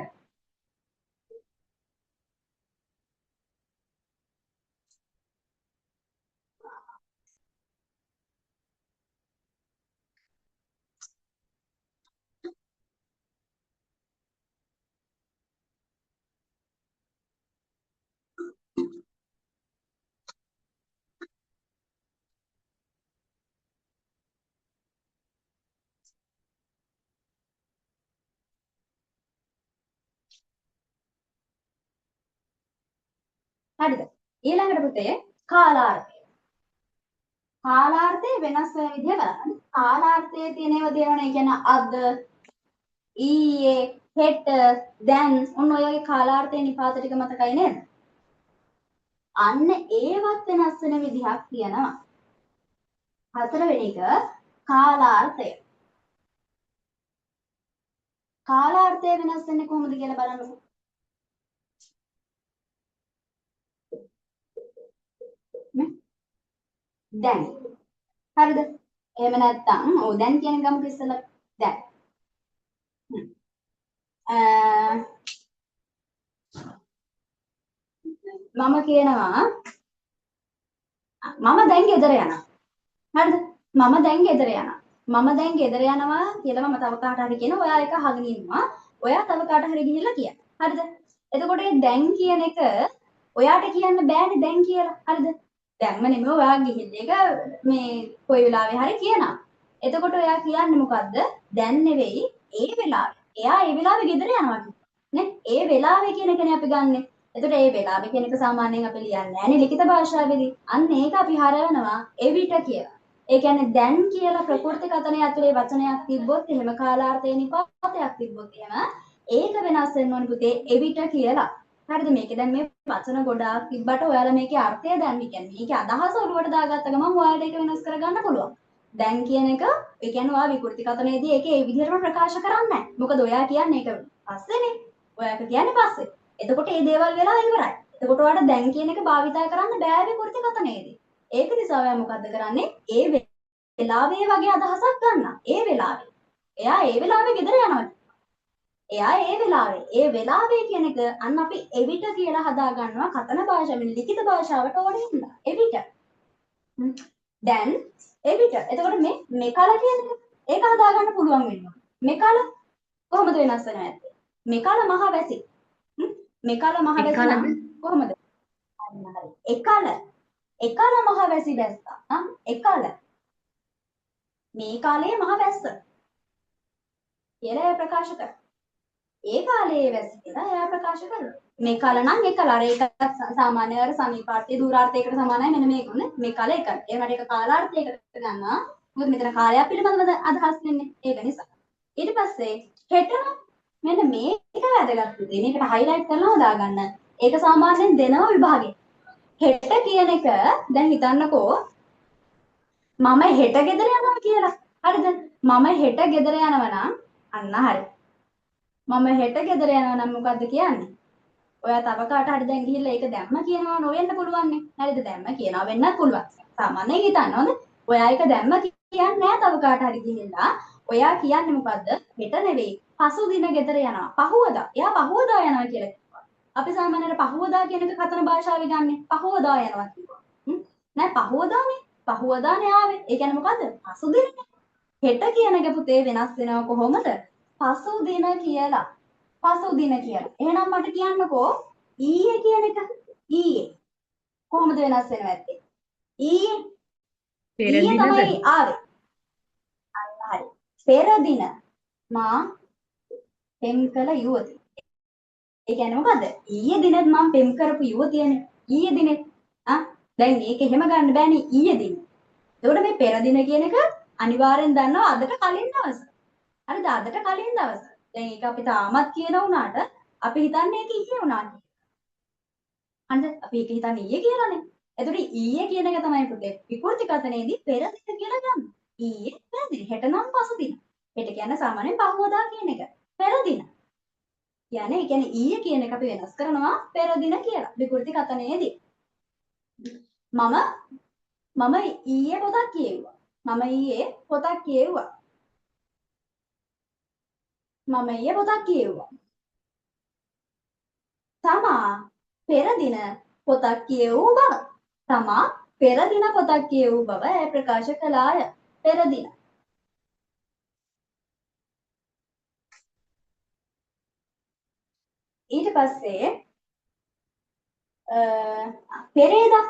හරිද? ඊළඟට පුතේ කාලාර්ථය. කාලාර්ථය වෙනස් වෙන විදිහ බලන්න. කාලාර්ථයේ තියෙන ඒවා දෙනවනේ. ඒ කියන්නේ අද, ඊයේ, හෙට, දැන් ඔන්න ඔය වගේ කාලාර්ථයේ නිපාත ටික මතකයි නේද? අන්න ඒවත් වෙනස් වෙන විදිහක් තියෙනවා. හතරවෙනි එක කාලාර්ථය. කාලාර්ථය වෙනස් වෙන්නේ කොහොමද කියලා බලන්නකෝ. දැන් හරිද? එහෙම නැත්නම් ඔව් දැන් කියන ගමක ඉස්සෙල්ලා දැන් මම කියනවා මම දැන් ගෙදර යනවා. හරිද? මම දැන් ගෙදර යනවා. මම දැන් ගෙදර යනවා කියලා මම තව කාට හරි කියනවා. ඔයා එක අහගෙන ඉන්නවා. ඔයා තව කාට හරි ගිහිල්ලා කියන්න. හරිද? එතකොට මේ දැන් කියන එක ඔයාට කියන්න බෑනේ දැන් කියලා. හරිද? දැන්ම නෙමෙයි ඔයා ගිහිල්ලා ඒක මේ කොයි වෙලාවෙ හරි කියනවා. එතකොට ඔයා කියන්නේ මොකද්ද? දැන් නෙවෙයි ඒ වෙලාවෙ. එයා ඒ වෙලාවෙ ගෙදර යනවා නේ? ඒ වෙලාවෙ කියන එකනේ අපි ගන්නෙ. එතකොට ඒ වෙලාවෙ කියන එක සාමාන්‍යයෙන් අපි ලියන්නේ නැහැනේ ලිඛිත භාෂාවේදී. අන්න ඒක අපි හරවනවා එවිට කියලා. ඒ කියන්නේ දැන් කියලා ප්‍රකෘති කතනය ඇතුලේ වචනයක් තිබ්බොත් එහෙම කාලාර්ථය නිපාතයක් තිබ්බොත් එහෙම ඒක වෙනස් වෙන්න ඕනේ පුතේ එවිට කියලා. හරිද? මේකේ දැන් මේ වචන ගොඩාක් තිබ්බට ඔයාලා මේකේ අර්ථය දැන් කියන්නේ මේකේ අදහස ඔළුවට දාගත්ත ගමන් ඔයාලට ඒක වෙනස් කරගන්න පුළුවන්. දැන් කියන එක ඒ කියන්නේ ඔයා විකෘති කතනයේදී ඒකේ ඒ විදිහටම ප්‍රකාශ කරන්නේ නැහැ. මොකද ඔයා කියන්නේ ඒක පස්සේනේ. ඔයාට කියන්නේ පස්සේ. එතකොට මේ දේවල් වෙලා ඉවරයි. එතකොට ඔයාලට දැන් කියන එක භාවිතා කරන්න බෑ විකෘති කතනයේදී. ඒක නිසා ඔයා මොකද්ද කරන්නේ? ඒ වෙලාවේ වගේ අදහසක් ගන්න. ඒ වෙලාවේ. එයා ඒ වෙලාවේ ගෙදර යනවා. එයා ඒ වෙලාවේ කියන එක අන්න අපි එවිට කියලා හදා ගන්නවා කතන භාෂාවෙන් ලිඛිත භාෂාවට ඕනේ හින්දා. එවිට. දැන් එවිට. එතකොට මේ කල කියන්නේ ඒක හදා ගන්න පුළුවන් වෙනවා. මේ කල කොහොමද වෙනස් වෙන්නේ නැත්තේ? මේ කල මහ වැසි. මේ කල මහ වැසි නම් කොහොමද? හරි. එකල එකල මහ වැසි බැස්සා. එකල මේ කාලේ මහ වැස්ස කියලා එයා ප්‍රකාශ කරනවා. ඒ කාලේ වැස්ස කියලා එයා ප්‍රකාශ කරනවා. මේ කාල නම් එකල අර ඒකත් සාමාන්‍ය අර සමීපාර්ථයේ දූරාර්ථයකට සමානයි මෙන්න මේක නේ. මේ කාල එකයි. ඒකට ඒක කාලාර්ථයකට ගන්නවා. මොකද මෙතන කාලයක් පිළිබඳව අදහස් වෙන්නේ. ඒක නිසා. ඊට පස්සේ හෙට මෙන්න මේක වැදගත් දේ. මේකට හයිලයිට් කරලා දාගන්න. ඒක සාමාන්‍යයෙන් දෙනවා විභාගේ. හෙට කියන එක දැන් හිතන්නකෝ මම හෙට ගෙදර යනවා කියලා. හරිද? මම හෙට ගෙදර යනවා නම් අන්න හරි. මම හෙට ගෙදර යනවා නම් මොකද්ද කියන්නේ? ඔයා තව කාට හරි දැන් ගිහිල්ලා ඒක දැම්ම කියනවා නොවෙන්න පුළුවන් නේ. හරිද? දැම්ම කියනවා වෙන්නත් පුළුවන්. සාමාන්‍යයෙන් හිතන්න හොඳ. ඔයා ඒක දැම්ම කියන්නේ නැහැ තව කාට හරි ගිහිල්ලා. ඔයා කියන්නේ මොකද්ද? හෙට නෙවෙයි. පසුදින ගෙදර යනවා. පහුවදා. එයා පහුවදා යනවා කියලා කිව්වා. අපි සාමාන්‍යයෙන් පහුවදා කියන එක කතන භාෂාවේ ගන්නෙ. පහුවදා යනවා කිව්වා. නෑ පහුවදානේ. පහුවදානේ ආවේ. ඒ කියන්නේ මොකද්ද? පසුදිනනේ. හෙට කියන එක පුතේ වෙනස් වෙනවා කොහොමද? පසුදින කියලා. පසුදින කියලා. එහෙනම් මට කියන්නකෝ ඊයේ කියන එක. ඊයේ. කොහොමද වෙනස් වෙනව ඇත්තේ? ඊයේ පෙර ඊයේ දිනද? තමයි ආවේ. අන්න හරි. පෙර දින මා පෙම් කළ යුවති. ඒ කියන්නේ මොකද්ද? ඊයේ දිනෙත් මම පෙම් කරපු යුවතියනේ. ඊයේ දිනෙත්. දැන් මේක එහෙම ගන්න බෑනේ ඊයේ දින. එතකොට මේ පෙර දින කියන එක අනිවාර්යෙන් දන්නවා අදට කලින් දවස. හරිද? අදට කලින් දවස. දැන් ඒක අපි තාමත් කියන උනාට අපි හිතන්නේ ඒක ඊයේ උනා කියලා. හරිද? අපි ඒක හිතන්නේ ඊයේ කියලානේ. එතකොට ඊයේ කියන එක තමයි පුතේ විකෘති කතනයේදී පෙර දින කියලා ගන්න. ඊයේ පෙර දින. හෙට නම් පසුදින. හෙට කියන්නේ සාමාන්‍යයෙන් පහවදා කියන එක. පෙර දින. කියන්නේ ඒ කියන්නේ ඊයේ කියන එක අපි වෙනස් කරනවා පෙර දින කියලා. විකෘති කතනයේදී. මම ඊයේ පොතක් කියෙව්වා. මම ඊයේ පොතක් කියෙව්වා. මම ඊයේ පොතක් කියෙව්වා. තමා පෙර දින පොතක් කියවූ බව. තමා පෙර දින පොතක් කියවූ බව ඇය ප්‍රකාශ කළාය. පෙර දින. ඊට පස්සේ පෙරේදා.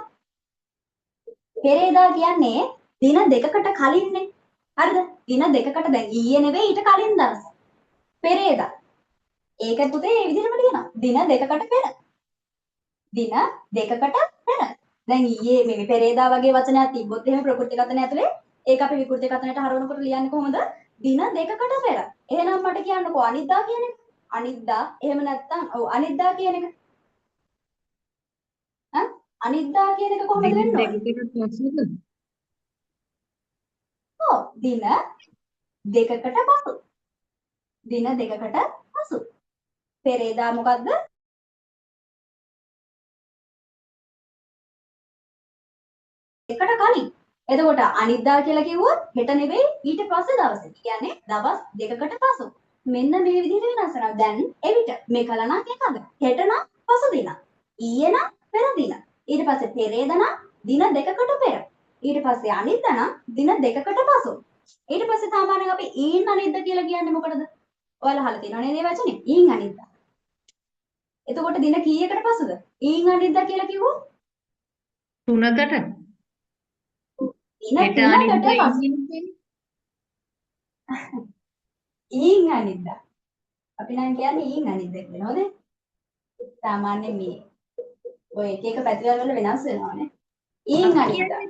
පෙරේදා කියන්නේ දින දෙකකට කලින්නේ. හරිද? දින දෙකකට දැන් ඊයේ නෙවෙයි ඊට කලින් දවස. පෙරේදා. ඒක පුතේ මේ විදිහටම ලියනවා. දින දෙකකට පෙර. දින දෙකකට පෙර. දැන් ඊයේ මේ පෙරේදා වගේ වචනයක් තිබ්බොත් එහෙම ප්‍රකෘති කතන ඇතුලේ ඒක අපි විකෘති කතනයට හරවනකොට ලියන්නේ කොහොමද? දින දෙකකට පෙර. එහෙනම් මට කියන්නකෝ අනිද්දා කියන එක. අනිද්දා එහෙම නැත්නම් ඔව් අනිද්දා කියන එක. අනිද්දා කියන එක කොහොමද දින වෙන්නේ? දෙකකට පසුද? ඔව් දින දෙකකට පසු. දින දෙකකට පසු. පෙරේදා මොකද්ද? එකට කලින්. එතකොට අනිද්දා කියලා කිව්වොත් හෙට නෙවෙයි ඊට පස්සේ දවසේ. කියන්නේ දවස් දෙකකට පසු. මෙන්න මේ විදිහට වෙනස් වෙනවා. දැන් එවිට මේ කලනම් එකද? හෙට නම් පසු දින. ඊයේ නම් පෙර දින. ඊට පස්සේ පෙරේද නම් දින දෙකකට පෙර. ඊට පස්සේ අනිද්දා නම් දින දෙකකට පසු. ඊට පස්සේ සාමාන්‍යයෙන් අපි ඊන් අනිද්දා කියලා කියන්නේ මොකටද? ඔයාලා අහලා තියෙනවනේ මේ වචනේ. ඊන් අනිද්දා. එතකොට දින කීයකට පසුද? ඊන් අනිද්දා කියලා කිව්වොත් 3කට. දින හෙට 3කට අනිද්දා පසු. ඉන්නේ. ඊන් අනිද්දා. අපි නම් කියන්නේ ඊන් අනිද්දා කියලා නේද? සාමාන්‍ය මේ ඔය එක එක පැතිවල වල වෙනස් වෙනවානේ. ඊන් අනිද්දා.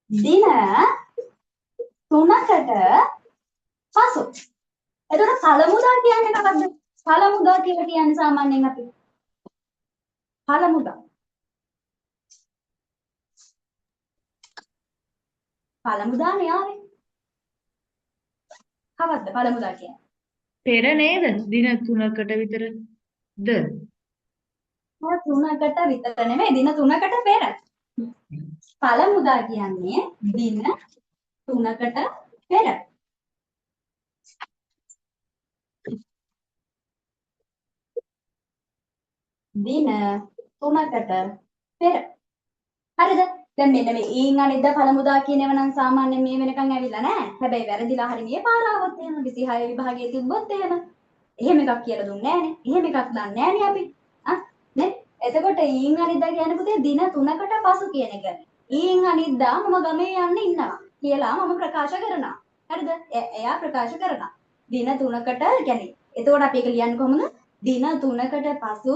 දින 3කට පසු. එතකොට පළමුදා කියන්නේ මොකද්ද? පළමුදා කියලා කියන්නේ සාමාන්‍යයෙන් අපි පළමුදා. පළමුදානේ ආවේ. කවද්ද පළමුදා කියන්නේ? පෙර නේද? දින 3කට විතරද? 3කට විතර නෙමෙයි දින 3කට පෙර. පළමුදා කියන්නේ දින 3කට පෙර. දින 3කට පෙර. හරිද? දැන් මෙන්න මේ ඊන් අනිද්දා පළමුදා කියනව නම් සාමාන්‍යයෙන් මේ වෙනකන් ඇවිල්ලා නැහැ. හැබැයි වැරදිලා හරි මේ පාර આવොත් එහෙම 26 විභාගයේ තිබ්බොත් එහෙම. එහෙම එකක් කියලා දුන්නේ නැහනේ. එහෙම එකක් දන්නේ නැහනේ අපි. නේ? එතකොට ඊන් අනිද්දා කියන්නේ පුතේ දින 3කට පසු කියන එක. ඊන් අනිද්දා මම ගමේ යන්න ඉන්නවා කියලා මම ප්‍රකාශ කරනවා. හරිද? එයා ප්‍රකාශ කරනවා. දින 3කට කියන්නේ එතකොට අපි ඒක ලියන්නේ කොහොමද? දින 3කට පසු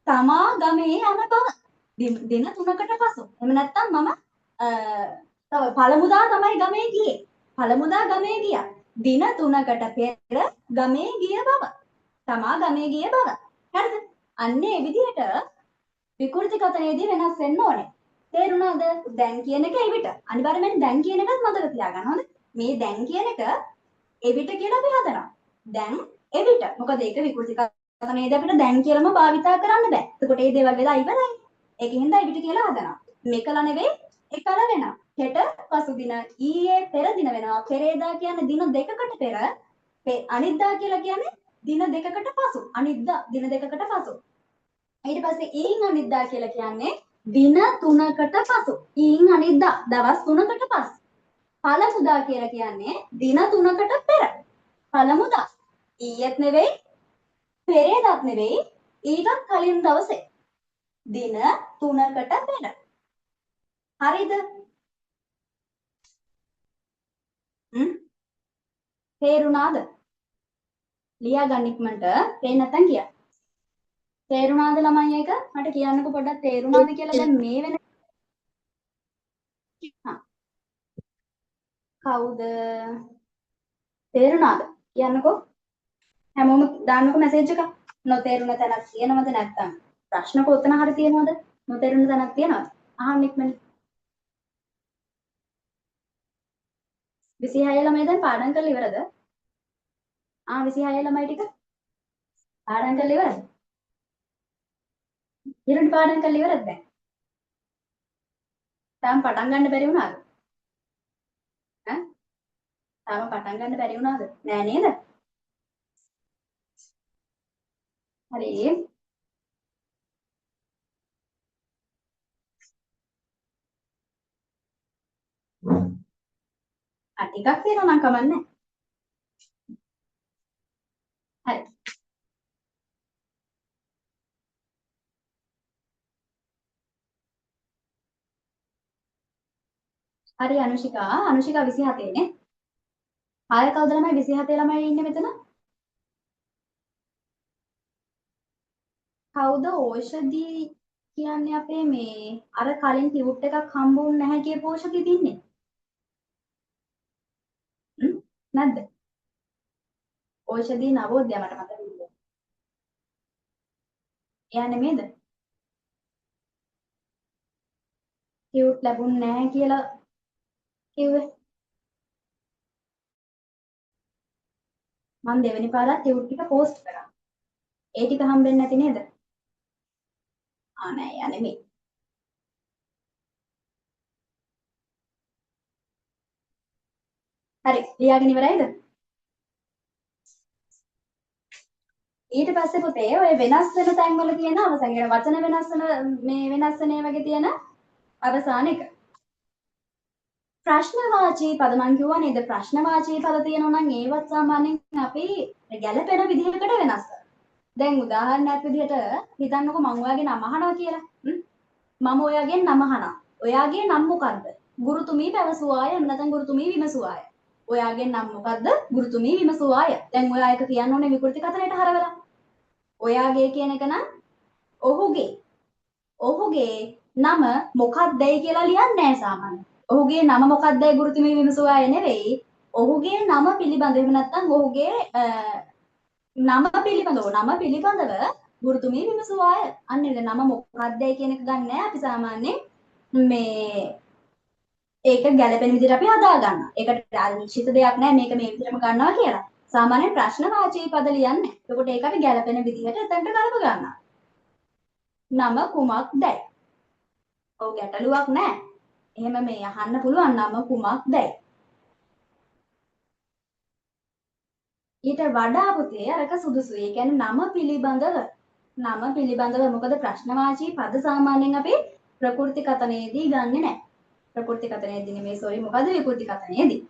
තමා ගමේ යන බව. දින 3කට පසු. එහෙම නැත්නම් මම තව පළමුදා තමයි ගමේ ගියේ. පළමුදා ගමේ ගියා. දින 3කට පෙර ගමේ ගිය බව. තමා ගමේ ගිය බව. හරිද? අන්න ඒ විදිහට විකෘති කතනයේදී වෙනස් වෙන්න ඕනේ. තේරුණාද? දැන් කියන එක එවිට. අනිවාර්යයෙන්ම දැන් කියන එකත් මතක තියාගන්න. හොඳ? මේ දැන් කියන එක එවිට කියලා අපි හදනවා. දැන් එවිට. මොකද ඒක විකෘති කතනයේදී අපිට දැන් කියලාම භාවිතා කරන්න බෑ. එතකොට මේ දේවල් වෙලා ඉවරයි. ඒකෙන්ද එවිට කියලා හදනවා. මේකලා නෙවෙයි එකල වෙනවා. හෙට පසුදින ඊයේ පෙර දින වෙනවා. පෙරේදා කියන්නේ දින දෙකකට පෙර. අනිද්දා කියලා කියන්නේ දින දෙකකට පසු. අනිද්දා දින දෙකකට පසු. ඊට පස්සේ ඊන් අනිද්දා කියලා කියන්නේ දින 3කට පසු. ඊන් අනිද්දා දවස් 3කට පසු. පළමුදා කියලා කියන්නේ දින 3කට පෙර. පළමුදා. ඊයේත් නෙවෙයි, පෙරේදාත් නෙවෙයි, ඊටත් කලින් දවසේ. දින 3කට පෙර. හරිද? තේරුණාද? ලියා ගන්න ඉක්මනට. පේන්නේ නැත්නම් කියන්න. තේරුණාද ළමයි එක? මට කියන්නකෝ පොඩ්ඩක් තේරුණාද කියලා. දැන් මේ වෙන කවුද? තේරුණාද? කියන්නකෝ. හැමෝම දාන්නකෝ මැසේජ් එකක්. නොතේරුණ තැනක් තියෙනවද නැත්නම් ප්‍රශ්න කොතන හරි තියෙනවද? නොතේරුණ තැනක් තියෙනවද? අහන්න ඉක්මනට. 26 ළමයි දැන් පාඩම් කරලා ඉවරද? 26 ළමයි ටික පාඩම් කරලා ඉවරද? ඊළඟ පාඩම් කරලා ඉවරද දැන්? තාම පටන් ගන්න බැරි වුණාද? ඈ? තාම පටන් ගන්න බැරි වුණාද? නෑ නේද? හරි. ටිකක් තියෙනවා නම් කමන්නේ. හරි. හරි අනුෂිකා 27 නේ. ආය කවුද ළමයි 27 ළමයි ඉන්නේ මෙතන? කවුද ඕෂධි කියන්නේ අපේ මේ අර කලින් ටියුට් එකක් හම්බුන්නේ නැහැ කියපු ඕෂධි දින්නේ? නැද්ද? ඕෂධි නවෝදය මට මතක නෑ. එයා නෙමෙයිද? ටියුට් ලැබුණ නැහැ කියලා කිව්වේ. මම දෙවෙනි පාරක් ටියුට් ටික පෝස්ට් කරා. ඒ ටික හම්බෙන්නේ නැති නේද? නෑ එයා නෙමෙයි. හරි ලියාගෙන ඉවරයිද? ඊට පස්සේ පුතේ ඔය වෙනස් වෙන තැන්වල තියෙන අවසන් කියන වචන වෙනස් වෙන මේ වෙනස් වෙන වගේ තියෙන අවසාන එක. ප්‍රශ්නවාචී පද මං කිව්වා නේද ප්‍රශ්නවාචී පද තියෙනවා නම් ඒවත් සාමාන්‍යයෙන් අපි ගැළපෙන විදිහකට වෙනස් කරනවා. දැන් උදාහරණයක් විදිහට හිතන්නකෝ මම ඔයාගේ නම අහනවා කියලා. මම ඔයාගෙන් නම අහනවා. ඔයාගේ නම මොකද්ද? ගුරුතුමී පැවසුවාය නැත්නම් ගුරුතුමී විමසුවාය. ඔයාගේ නම මොකද්ද? ගුරුතුමී විමසුවාය. දැන් ඔයා එක කියන්න ඕනේ විකෘති කතරේට හරවලා. ඔයාගේ කියන එක නම් ඔහුගේ. ඔහුගේ නම මොකක්දයි කියලා ලියන්නේ නැහැ සාමාන්‍යයෙන්. ඔහුගේ නම මොකක්දයි ගුරුතුමී විමසුවාය නෙවෙයි. ඔහුගේ නම පිළිබඳව එහෙම නැත්නම් ඔහුගේ නම පිළිබඳව ගුරුතුමී විමසුවාය. අන්න නේද නම මොකක්දයි කියන එක ගන්න නැහැ අපි සාමාන්‍යයෙන් මේ ඒක ගැළපෙන විදිහට අපි හදා ගන්නවා. ඒකට නිශ්චිත දෙයක් නැහැ මේක මේ විදිහටම ගන්නවා කියලා. සාමාන්‍යයෙන් ප්‍රශ්නවාචී පද ලියන්නේ. එතකොට ඒක අපි ගැළපෙන විදිහට එතනට ගලප ගන්නවා. නම කුමක්දයි? ඔව් ගැටලුවක් නැහැ. එහෙම මේ අහන්න පුළුවන් නම කුමක්දයි? ඊට වඩා පුතේ අරක සුදුසුයි. ඒ කියන්නේ නම පිළිබඳව නම පිළිබඳව මොකද ප්‍රශ්නවාචී පද සාමාන්‍යයෙන් අපි ප්‍රකෘති කතනයේදී ගන්නෙ නැහැ. ප්‍රකෘති කතනයේදී නෙමෙයි සෝරි මොකද විකෘති කතනයේදී.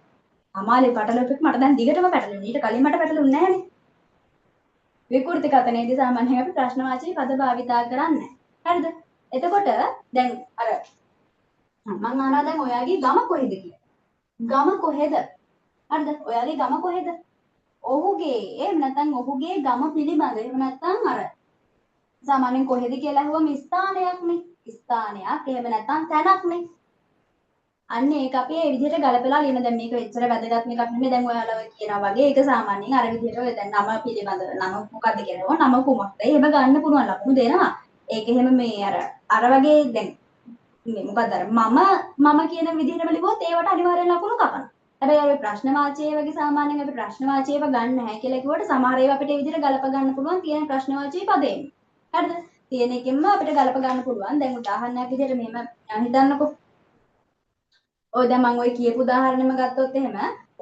අමාලේ පටලවපෙක් මට දැන් දිගටම පැටලෙන්නේ. ඊට කලින් මට පැටලුන්නේ නැහැනේ. විකෘති කතනයේදී සාමාන්‍යයෙන් අපි ප්‍රශ්නවාචී පද භාවිතා කරන්නේ නැහැ. හරිද? එතකොට දැන් අර මම අහනවා දැන් ඔයාගේ ගම කොහෙද කියලා. ගම කොහෙද? හරිද? ඔයාගේ ගම කොහෙද? ඔහුගේ එහෙම නැත්නම් ඔහුගේ ගම පිළිබඳ එහෙම නැත්නම් අර සාමාන්‍යයෙන් කොහෙද කියලා අහුවම ස්ථානයක්නේ. ස්ථානයක් එහෙම නැත්නම් තැනක්නේ. අන්න ඒක අපි ඒ විදිහට ගලපලා ලියන දැන් මේක එච්චර වැදගත් එකක් නෙමෙයි දැන් ඔයාලව කියනවා වගේ ඒක සාමාන්‍යයෙන් අර විදිහට ඔය දැන් නම පිළිබඳව නම මොකද්ද කියනවා නම කුමක්ද එහෙම ගන්න පුළුවන් ලකුණු දෙනවා. ඒක එහෙම මේ අර වගේ දැන් මේ මොකද්ද අර මම කියන විදිහටම ලිව්වොත් ඒවට අනිවාර්යෙන් ලකුණු කපනවා. හැබැයි අර ප්‍රශ්න වාචයේ වගේ සාමාන්‍යයෙන් අපි ප්‍රශ්න වාචයේව ගන්න නැහැ කියලා කිව්වට සමහර ඒවා අපිට ඒ විදිහට ගලප ගන්න පුළුවන් තියෙන ප්‍රශ්න වාචයේ පදයෙන්. හරිද? තියෙන එකෙන්ම අපිට ගලප ගන්න පුළුවන්. දැන් උදාහරණයක් විදිහට මෙහෙම හිතන්නකෝ. ඔය දැන් මම ඔය කියපු උදාහරණෙම ගත්තොත් එහෙම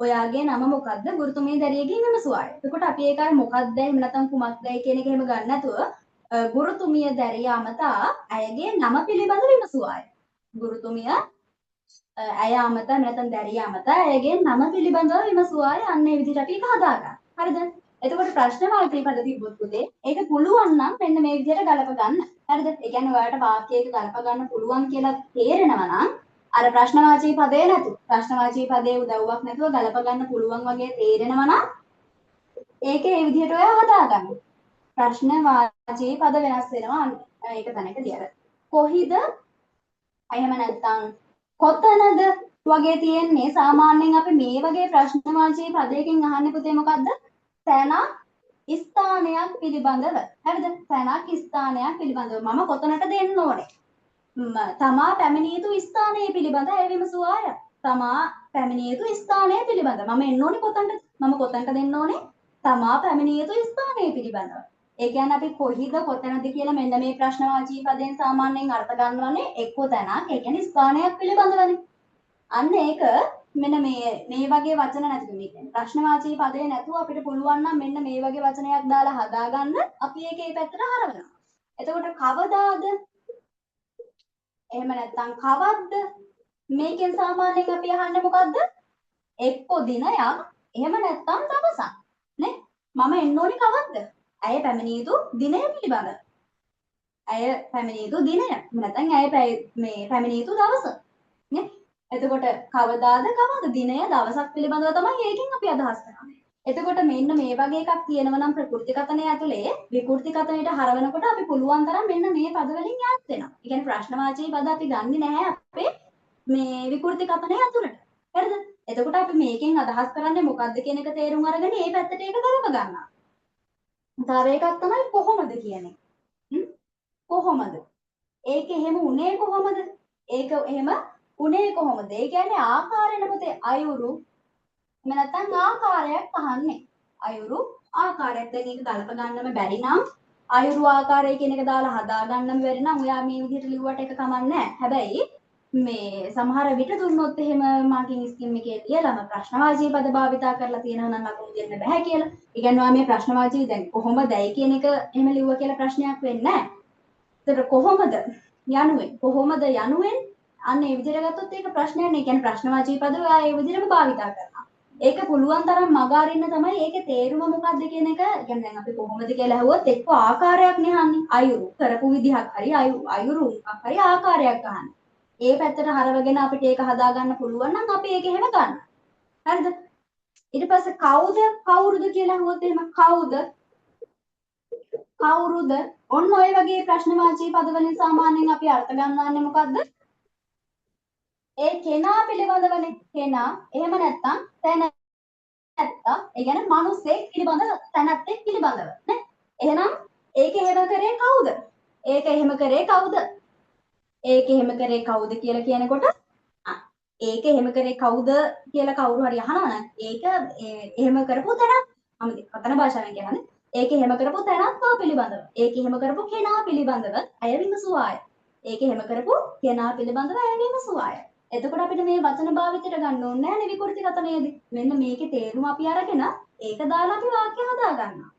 ඔයාගේ නම මොකද්ද ගුරුතුමිය දැරියගෙන් විමසුවාය. එතකොට අපි ඒක අර මොකක්ද එහෙම නැත්නම් කුමක්දයි කියන එක එහෙම ගන්න නැතුව ගුරුතුමිය දැරිය අමතා ඇයගේ නම පිළිබඳව විමසුවාය. ගුරුතුමිය ඇය අමතා නැත්නම් දැරිය අමතා ඇයගේ නම පිළිබඳව විමසුවාය. අන්න ඒ විදිහට අපි ඒක හදාගන්න. හරිද? එතකොට ප්‍රශ්න වාක්‍ය පද තිබ්බොත් පුතේ ඒක පුළුවන් නම් මෙන්න මේ විදිහට ගලප ගන්න. හරිද? ඒ කියන්නේ ඔයාලට වාක්‍යයක ගලප ගන්න පුළුවන් කියලා තේරෙනවා නම් අර ප්‍රශ්නවාචී පදේ නැතු ප්‍රශ්නවාචී පදේ උදව්වක් නැතුව ගලප ගන්න පුළුවන් වගේ තේරෙනවා නම් ඒකේ ඒ විදිහට ඔයා හදාගන්න. ප්‍රශ්නවාචී පද වෙනස් වෙනවා ඒක තැනකදී අර කොහිද එහෙම නැත්නම් කොතනද වගේ තියෙන්නේ සාමාන්‍යයෙන් අපි මේ වගේ ප්‍රශ්නවාචී පදයකින් අහන්නේ පුතේ මොකද්ද? තැනක් ස්ථානයක් පිළිබඳව. හරිද? තැනක් ස්ථානයක් පිළිබඳව මම කොතනට දෙන්න ඕනේ? තමා පැමිණිය යුතු ස්ථානය පිළිබඳ ඇය විමසුවාය. තමා පැමිණිය යුතු ස්ථානය පිළිබඳ මම එන්න ඕනේ කොතනද? මම කොතනට දෙන්න ඕනේ? තමා පැමිණිය යුතු ස්ථානය පිළිබඳව. ඒ කියන්නේ අපි කොහිද කොතනද කියලා මෙන්න මේ ප්‍රශ්නවාචී පදයෙන් සාමාන්‍යයෙන් අර්ථ ගන්නවනේ එක්ක තැනක් ඒ කියන්නේ ස්ථානයක් පිළිබඳවනේ. අන්න ඒක මෙන්න මේ වගේ වචන නැතිව මේ කියන්නේ ප්‍රශ්නවාචී පදේ නැතුව අපිට පුළුවන් නම් මෙන්න මේ වගේ වචනයක් දාලා හදාගන්න අපි ඒක ඒ පැත්තට හරවනවා. එතකොට කවදාද එහෙම නැත්නම් කවද්ද මේකෙන් සාමාන්‍යයෙන් අපි අහන්නේ මොකද්ද? එක්ක දිනයක් එහෙම නැත්නම් දවසක් නේ මම එන්න ඕනේ කවද්ද? ඇය පැමිණිය යුතු දිනය පිළිබඳ. ඇය පැමිණිය යුතු දිනය නැත්නම් ඇය මේ පැමිණිය යුතු දවස නේ. එතකොට කවදාද කවද දිනය දවසක් පිළිබඳව තමයි ඒකෙන් අපි අදහස් කරන්නේ. එතකොට මෙන්න මේ වගේ එකක් තියෙනවා නම් ප්‍රකෘති කතනය ඇතුලේ විකෘති කතනයට හරවනකොට අපි පුළුවන් තරම් මෙන්න මේ පද වලින් ඈත් වෙනවා. ඒ කියන්නේ ප්‍රශ්නවාචී පද අපි ගන්නෙ නැහැ අපේ මේ විකෘති කතනය ඇතුලට. හරිද? එතකොට අපි මේකෙන් අදහස් කරන්නේ මොකද්ද කියන එක තේරුම් අරගෙන මේ පැත්තට ඒක ගලප ගන්නවා. තව එකක් තමයි කොහොමද කියන්නේ. කොහොමද? ඒක එහෙම උනේ කොහොමද? ඒක එහෙම උනේ කොහොමද? ඒ කියන්නේ ආකාරයෙන් පුතේ අයුරු එහෙම නැත්නම් ආකාරයක් අහන්නේ. අයුරු ආකාරයක් දැන් ඒක ගලප ගන්නම බැරි නම් අයුරු ආකාරය කියන එක දාලා හදා ගන්නම බැරි නම් ඔයා මේ විදිහට ලිව්වට ඒක කමක් නැහැ. හැබැයි මේ සමහර විට දුන්නොත් එහෙම මාකින් ස්කීම් එකේ ලියලාම ප්‍රශ්නවාචී පද භාවිතා කරලා තියෙනවා නම් ලකුණු දෙන්න බෑ කියලා. ඒ කියන්නේ මේ ප්‍රශ්නවාචී දැන් කොහොමදයි කියන එක එහෙම ලිව්වා කියලා ප්‍රශ්නයක් වෙන්නේ නැහැ. ඒතර කොහොමද යනුවෙන් අන්න ඒ විදිහට ගත්තොත් ඒක ප්‍රශ්නයක් නේ. ඒ කියන්නේ ප්‍රශ්නවාචී පද ඔයා ඒ විදිහටම භාවිතා කරනවා. ඒක පුළුවන් තරම් මග අරින්න තමයි ඒකේ තේරුම මොකක්ද කියන එක. يعني දැන් අපි කොහොමද කියලා අහුවොත් එක්ක ආකාරයක් නේ අහන්නේ. අයුරු කරපු විදිහක් හරි අයුරු මොකක් හරි ආකාරයක් අහන්නේ. ඒ පැත්තට හරවගෙන අපිට ඒක හදා ගන්න පුළුවන් නම් අපි ඒක එහෙම ගන්න. හරිද? ඊට පස්සේ කවුරුද කියලා අහුවොත් එහෙම කවුරුද ඔන්න ඔය වගේ ප්‍රශ්නවාචී පද වලින් සාමාන්‍යයෙන් අපි අර්ථ ගන්නවන්නේ මොකද්ද? ඒ කෙනා පිළිබඳවනේ. කෙනා එහෙම නැත්නම් තැනැත්තා ඒ කියන්නේ මිනිස්සෙක් පිළිබඳව තැනැත්තෙක් පිළිබඳව නේ. එහෙනම් ඒක එහෙම කරේ කවුද? ඒක එහෙම කරේ කියලා කියනකොට ඒක එහෙම කරේ කවුද කියලා කවුරු හරි අහනවා නම් ඒක එහෙම කරපු තැනත් මම කතන භාෂාවෙන් කියන්නේ ඒක එහෙම කරපු තැනත්තා පිළිබඳව ඒක එහෙම කරපු කෙනා පිළිබඳව අය විමසුවාය. ඒක එහෙම කරපු කෙනා පිළිබඳව අය විමසුවාය. එතකොට අපිට මේ වචන භාවිතයට ගන්න ඕනේ නැහැ විකෘති කතනයේදී. මෙන්න මේකේ තේරුම අපි අරගෙන ඒක දාලා අපි වාක්‍ය හදා ගන්නවා.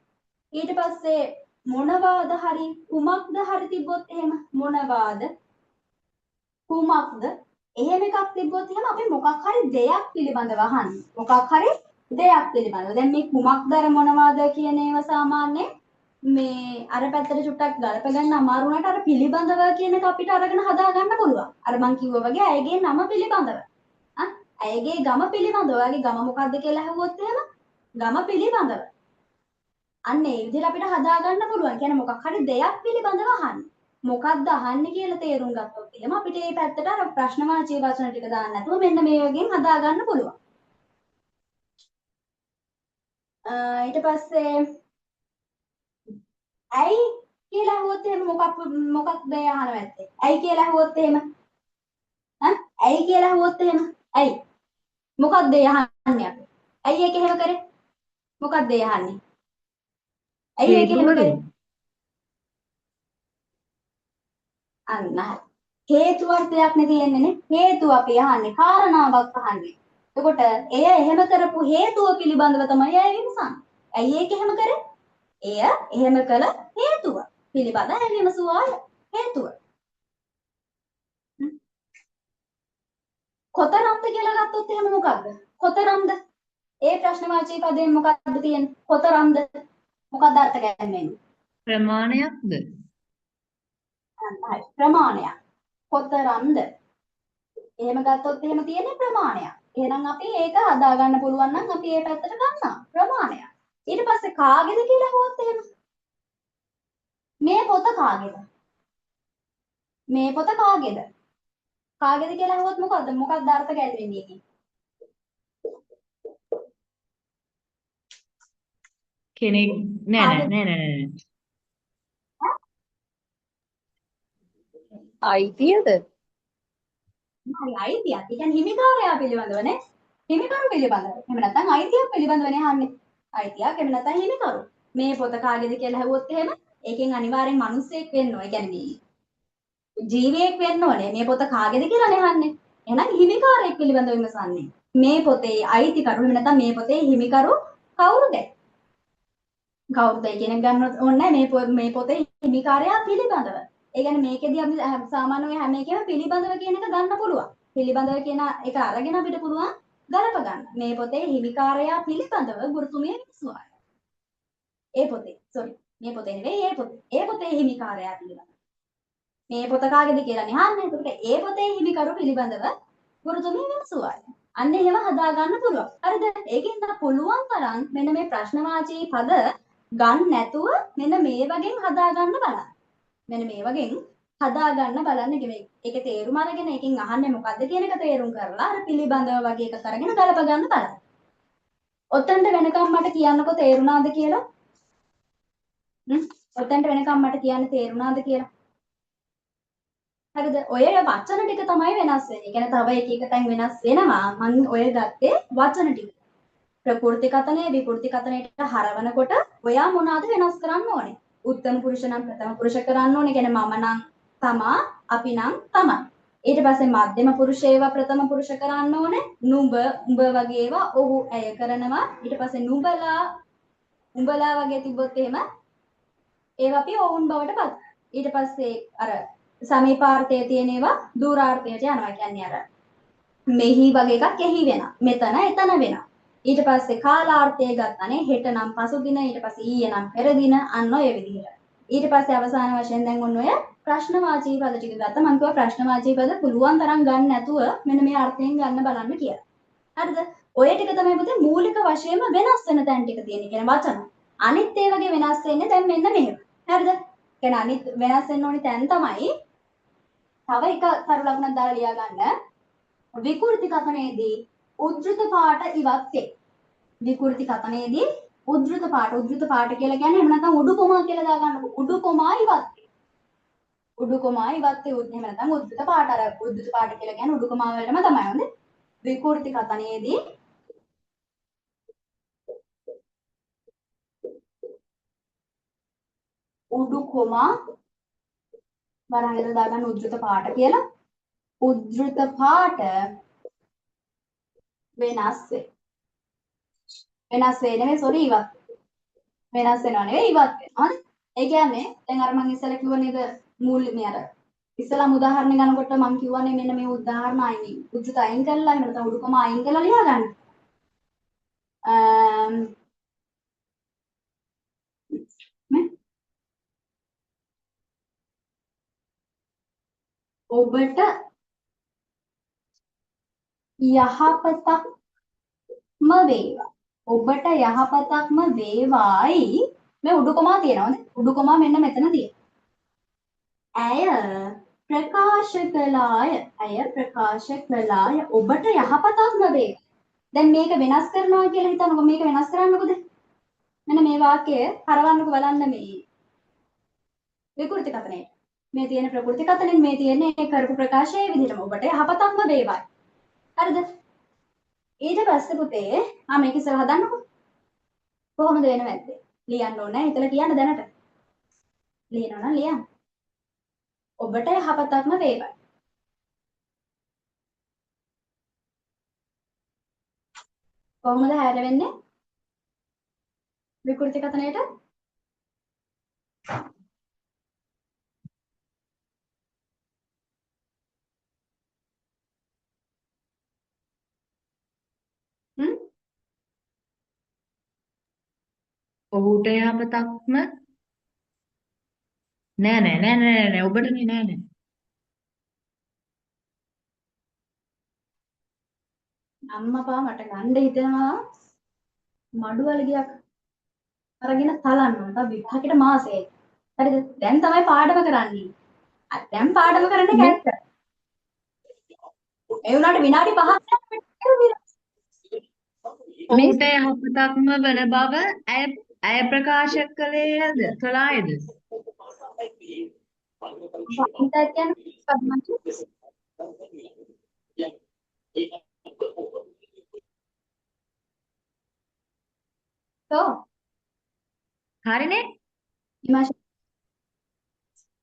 ඊට පස්සේ මොනවාද හරි කුමක්ද හරි තිබ්බොත් එහෙම මොනවාද කුමක්ද එහෙම එකක් තිබ්බොත් එහෙම අපි මොකක් හරි දෙයක් පිළිබඳව අහන්නේ. මොකක් හරි දෙයක් පිළිබඳව. දැන් මේ කුමක්ද අර මොනවාද කියන ඒවා සාමාන්‍යයෙන් මේ අර පැත්තට චුට්ටක් ගලප ගන්න අමාරු වුණාට අර පිළිබඳව කියන එක අපිට අරගෙන හදා ගන්න පුළුවන්. අර මං කිව්වා වගේ ඇයගේ නම පිළිබඳව. ඇයගේ ගම පිළිබඳව. ඔයාගේ ගම මොකක්ද කියලා අහුවොත් එහෙම ගම පිළිබඳව. අන්න ඒ විදිහට අපිට හදා ගන්න පුළුවන්. කියන්නේ මොකක් හරි දෙයක් පිළිබඳව අහන්නේ. මොකක්ද අහන්නේ කියලා තේරුම් ගත්තොත් එහෙම අපිට මේ පැත්තට අර ප්‍රශ්නවාචී වචන ටික දාන්න නැතුව මෙන්න මේ වගේම හදා ගන්න පුළුවන්. ඊට පස්සේ ඇයි කියලා අහුවොත් එහෙම මොකක්ද අහන්න නැත්තේ? ඇයි කියලා අහුවොත් එහෙම ඇයි කියලා අහුවොත් එහෙම ඇයි මොකක්ද අහන්නේ අපි? ඇයි ඒක එහෙම කරේ? මොකක්ද අහන්නේ? ඇයි ඒක එහෙම කරේ? අන්න හරි. හේතුවක් දෙයක් නේ තියෙන්නේ නේ. හේතුව අපි අහන්නේ කාරණාවක් අහන්නේ. එතකොට එය එහෙම කරපු හේතුව පිළිබඳව තමයි ඇය විමසන්නේ. ඇයි ඒක එහෙම කරේ? එය එහෙම කළ හේතුව පිළිබඳ ඇය විමසුවා හේතුව. කොතරම්ද කියලා ගත්තොත් එහෙම මොකක්ද? කොතරම්ද? ඒ ප්‍රශ්නවාචී පදයෙන් මොකක්ද තියෙන්නේ? කොතරම්ද? මොකක්ද අර්ථ ගැන්වෙන්නේ? ප්‍රමාණයක්ද? හරි. ප්‍රමාණයක්. කොතරම්ද? එහෙම ගත්තොත් එහෙම තියෙන්නේ ප්‍රමාණයක්. එහෙනම් අපි ඒක හදා ගන්න පුළුවන් නම් අපි ඒ පැත්තට ගන්නවා. ප්‍රමාණයක්. ඊට පස්සේ කාගේද කියලා අහුවොත් එහෙම මේ පොත කාගේද? මේ පොත කාගේද? කාගේද කියලා අහුවොත් මොකක්ද අර්ථ ගැන්වෙන්නේ ඒකේ? කෙනෙක් නෑ. අයිතියද? හරි අයිතියක්. ඒ කියන්නේ හිමිකාරයා පිළිබඳවනේ. හිමිකරු පිළිබඳව. එහෙම නැත්නම් අයිතියක් පිළිබඳවනේ අහන්නේ. අයිතියක් එහෙම නැත්නම් හිමිකරු. මේ පොත කාගේද කියලා අහුවොත් එහෙම ඒකෙන් අනිවාර්යෙන් මිනිස්සෙක් වෙන්න ඕනේ. ඒ කියන්නේ මේ ජීවියෙක් වෙන්න ඕනේ. මේ පොත කාගේද කියලානේ අහන්නේ. එහෙනම් හිමිකාරයෙක් පිළිබඳව විමසන්නේ. මේ පොතේ අයිතිකරු එහෙම නැත්නම් මේ පොතේ හිමිකරු කවුරුද? කවුරුද කියන එක ගන්න ඕනේ මේ පොතේ හිමිකාරයා පිළිබඳව. ඒ කියන්නේ මේකෙදී අපි සාමාන්‍යයෙන් හැම එකම පිළිබඳව කියන එක ගන්න පුළුවන්. පිළිබඳව කියන එක අරගෙන අපිට පුළුවන් ගලප ගන්න. මේ පොතේ හිමිකාරයා පිළිබඳව ගුරුතුමිය විමසුවා. ඒ පොතේ නෙවෙයි ඒ පොතේ හිමිකාරයා පිළිබඳව. මේ පොත කාගේද කියලා අහන්නේ. එතකොට ඒ පොතේ හිමිකරු පිළිබඳව ගුරුතුමිය විමසුවා. අන්න එහෙම හදා ගන්න පුළුවන්. හරිද? ඒකෙන් තමයි පුළුවන් තරම් මෙන්න මේ ප්‍රශ්නවාචී පද ගන්න නැතුව මෙන්න මේ වගේ හදා ගන්න බලන්න. මෙන්න මේ වගේ හදා ගන්න බලන්න. ඒකේ තේරුම අරගෙන ඒකෙන් අහන්නේ මොකද්ද කියන එක තේරුම් කරලා අර පිළිබඳව වගේ එකක් අරගෙන ගලප ගන්න බලන්න. ඔතෙන්ට වෙනකම් මට කියන්නකො තේරුණාද කියලා? ඔතෙන්ට වෙනකම් මට කියන්න තේරුණාද කියලා? හරිද? ඔය වචන ටික තමයි වෙනස් වෙන්නේ. කියන්නේ තව එක තැන් වෙනස් වෙනවා. මම ඔය ගත්තේ වචන ටික. ප්‍රකෘති කතනය විකෘති කතනයට හරවනකොට ඔයා මොනවාද වෙනස් කරන්න ඕනේ? උත්තම පුරුෂ නම් ප්‍රථම පුරුෂ කරන්න ඕනේ. කියන්නේ මම නම් තමා, අපි නම් තමයි. ඊට පස්සේ මධ්‍යම පුරුෂ ඒවා ප්‍රථම පුරුෂ කරන්න ඕනේ. නුඹ, උඹ වගේ ඒවා ඔහු ඇය කරනවා. ඊට පස්සේ නුඹලා, උඹලා වගේ තිබ්බොත් එහෙම ඒවා අපි ඔවුන් බවට පත්. ඊට පස්සේ අර සමීපාර්ථයේ තියෙන ඒවා දූරාර්ථයට යනවා. කියන්නේ අර මෙහි වගේ එකක් එහි වෙනවා. මෙතන එතන වෙනවා. ඊට පස්සේ කාලාර්ථය ගත්තනේ හෙට නම් පසුදින, ඊට පස්සේ ඊයේ නම් පෙර දින, අන්න ඔය විදිහට. ඊට පස්සේ අවසාන වශයෙන් දැන් ඔන්න ඔය ප්‍රශ්නවාචී පද ටික ගත්තා. මම කිව්වා ප්‍රශ්නවාචී පද පුළුවන් තරම් ගන්න නැතුව මෙන්න මේ අර්ථයෙන් ගන්න බලන්න කියලා. හරිද? ඔය ටික තමයි පුතේ මූලික වශයෙන්ම වෙනස් වෙන තැන් ටික තියෙන්නේ. කියන වචන. අනිත් ඒ වගේ වෙනස් වෙන්නේ දැන් මෙන්න මෙහෙම. හරිද? කියන්නේ අනිත් වෙනස් වෙන්න ඕනි තැන් තමයි තව එක කරු ලකුණක් දාලා ලියා ගන්න. විකෘති කතනයේදී උද්දෘත පාඨ ඉවත් වේ. විකෘති කතනයේදී උද්දෘත පාඨ කියලා කියන්නේ එහෙම නැත්නම් උඩුකොමා කියලා දාගන්නකො. උඩුකොමා ඉවත් වේ. උඩුකොමා ඉවත් වේ. එහෙම නැත්නම් උද්දෘත පාඨ අර උද්දෘත පාඨ කියලා කියන්නේ උඩුකොමා වලටම තමයි හොඳේ. විකෘති කතනයේදී උඩුකොමා වරහන් දාගන්න උද්දෘත පාඨ කියලා. උද්දෘත පාඨ වෙනස් වේ. වෙනස් වේ නෙවෙයි ඉවත්. වෙනස් වෙනව නෙවෙයි ඉවත් වෙනවා. හරි? ඒ කියන්නේ දැන් අර මම ඉස්සෙල්ලා කිව්ව නේද මූල්‍ය අර ඉස්සෙල්ලාම උදාහරණ ගන්නකොට මම කිව්වනේ මෙන්න මේ උදාහරණ අයින් උද්දත අයින් කරලා එහෙම නැත්නම් උඩුකම අයින් කරලා ලියා ගන්න. ඔබට යහපතක්ම වේවා. ඔබට යහපතක්ම වේවායි මේ උඩුකමා තියෙනවනේ. උඩුකමා මෙන්න මෙතන තියෙනවා. ඇය ප්‍රකාශ කළාය. ඇය ප්‍රකාශ කළාය. ඔබට යහපතක්ම වේවා. දැන් මේක වෙනස් කරනවා කියලා හිතන්නකො මේක වෙනස් කරන්නකොද? මෙන්න මේ වාක්‍යය හරවන්නකො බලන්න මේ විකෘති කතනයේ. මේ තියෙන ප්‍රකෘති කතනෙන් මේ තියෙන්නේ කරපු ප්‍රකාශයේ විදිහටම ඔබට යහපතක්ම වේවායි. හරිද? ඊට පස්සේ පුතේ මේක ඉස්සර හදන්නකො. කොහොමද වෙනවද? ලියන්න ඕනේ. හිතලා කියන්න දැනට. ලියනවා නම් ලියන්න. ඔබට යහපතක්ම වේවා. කොහොමද හැරෙන්නේ? විකෘති කතනයට? ඔහුට යහපතක්ම නෑ ඔබටනේ නෑ. අම්මපා මට ගන්න හිතෙනවා මඩුවලගියක් අරගෙන තලන්න ඕන. තව විභාගෙට මාසෙයි. හරිද? දැන් තමයි පාඩම කරන්නේ. දැන් පාඩම කරන්නේ කැත්ත. ඒ වුණාට විනාඩි 5ක් ඔහුට යහපතක්ම වන බව ඇය ප්‍රකාශ කළායද? හරිනේ?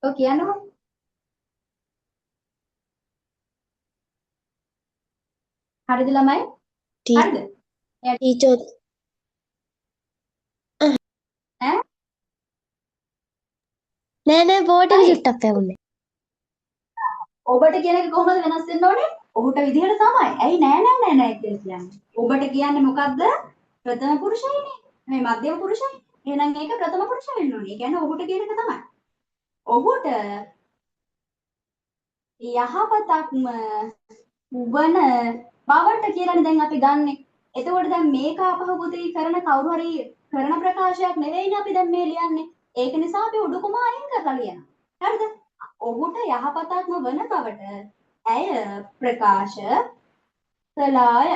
ඔව් කියන්නකෝ. හරිද ළමයි? හරිද? ටීචර් නෑ බෝඩ් එක චුට්ටක් පැවුනේ. ඔබට කියන එක කොහොමද වෙනස් වෙන්න ඕනේ? ඔහුට විදිහට තමයි. ඇයි නෑ කියලා කියන්නේ. ඔබට කියන්නේ මොකද්ද? ප්‍රථම පුරුෂයනේ. මේ මධ්‍යම පුරුෂයනේ. එහෙනම් ඒක ප්‍රථම පුරුෂ වෙන්න ඕනේ. ඒ කියන්නේ ඔහුට කියන එක තමයි. ඔහුට යහපතක්ම වන බවට කියලානේ දැන් අපි ගන්නෙ. එතකොට දැන් මේක අපහු පුතේ කරන කවුරු හරි කරන ප්‍රකාශයක් නෙවෙයිනේ අපි දැන් මේ ලියන්නේ. ඒක නිසා අපි උඩුකම අයින් කරලා ලියනවා. හරිද? ඔහුට යහපතක්ම වන බවට ඇය ප්‍රකාශ කළාය.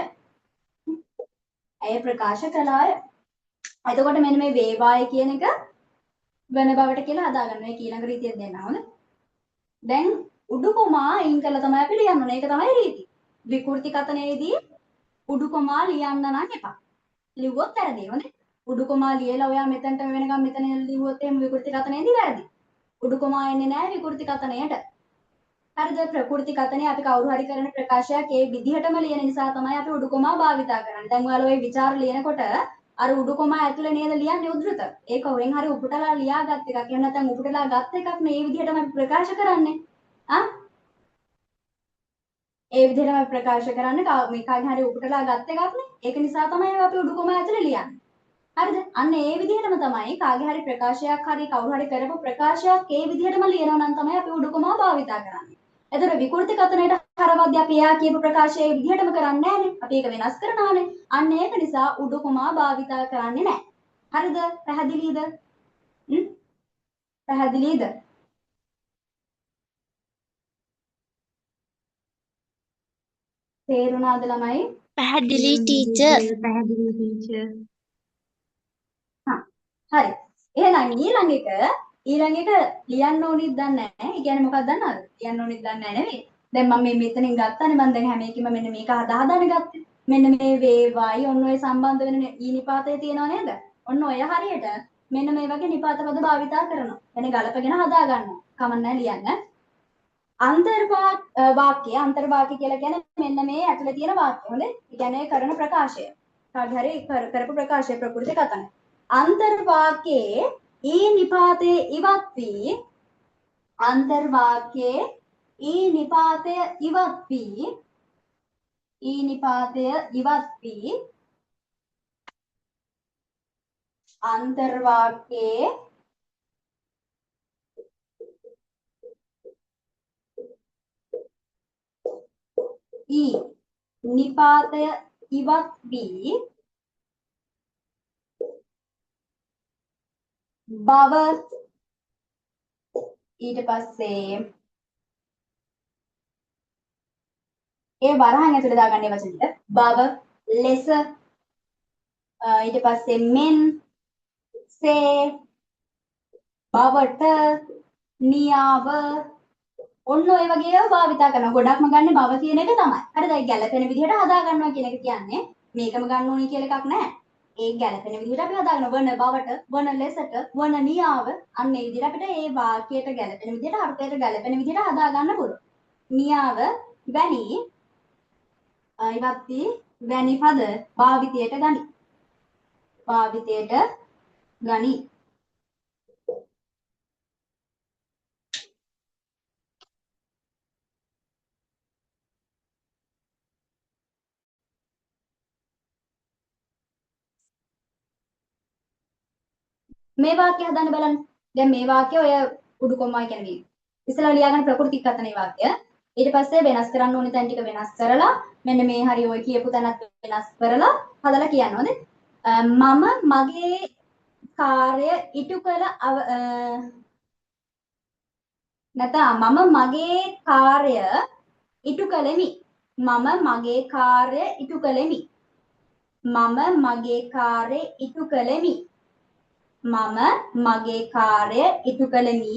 ඇය ප්‍රකාශ කළාය. එතකොට මෙන්න මේ වේවාය කියන එක වෙන බවට කියලා හදාගන්න. මේ ඊළඟ රීතිය දෙන්න ඕන. දැන් උඩුකමා අයින් කළා තමයි අපි ලියන්න ඕනේ. ඒක තමයි රීතිය. විකෘති කතනයේදී උඩුකමා ලියන්න නම් එපා. ලිව්වොත් වැරදි. හොඳේ. උඩුකමා ලියලා ඔයා මෙතනට වෙනකම් මෙතන ලිව්වොත් එහෙම විකෘති කතනයේදී වැරදි. උඩුකමා එන්නේ නැහැ විකෘති කතනයට. හරිද? ප්‍රකෘති කතනේ අපි කවුරු හරි කරන ප්‍රකාශයක් ඒ විදිහටම ලියන නිසා තමයි අපි උඩුකමා භාවිතා කරන්නේ. දැන් ඔයාලා ওই ਵਿਚාර ලියනකොට අර උඩුකමා ඇතුලේ නේද ලියන්නේ උද්දෘත. ඒක වෙන් හරි උපුටලා ලියාගත් එකක්. එහෙම නැත්නම් උපුටලා ගත් එකක් නේ. මේ විදිහටම අපි ප්‍රකාශ කරන්නේ. ඒ විදිහටම අපි ප්‍රකාශ කරන්නේ මේ කාගේ හරි උපුටලා ගත් එකක් නේ. ඒක නිසා තමයි අපි උඩුකමා ඇතුලේ ලියන්නේ. හරිද? අන්න ඒ විදිහටම තමයි කාගේ හරි ප්‍රකාශයක් හරි කවුරු හරි කරපු ප්‍රකාශයක් ඒ විදිහටම ලියනවා නම් තමයි අපි උඩුකමා භාවිතා කරන්නේ. එතකොට විකෘති කතනයට හරවද්දී අපි එයා කියපු ප්‍රකාශය ඒ විදිහටම කරන්නේ නැහැනේ. අපි ඒක වෙනස් කරනවානේ. අන්න ඒක නිසා උඩුකමා භාවිතා කරන්නේ නැහැ. හරිද? පැහැදිලිද? පැහැදිලිද? තේරුණාද ළමයි? පැහැදිලි ටීචර්. පැහැදිලි ටීචර්. හරි. එහෙනම් ඊළඟ එක ලියන්න ඕනිත් දන්නේ නැහැ. ඒ කියන්නේ මොකක්ද දන්නවද? ලියන්න ඕනිත් දන්නේ නැහැ නෙවෙයි. දැන් මම මේ මෙතනින් ගත්තානේ මම දැන් හැම එකකින්ම මෙන්න මේක හදාගෙන ගත්තේ. මෙන්න මේ වේවායි ඔන්න ඔය සම්බන්ධ වෙන ඊ නිපාතය තියෙනව නේද? ඔන්න ඔය හරියට මෙන්න මේ වගේ නිපාත පද භාවිතා කරනවා. එනේ ගලපගෙන හදා ගන්නවා. කමන්නේ ලියන්න. අන්තර් වාක්‍ය කියලා කියන්නේ මෙන්න මේ ඇතුලේ තියෙන වාක්‍ය. හොඳේ? ඒ කියන්නේ කරන ප්‍රකාශය. කාගේ හරි කරපු ප්‍රකාශය ප්‍රකෘති කතන. අන්තර් වාක්‍යයේ ඊ නිපාතයේ ඉවත් වී අන්තර්වාක්‍යයේ ඊ නිපාතය ඉවත් වී ඊ නිපාතය ඉවත් වී අන්තර්වාක්‍යයේ ඊ නිපාතය ඉවත් වී බව ඊට පස්සේ ඒ වරහන් ඇතුලේ දාගන්නේ වචනෙට බව ලෙස ඊට පස්සේ මෙන් සේ බවට නියාව ඔන්න ඔය වගේ ඒවා භාවිතා කරනවා. ගොඩක්ම ගන්න බව කියන එක තමයි. හරිද? ඒ ගැළපෙන විදිහට හදා ගන්නවා කියන එක කියන්නේ මේකම ගන්න ඕනි කියලා එකක් නැහැ. ඒ ගැළපෙන විදිහට අපි හදාගන්න වන බවට, වන ලෙසට, වන නියාව අන්න ඒ විදිහට අපිට ඒ වාක්‍යයට ගැළපෙන විදිහට අර්ථයට ගැළපෙන විදිහට හදා ගන්න පුළුවන්. නියාව වැනි ඉවත් වී වැනි පද භාවිතයට ගනි. භාවිතයට ගනි. මේ වාක්‍ය හදන්න බලන්න. දැන් මේ වාක්‍ය ඔය උඩු කොම්මයි කියන්නේ. ඉස්සෙල්ලා ලියාගන්න ප්‍රකෘති කතනේ වාක්‍ය. ඊට පස්සේ වෙනස් කරන්න ඕනේ තැන් ටික වෙනස් කරලා මෙන්න මේ හරි ඔය කියපු තැනත් වෙනස් කරලා හදලා කියනවාද? මම මගේ කාර්ය ඉටු කළ නැත්නම් මම මගේ කාර්ය ඉටු කළෙමි. මම මගේ කාර්ය ඉටු කළෙමි. මම මගේ කාර්ය ඉටු කළෙමි. මම මගේ කාර්ය ඉටු කළෙමි.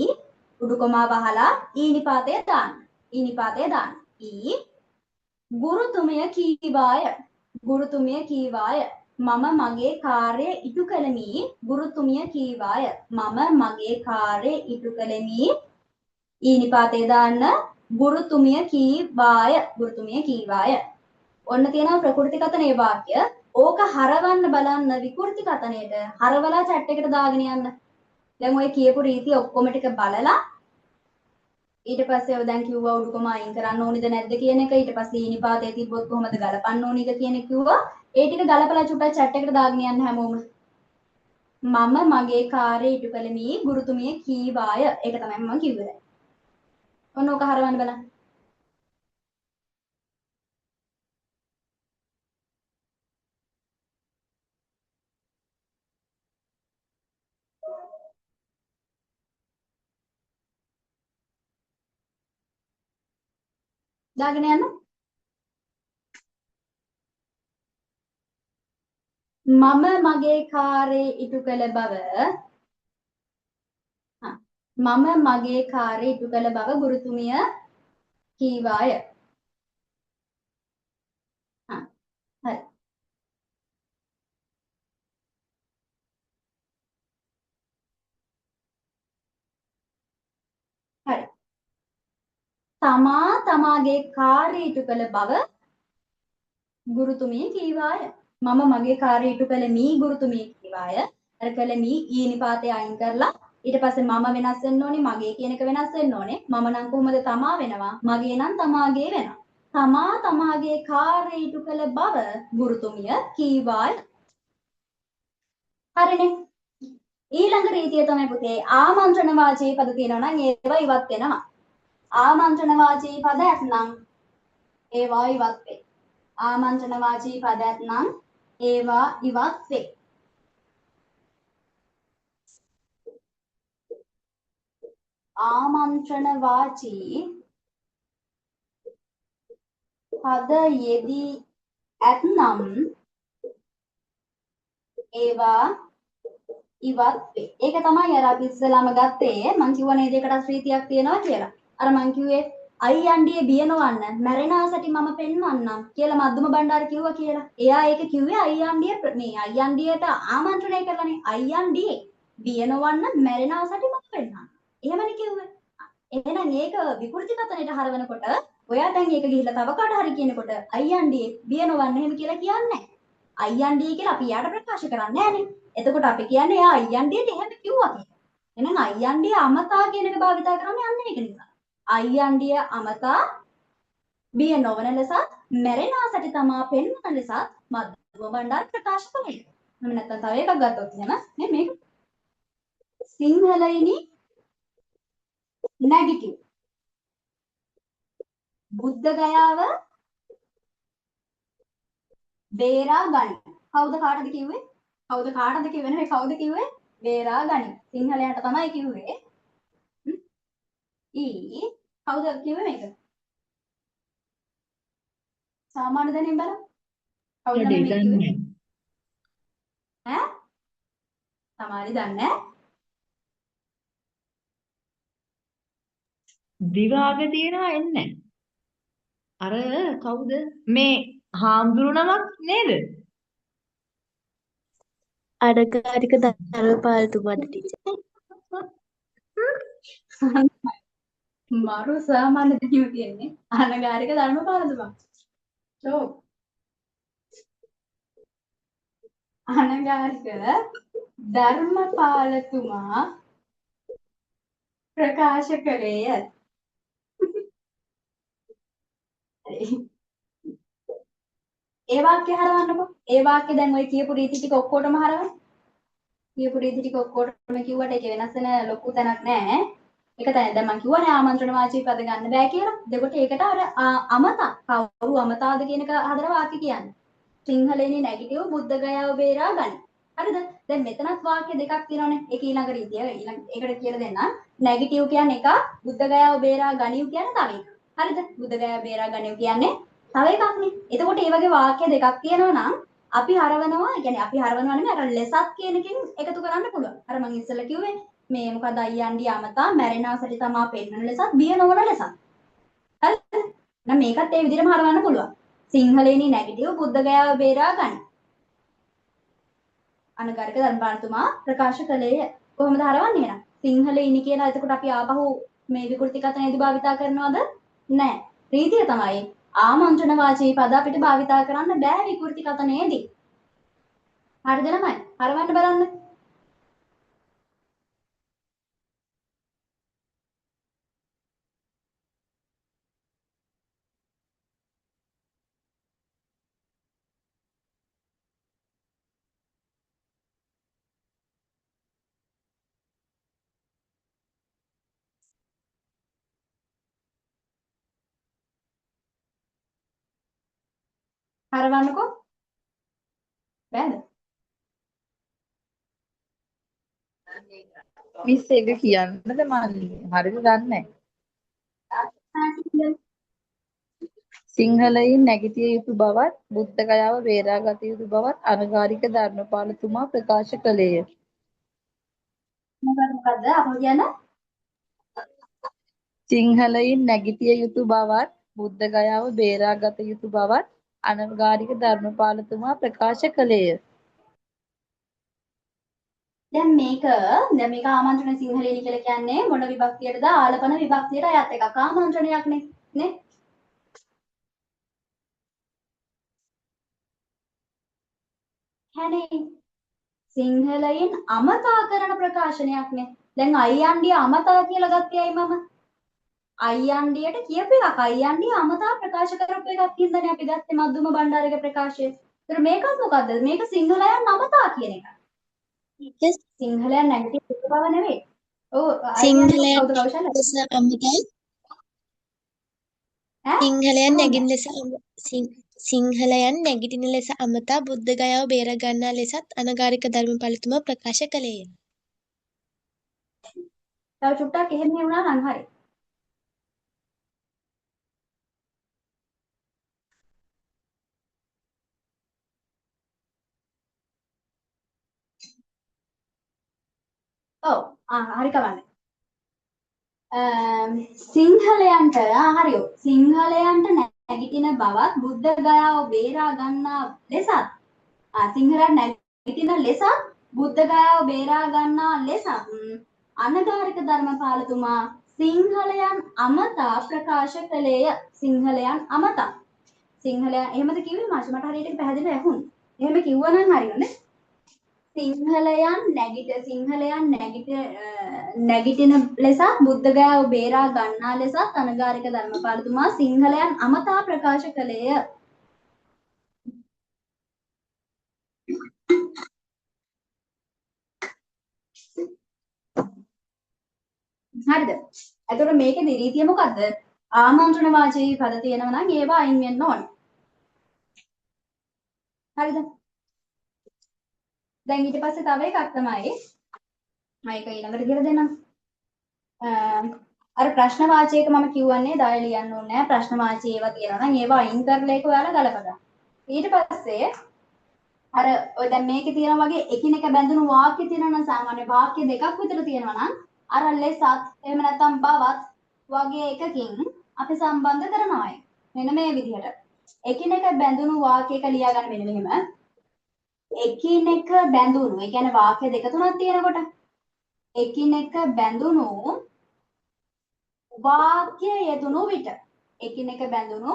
උඩු කොමා වහලා ඊ නිපාතය දාන්න. ඊ නිපාතය දාන්න. ඊ ගුරුතුමිය කීවාය. ගුරුතුමිය කීවාය. මම මගේ කාර්ය ඉටු කළෙමි. ගුරුතුමිය කීවාය. මම මගේ කාර්ය ඉටු කළෙමි. ඊ නිපාතය දාන්න. ගුරුතුමිය කීවාය. ගුරුතුමිය කීවාය. ඔන්න තියෙනවා ප්‍රකෘති කතනේ වාක්‍ය. ඕක හරවන්න බලන්න විකෘති කතනයේට හරවලා chat එකට දාගෙන යන්න. දැන් ඔය කියපු රීතිය ඔක්කොම ටික බලලා ඊට පස්සේ ඔය දැන් කිව්වා උඩුකම අයින් කරන්න ඕනිද නැද්ද කියන එක. ඊට පස්සේ ඊනිපාතේ තිබ්බොත් කොහොමද ගලපන්න ඕනිද කියන එක කිව්වා. ඒ ටික ගලපලා චුට්ටක් chat එකට දාගෙන යන්න හැමෝම. මම මගේ කාර්යය ඉටු කළෙමි. ගුරුතුමිය කීවාය. ඒක තමයි මම කිව්වේ. ඔන්න ඕක හරවන්න බලන්න. දාගෙන යන්න. මම මගේ කාර්යය ඉටු කළ බව මම මගේ කාර්යය ඉටු කළ බව ගුරුතුමිය කීවාය. හරි. හරි. තමා තමාගේ කාර්යය ඉටු කළ බව ගුරුතුමිය කීවාය. මම මගේ කාර්යය ඉටු කළෙමි. ගුරුතුමිය කීවාය. අර කළෙමි ඊ නිපාතය අයින් කරලා ඊට පස්සේ මම වෙනස් වෙන්න ඕනේ. මගේ කියන එක වෙනස් වෙන්න ඕනේ. මම නම් කොහොමද තමා වෙනවා. මගේ නම් තමාගේ වෙනවා. තමා තමාගේ කාර්යය ඉටු කළ බව ගුරුතුමිය කීවාය. හරිනේ. ඊළඟ රීතිය තමයි පුතේ ආමන්ත්‍රණ වාචී පද තියෙනවා නම් ඒවා ඉවත් වෙනවා. ආමන්ත්‍රණ වාචී පද ඇත්නම් ඒවා ඉවත් වේ. ආමන්ත්‍රණ වාචී පද ඇත්නම් ඒවා ඉවත් වේ. ආමන්ත්‍රණ වාචී පද යෙදී ඇත්නම් ඒවා ඉවත් වේ. ඒක තමයි අර අපි ඉස්සෙල්ලාම ගත්තේ මං කිව්වා නේද ඒකට ශ්‍රීතියක් තියෙනවා කියලා. අර මං කිව්වේ අයියන්ඩියේ බියනවන්න මැරෙනාසටි මම පෙන්වන්නම් කියලා මද්දුම බණ්ඩාර කිව්වා කියලා. එයා ඒක කිව්වේ අයියන්ඩිය මේ අයියන්ඩියට ආමන්ත්‍රණය කරලානේ. අයියන්ඩියේ බියනවන්න මැරෙනාසටි මම පෙන්වන්නම්. එහෙමනේ කිව්වේ. එහෙනම් ඒක විකෘති කතනයට හරවනකොට ඔයා දැන් ඒක ගිහිල්ලා තව කාට හරි කියනකොට අයියන්ඩියේ බියනවන්න එහෙම කියලා කියන්නේ නැහැ. අයියන්ඩිය කියලා අපි යාට ප්‍රකාශ කරන්නේ නැහනේ. එතකොට අපි කියන්නේ එයා අයියන්ඩියට එහෙම කිව්වා කියලා. එහෙනම් අයියන්ඩිය අමතා කියන එක භාවිතා කරන්නේ අන්න ඒක නිසා. අයියන්ඩිය අමතා බිය නොවන ලෙසත් මැරෙනා සැටි තමා පෙන්වන ලෙසත් මධ්‍යම බණ්ඩාර ප්‍රකාශ කළේ. එහෙනම් නැත්නම් තව එකක් ගත්තොත් එහෙම මේ මේක සිංහලයිනි නැගිටිව් බුද්ධ ගයාව බේරා ගනි. කවුද කාටද කිව්වේ? කවුද කාටද කිව්වේ නෙවෙයි කවුද කිව්වේ? බේරා ගනි. සිංහලයන්ට තමයි කිව්වේ. ඊ කවුද කිව්වේ මේක? සාමාන්‍ය දැනෙන් බලන්න. කවුද වැඩේ මේක කිව්වේ? දන්නේ ඈ? සමහරයි දන්නේ නැහැ. දිවාග තියනවා එන්නේ. අර කවුද මේ හාමුදුරුවනමක් නේද? අඩකාරික ධර්මපාලතුමාට ටීචර්. මරු සාමාන්‍ය දැනුම තියෙන්නේ අනගාരിക ධර්මපාලතුමා. ඔව්. අනගාരിക ධර්මපාලතුමා ප්‍රකාශ කළේය. ඒ වාක්‍ය හරවන්නකෝ. ඒ වාක්‍ය දැන් ඔය කියපු රීති ටික ඔක්කොටම හරවන්න. කියපු රීති ටික ඔක්කොටම කිව්වට ඒක වෙනස් වෙන ලොකු තැනක් නැහැ. ඒක තමයි දැන් මම කිව්වනේ ආමන්ත්‍රණ වාචික පද ගන්න බෑ කියලා. එතකොට ඒකට අර අමතා කවුරු අමතාද කියන එක හදලා වාක්‍ය කියන්නේ. සිංහලෙනි නැගිටිව් බුද්ධ ගයාව බේරා ගනි. හරිද? දැන් මෙතනත් වාක්‍ය දෙකක් තියෙනවානේ. ඒක ඊළඟ රීතිය. ඒකට කියලා දෙන්නම්. නැගිටිව් කියන්නේ එක, බුද්ධ ගයාව බේරා ගනිව් කියන්නේ තව එකක්. හරිද? බුද්ධ ගයාව බේරා ගනිව් කියන්නේ තව එකක්නේ. එතකොට මේ වගේ වාක්‍ය දෙකක් තියෙනවා නම් අපි හරවනවා, කියන්නේ අපි හරවනවා නෙමෙයි අර ලෙසත් කියන එකෙන් එකතු කරන්න පුළුවන්. අර මම ඉස්සෙල්ලා කිව්වේ මේ මොකද අයියන්ඩි අමතා මැරෙනා සැටි තමා පෙන්වන ලෙසත් බිය නොවන ලෙසත්. හරිද? නම් මේකත් ඒ විදිහටම හරවන්න පුළුවන්. සිංහලෙනි නැගිටිව් බුද්ධ ගයාව බේරා ගනි. අනගාരിക ධර්මපාලතුමා ප්‍රකාශ කළේය. කොහොමද හරවන්නේ එහෙනම්? සිංහලෙනි කියලා එතකොට අපි ආපහු මේ විකෘති කතනයේදී භාවිතා කරනවද? නැහැ. රීතිය තමයි ආමන්ත්‍රණ වාචී පද අපිට භාවිතා කරන්න බෑ විකෘති කතනයේදී. හරිද ළමයි? හරවන්න බලන්න. හරවන්නකෝ. බෑද? මිස් ඒක කියන්නද මල්ලි? හරිද දන්නේ නැහැ. සිංහලයින් නැගිටිය යුතු බවත් බුද්ධ ගයාව බේරාගත යුතු බවත් අනගාരിക ධර්මපාලතුමා ප්‍රකාශ කළේය. මොකද අපෝ කියන්න? සිංහලයින් නැගිටිය යුතු බවත් බුද්ධ ගයාව බේරාගත යුතු බවත් අනගාരിക ධර්මපාලතුමා ප්‍රකාශ කළේය. දැන් මේක ආමන්ත්‍රණ සිංහලෙනි කියලා කියන්නේ මොන විභක්තියටද? ආලපන විභක්තියට අයත් එකක්. ආමන්ත්‍රණයක්නේ නේ? හැනේ සිංහලයෙන් අමතා කරන ප්‍රකාශනයක්නේ. දැන් අයියන්ඩිය අමතා කියලා ගත්තේ ඇයි මම? අයියන්ඩියට කියපු එකක්. අයියන්ඩිය අමතා ප්‍රකාශ කරපු එකක් හින්දානේ අපි ගත්තේ මධ්‍යම බණ්ඩාරගේ ප්‍රකාශය. ඒතර මේකත් මොකද්ද? මේක සිංහලයන් අමතා කියන එක. සිංහලයන් නැගිටිව යුතු බව නෙවෙයි. ඔව් සිංහලයන් කවුද කෞශල? ලෙස අමතයි. සිංහලයන් නැගින ලෙස සිංහලයන් නැගිටින ලෙස අමතා බුද්ධ ගයාව බේර ගන්නා ලෙසත් අනගාരിക ධර්මපාලතුමා ප්‍රකාශ කළේය. තව චුට්ටක් එහෙම වුණා නම් හරි. ඔව් හරි කවන්නේ. සිංහලයන්ට හරියෝ සිංහලයන්ට නැගිටින බවත් බුද්ධ ගයාව බේරා ගන්නා ලෙසත් සිංහලයන් නැගිටින ලෙසත් බුද්ධ ගයාව බේරා ගන්නා ලෙසත් අනගාരിക ධර්මපාලතුමා සිංහලයන් අමතා ප්‍රකාශ කළේය. සිංහලයන් අමතා සිංහලයන් එහෙමද කිව්වේ මාෂි? මට හරියට පැහැදිලිව ඇහුණා. එහෙම කිව්වනම් හරියන්නේ. නැගිටින ලෙසත් බුද්ධගයාව බේරා ගන්නා ලෙසත් අනගාരിക ධර්මපාලතුමා සිංහලයන් අමතා ප්‍රකාශ කළේය. හරිද? එතකොට මේකේ රීතිය මොකද්ද? ආමන්ත්‍රණ වාචී පද තියෙනවා නම් ඒවා අයින් වෙන්න ඕනේ. හරිද? දැන් ඊට පස්සේ තව එකක් තමයි මම ඒක ඊළඟට කියලා දෙන්නම්. අර ප්‍රශ්න වාචයක මම කියවන්නේ දාය ලියන්න ඕනේ නැහැ. ප්‍රශ්න වාචී ඒවා තියෙනවා නම් ඒවා අයින් කරලා ඒක ඔයාලා ගලපගන්න. ඊට පස්සේ අර ඔය දැන් මේකේ තියෙනවා වගේ එකිනෙක බැඳුණු වාක්‍ය තියෙනවා නම් සාමාන්‍ය වාක්‍ය දෙකක් විතර තියෙනවා නම් අර ලෙසත් එහෙම නැත්නම් බවත් වගේ එකකින් අපි සම්බන්ධ කරනවා. මෙන්න මේ විදිහට. එකිනෙක බැඳුණු වාක්‍යයක ලියා ගන්න මෙන්න මෙහෙම. එකිනෙක බැඳුණු. ඒ කියන්නේ වාක්‍ය දෙක තුනක් තියෙනකොට එකිනෙක බැඳුණු වාක්‍ය යෙදුණු විට එකිනෙක බැඳුණු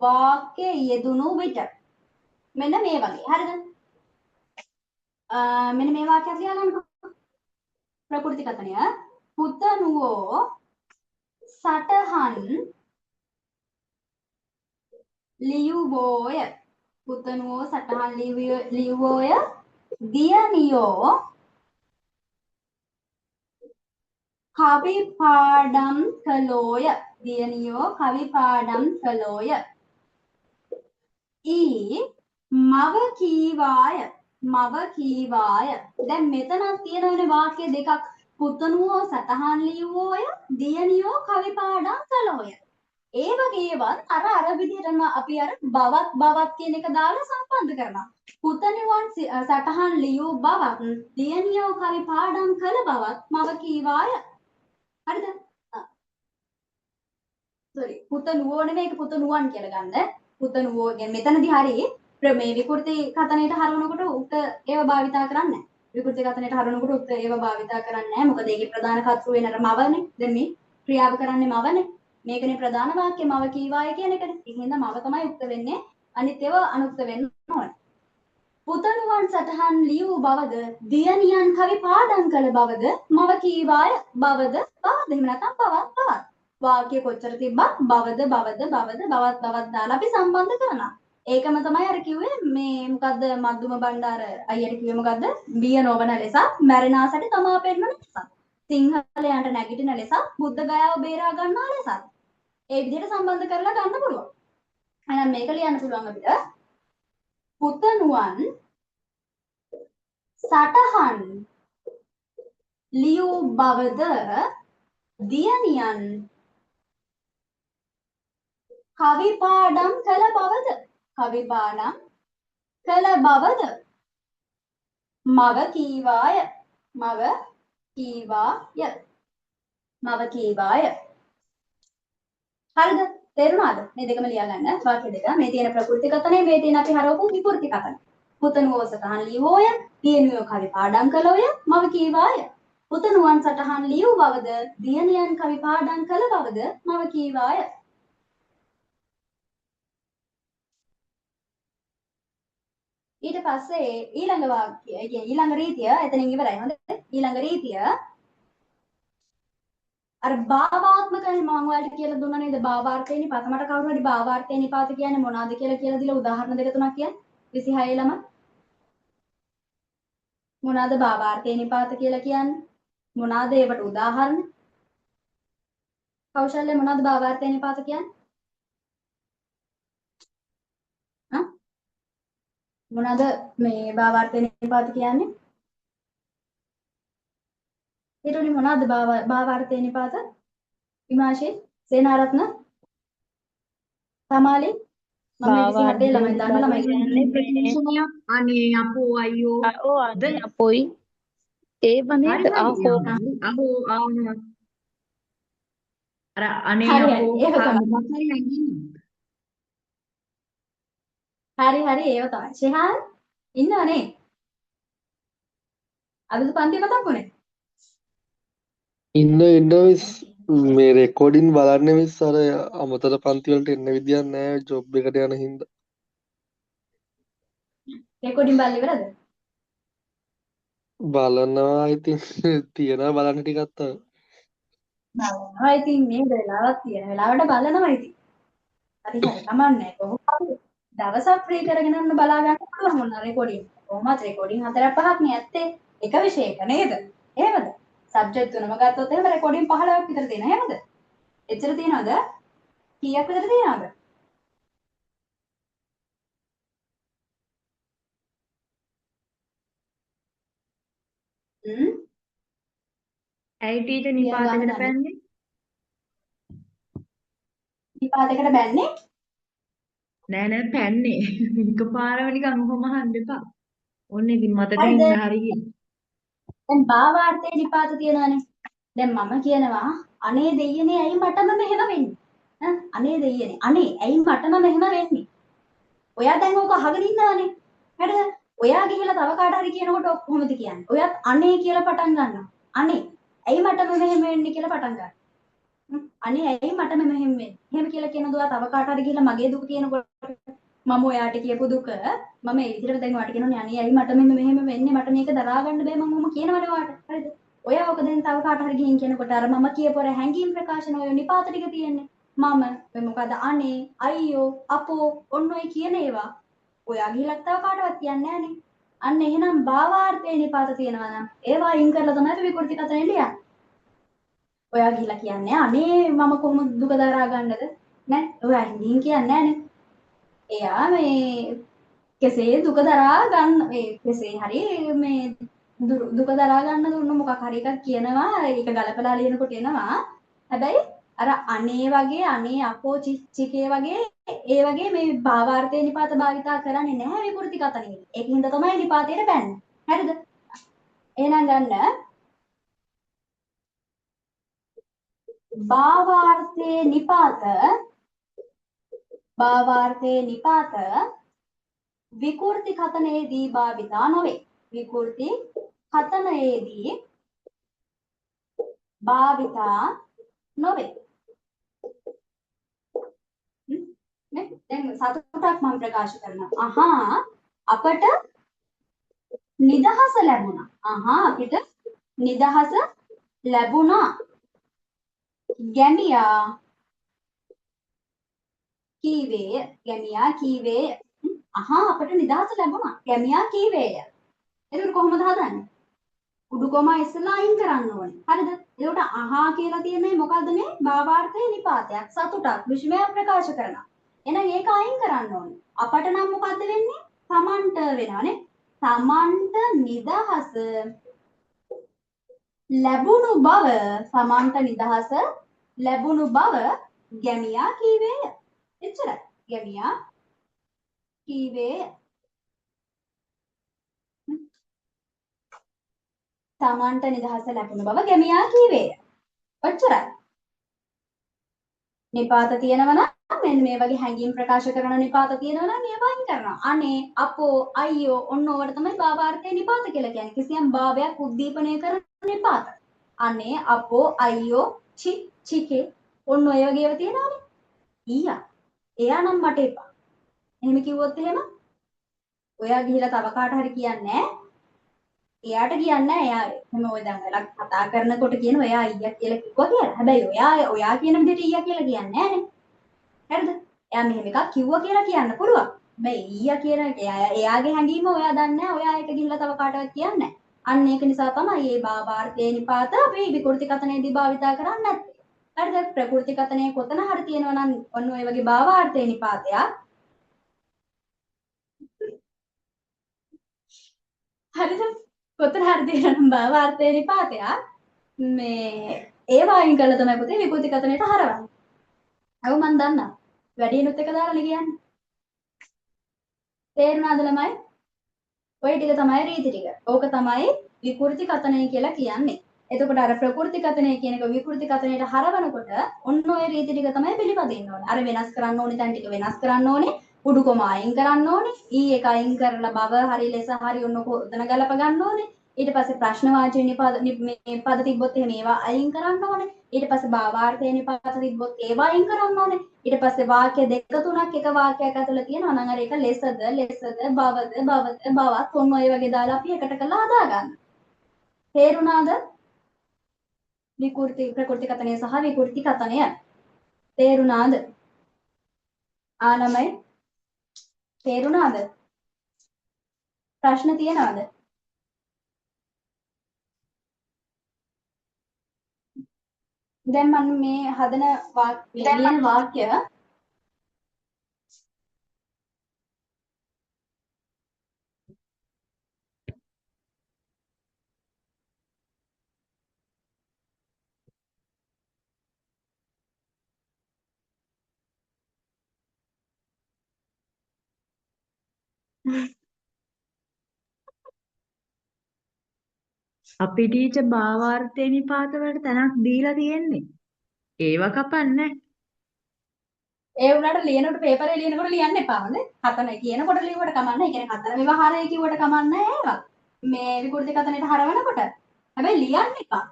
වාක්‍ය යෙදුණු විට මෙන්න මේ වගේ. හරිද? මෙන්න මේ වාක්‍යයක් ලියා ගන්නකො. ප්‍රකෘති කතනය පුතනුවෝ සටහන් ලියුවෝය. පුතනුවෝ සටහන් ලියුවෝය. දියණියෝ කවි පාඩම් කළෝය. දියණියෝ කවි පාඩම් කළෝය. ඊ මව කීවාය. මව කීවාය. දැන් මෙතනක් තියෙනවනේ වාක්‍ය දෙකක්. පුතණුවෝ සටහන් ලියුවෝය. දියණියෝ කවි පාඩම් කළෝය. ඒ වගේවත් අර විදිහටම අපි අර බවත් කියන එක දාලා සම්බන්ධ කරනවා. පුතණුවන් සටහන් ලියූ බවත් දියණියෝ කවි පාඩම් කළ බවත් මව කීවාය. හරිද? sorry පුතණුවෝ නෙමෙයි ඒක පුතණුවන් කියලා ගන්න. පුතණුවෝ කියන්නේ මෙතනදී හරිය මේ විකෘති කතනයට හරවනකොට උත් ඒව භාවිතා කරන්නේ නැහැ. විකෘති කතනයට හරවනකොට උත් ඒව භාවිතා කරන්නේ නැහැ. මොකද ඒකේ ප්‍රධාන කර්තෘ වෙන අර මවනේ. දැන් මේ ක්‍රියාව කරන්නේ මවනේ. මේකනේ ප්‍රධාන වාක්‍ය මව කීවාය කියන එකනේ. ඒ හින්දා මව තමයි උක්ත වෙන්නේ. අනිත් ඒවා අනුක්ත වෙන්න ඕනේ. පුතණුවන් සටහන් ලියූ බවද දියණියන් කවි පාඩම් කළ බවද මව කීවාය. බවද එහෙම නැත්නම් බවත්. වාක්‍ය කොච්චර තිබ්බත් බවද බවත් දාලා අපි සම්බන්ධ කරනවා. ඒකම තමයි අර කිව්වේ මේ මොකද්ද මද්දුම බණ්ඩාර අයියට කිව්වේ මොකද්ද? බිය නොවන ලෙස මැරෙනාසට තමා පෙන්වන ලෙස. සිංහලයන්ට නැගිටින ලෙස බුද්ධ ගයාව බේරා ගන්නා ලෙස. ඒ විදිහට සම්බන්ධ කරලා ගන්න පුළුවන්. එහෙනම් මේක ලියන්න පුළුවන් අපිට. පුතණුවන් සටහන් ලියූ බවද දියණියන් කවි පාඩම් කළ බවද කවි පාඩම් කළ බවද මව කීවාය. මව කීවාය. හරිද? තේරුණාද? මේ දෙකම ලියා ගන්න වාක්‍ය දෙක. මේ තියෙන ප්‍රකෘති කතනේ මේ තියෙන අපි හරවපු විකෘති කතන. පුතණුවෝ සටහන් ලියවෝය. දියණියෝ කවි පාඩම් කළෝය. මව කීවාය. පුතණුවන් සටහන් ලියූ බවද දියණියන් කවි පාඩම් කළ බවද මව කීවාය. ඊට පස්සේ ඊළඟ වාක්‍යය කියන්නේ ඊළඟ රීතිය එතනින් ඉවරයි. හොඳද? ඊළඟ රීතිය අර භාවාත්මකයි මම ඔයාලට කියලා දුන්නා නේද? භාවාර්ථේ නිපාත. මට කවුරු හරි භාවාර්ථේ නිපාත කියන්නේ මොනවද කියලා දීලා උදාහරණ දෙක තුනක් කියන්න. 26 ළම මොනවද භාවාර්ථේ නිපාත කියලා කියන්නේ? මොනවද ඒවට උදාහරණ? කෞශල්‍ය මොනවද භාවාර්ථේ නිපාත කියන්නේ? මොනවද මේ භාවාර්ථේ නිපාත කියන්නේ? ඊටුනි මොනවද භාවාර්ථේ නිපාත? විමාශේ සේනාරත්න තමාලි මම 27 ළමයි දන්න ළමයි කියන්නේ ප්‍රතිශනයක් අනේ අපෝ අයියෝ ඕ අනේ අපොයි ඒ වනේ අහෝ අර අනේ හරි අපෝ ඒක තමයි. හරි ඒව තමයි. ශිහාන් ඉන්නවනේ. අදද පන්ති මතක් වුණේ. ඉන්න මේ රෙකෝඩින් බලන්න මිස් අර අමතර පන්ති වලට එන්න විදියක් නැහැ ජොබ් එකට යන හින්දා. රෙකෝඩින් බලලා ඉවරද? බලනවා ඉතින් තියෙනවා බලන්න ටිකක් තව. බලනවා ඉතින් මේ වෙලාවක් තියෙන වෙලාවට බලනවා ඉතින්. හරි හරි කමන්නේ කොහොමද දවසක් ෆ්‍රී කරගෙන යන්න බලා ගන්න පුළුවන් මොන රෙකෝඩින් කොහොමද රෙකෝඩින් 4-5ක් නේ ඇත්තේ එක විෂයක නේද එහෙමද සබ්ජෙක්ට් තුනම ගත්තොත් එහෙම රෙකෝඩින් 15ක් විතර තියෙනවා එහෙමද එච්චර තියෙනවද කීයක් විතර තියෙනවද ඇයි ටීචර් කියන ගාන නිපාතයකට දන්නේ පැන්නේ? විපාදයකට බැන්නේ නෑ පැන්නේ. එකපාරම නිකන් ඔහොම අහන්න එපා. ඔන්න ඉතින් මතකෙ හරිද ඉන්න හරියි. දැන් භාවාර්ථයේ නිපාත තියෙනවානේ දැන් මම කියනවා අනේ දෙයියනේ ඇයි මටම මෙහෙම වෙන්නේ අනේ දෙයියනේ අනේ ඇයි මටම මෙහෙම වෙන්නේ ඔයා දැන් ඕක අහගෙන ඉන්නවනේ. හරිද? ඔයා ගිහිල්ලා තව කාට හරි කියනකොට ඔක් කොහොමද කියන්නේ? ඔයත් අනේ කියලා පටන් ගන්නවා. අනේ. ඇයි මට මෙහෙම වෙන්නේ කියලා පටන් ගන්නවා. අනේ ඇයි මට මෙහෙම වෙන්නේ? එහෙම කියලා කියනද ඔයා තව කාට හරි ගිහිල්ලා මගේ දුක කියනකොට මම ඔයාට කියපු දුක මම ඒ විදිහට දැන් ඔයාට කියනෝනේ අනේ ඇයි මට මෙහෙම වෙන්නේ? මට මේක දරා ගන්න බෑ මම ඔහොම කියනවනේ ඔයාට. හරිද? ඔයා ඔක දැන් තව කාට හරි ගිහින් කියනකොට අර මම කියපු අර හැංගීම් ප්‍රකාශන ඔය නිපාත ටික තියෙන්නේ. මම මොකද අනේ අයියෝ අපෝ ඔන්න ඔය කියන ඒවා ඔයා ගිහිල්ලා තව කාටවත් කියන්නේ නැහනේ. අන්න එහෙනම් භාවාර්ථයේ නිපාත තියෙනවා නම් ඒවා අයින් කරලා තමයි අපි විකෘති කතන ලියන්නේ. ඔයා ගිහිල්ලා කියන්නේ අනේ මම කොහොමද දුක දරා ගන්නද? නෑ. ඔයා හිමින් කියන්නේ නැහනේ. එයා මේ කෙසේ දුක දරා ගන්න කෙසේ හරි මේ දුක දරා ගන්න දුන්න මොකක් හරි එකක් කියනවා ඒක ගලපලා ලියනකොට එනවා. හැබැයි අර අනේ වගේ අනේ අපෝ චිකේ වගේ ඒ වගේ මේ භාවාර්ථයේ නිපාත භාවිතා කරන්නේ නැහැ විකෘති කතනෙ. ඒකින්ද තමයි නිපාතයට බැන්නේ. හරිද? එහෙනම් ගන්න භාවාර්ථයේ නිපාත විකෘති කතනයේදී භාවිතා නොවේ. විකෘති කතනයේදී භාවිතා නොවේ. දැන් සතුටක් මම ප්‍රකාශ කරනවා. අහා අපට නිදහස ලැබුණා. අහා අපිට නිදහස ලැබුණා. ගැමියා කීවේය. අහා අපට නිදහස ලැබුණා. ගැමියා කීවේය. එතකොට කොහොමද හදන්නේ? උඩු කොමා ඉස්සලා අයින් කරන්න ඕනේ. හරිද? එතකොට අහා කියලා තියෙන්නේ මොකද්ද මේ? භාවාර්ථයේ නිපාතයක්. සතුටක් විශ්මයක් ප්‍රකාශ කරනවා. එහෙනම් ඒක අයින් කරන්න ඕනේ. අපට නම් මොකද්ද වෙන්නේ? තමන්ට වෙනවනේ. තමන්ට නිදහස ලැබුණු බව ගැමියා කීවේය. එච්චරයි. ගැමියා කීවේය. තමන්ට නිදහස ලැබුණු බව ගැමියා කීවේය. ඔච්චරයි. නිපාත තියෙනවා නම් මෙන්න මේ වගේ හැඟීම් ප්‍රකාශ කරන නිපාත තියෙනවා නම් මේවා අයින් කරනවා. අනේ අපෝ අයියෝ ඔන්න ඕවට තමයි භාවාර්ථයේ නිපාත කියලා කියන්නේ. කිසියම් භාවයක් උද්දීපනය කරන නිපාත. අනේ අපෝ අයියෝ චිකේ ඔන්න ඔය වගේ ඒවා තියෙනවානේ. ඊයා එයා නම් මට එපා. එහෙම කිව්වොත් එහෙම ඔයා ගිහිලා තව කාට හරි කියන්නේ එයාට කියන්නේ එයා එහෙම ඔය දැන් ඔයාලා කතා කරනකොට කියන ඔයා අයියා කියලා කිව්වා කියලා. හැබැයි ඔයා කියන විදිහට ඊයා කියලා කියන්නේ නැහනේ. හරිද? එයා මෙහෙම එකක් කිව්වා කියලා කියන්න පුළුවන්. හැබැයි ඊයා කියන එයාගේ හැඟීම ඔයා දන්නේ නැහැ. ඔයා ඒක ගිහිල්ලා තව කාටවත් කියන්නේ නැහැ. අන්න ඒක නිසා තමයි මේ භාවාර්ථයේ නිපාත අපි විකෘති කතනයේදී භාවිතා කරන්නේ නැත්තේ. හරිද? ප්‍රකෘති කතනයේ කොතන හරි තියෙනවා නම් ඔන්න ඔය වගේ භාවාර්ථයේ නිපාතයක්. හරිද? කොතන හරි තියෙනවා නම් භාවාර්ථයේ නිපාතයක්. මේ ඒවා අයින් කළා තමයි පුතේ විකෘති කතනයට හරවන්නේ. අව මන් දන්නා. වැඩිනුත් එක දාලා කියන්නේ. තේරුණාද ළමයි? ඔය ටික තමයි රීති ටික. ඕක තමයි විකෘති කතනය කියලා කියන්නේ. එතකොට අර ප්‍රකෘති කතනය කියන එක විකෘති කතනයට හරවනකොට ඔන්න ඔය රීති ටික තමයි පිළිපදින්න ඕනේ. අර වෙනස් කරන්න ඕනේ තැන් ටික වෙනස් කරන්න ඕනේ. උඩු කොම අයින් කරන්න ඕනේ. ඊ එක අයින් කරලා බව හරි ලෙස හරි ඔන්න කොතන ගලප ගන්න ඕනේ. ඊට පස්සේ ප්‍රශ්න වාචක නිපාත මේ පද තිබ්බොත් එහෙම ඒවා අයින් කරන්න ඕනේ. ඊට පස්සේ භාවාර්ථයේ නිපාත තිබ්බොත් ඒවා අයින් කරන්න ඕනේ. ඊට පස්සේ වාක්‍ය දෙක තුනක් එක වාක්‍යයක් ඇතුළේ තියෙනවා නම් අර ඒක ලෙසද බවද බවත් ඔන්න ඔය වගේ දාලා අපි එකට කරලා හදා ගන්න. තේරුණාද? ප්‍රකෘති කතනය සහ විකෘති කතනය තේරුණාද? ආනමයි තේරුණාද? ප්‍රශ්න තියෙනවද? දැන් මම මේ හදන ලියන වාක්‍ය අපි ටීචර් භාවාර්ථේ නිපාත වලට තැනක් දීලා තියෙන්නේ. ඒව කපන්නේ. ඒ වුණාට ලියනකොට පේපරේ ලියනකොට ලියන්න එපා හොඳ. හතන කියනකොට ලියුවට කමන්නේ. ඒ කියන්නේ හතර විවහාරය කිව්වට කමන්නේ ඒවා. මේ විකෘති කතනෙට හරවනකොට. හැබැයි ලියන්න එපා.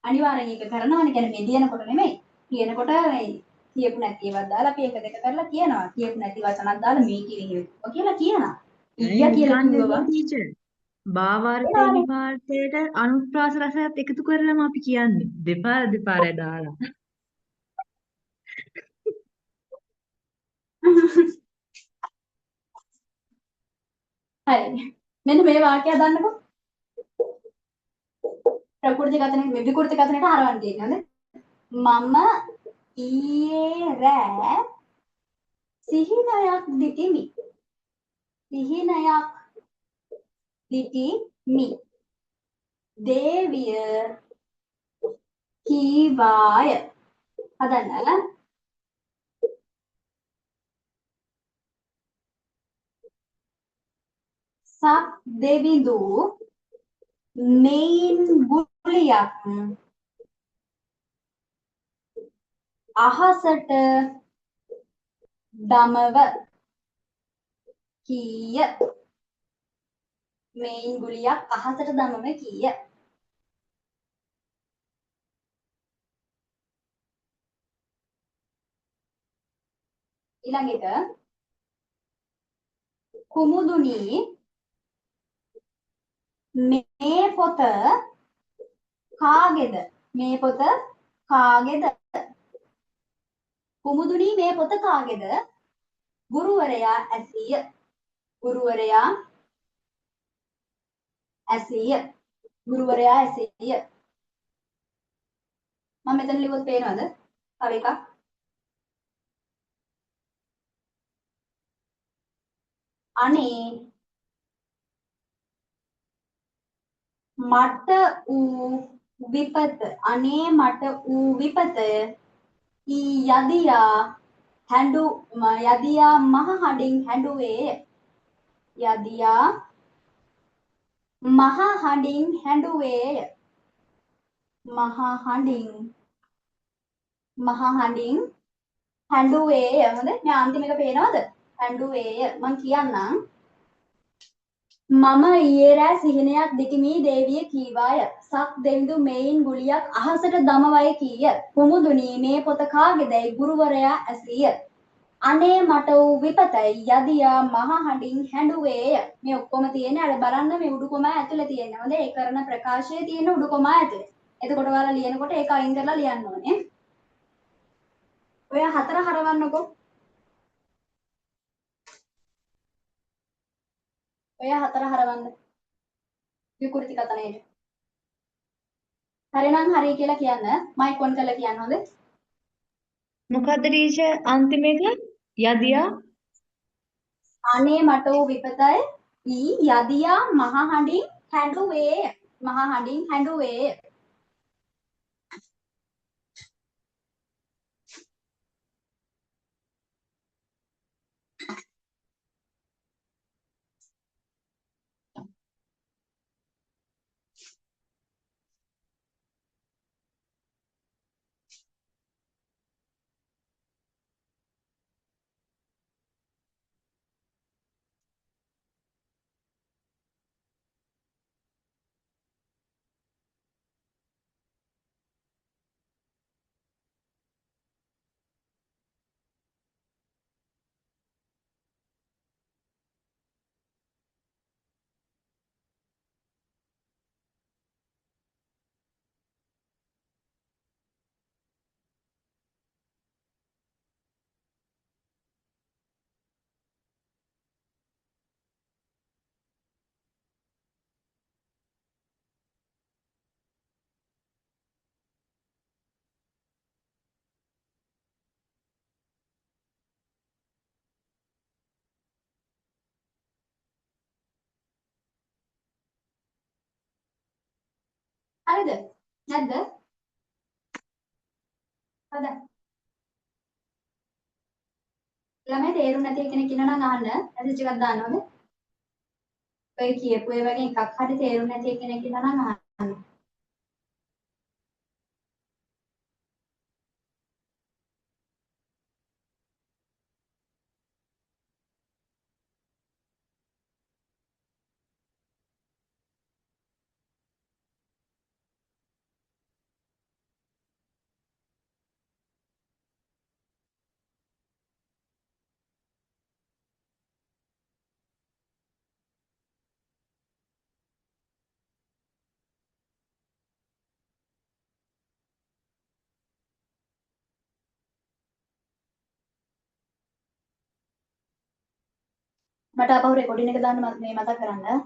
අනිවාර්යෙන් ඒක කරනවනේ. කියන්නේ මේ ලියනකොට නෙමෙයි. කියනකොට මේ කියපු නැති ඒවා දාලා අපි එක දෙක කරලා කියනවා. කියපු නැති වචනක් දාලා මේ කිව්ව කියලා කියනවා. ඊය කියලා කිව්වම ටීචර් භාවාර්ථේ එනවනේ. නිපාතයට අනුප්‍රාස රසයත් එකතු කරලාම අපි කියන්නේ. දෙපාරේ දාලා. හරි. මෙන්න මේ වාක්‍යය දාන්නකෝ. ප්‍රකෘති කතනෙ විකෘති කතනෙට හරවන්න තියෙනවද? මම ඊයේ රෑ සිහිනයක් දිටිමි. සිහිනයක් දිටිමි. දේවිය කීවාය. හදන්න. සක් දෙවිඳු මෙයින් ගුලියක් අහසට දමව කීය. මෙයින් ගුලියක් අහසට දමව කීය. ඊළඟට කුමුදුනි මේ පොත කාගේද? මේ පොත කාගේද? කුමුදුනි මේ පොත කාගේද? ගුරුවරයා ඇසීය. ගුරුවරයා ඇසීය. ගුරුවරයා ඇසීය. මම මෙතන ලිව්වොත් පේනවද? තව එකක්. අනේ මට ඌ විපත. අනේ මට ඌ විපත. යදියා මහ හඬින් හැඬුවේය. යදියා මහ හඬින් හැඬුවේය. මහ හඬින් හැඬුවේය. හොඳ. මේ අන්තිම එක පේනවද? හැඬුවේය. මම කියන්නම්. මම ඊයේ රෑ සිහිනයක් දිටිමි දේවිය කීවාය. සක් දෙවිඳු මෙයින් ගුලියක් අහසට දමවයි කීය. කුමුදුනි මේ පොත කාගේදයි ගුරුවරයා ඇසීය. අනේ මට වූ විපතයි යදියා මහ හඬින් හැඬුවේය. මේ ඔක්කොම තියෙන්නේ අර බලන්න මේ උඩු කොමා ඇතුලේ තියෙන්නේ. හොඳ ඒ කරන ප්‍රකාශයේ තියෙන උඩු කොමා ඇතුලේ. එතකොට ඔයාලා ලියනකොට ඒක අයින් කරලා ලියන්න ඕනේ. ඔය හතර හරවන්නකෝ. ඔය හතර හරවන්න. විකෘති කතනයේට. හරිනම් හරි කියලා කියන්න. මයික් ඔන් කරලා කියන්න හොඳ. මොකද්ද ටීචර් අන්තිම එක? යදියා අනේ මට වූ විපතයි යදියා මහ හඬින් හැඬුවේය. මහ හඬින් හැඬුවේය. හරිද? නැද්ද? හරි. ළමයි තේරුම් නැති කෙනෙක් ඉන්නවා නම් අහන්න. මැසේජ් එකක් දාන්නවද? ඔය කියපු ඒ වගේ එකක් හරි තේරුම් නැති කෙනෙක් ඉන්නවා නම් අහන්න. මට ආපහු රෙකෝඩින් එක දාන්න මේ මතක් කරන්න.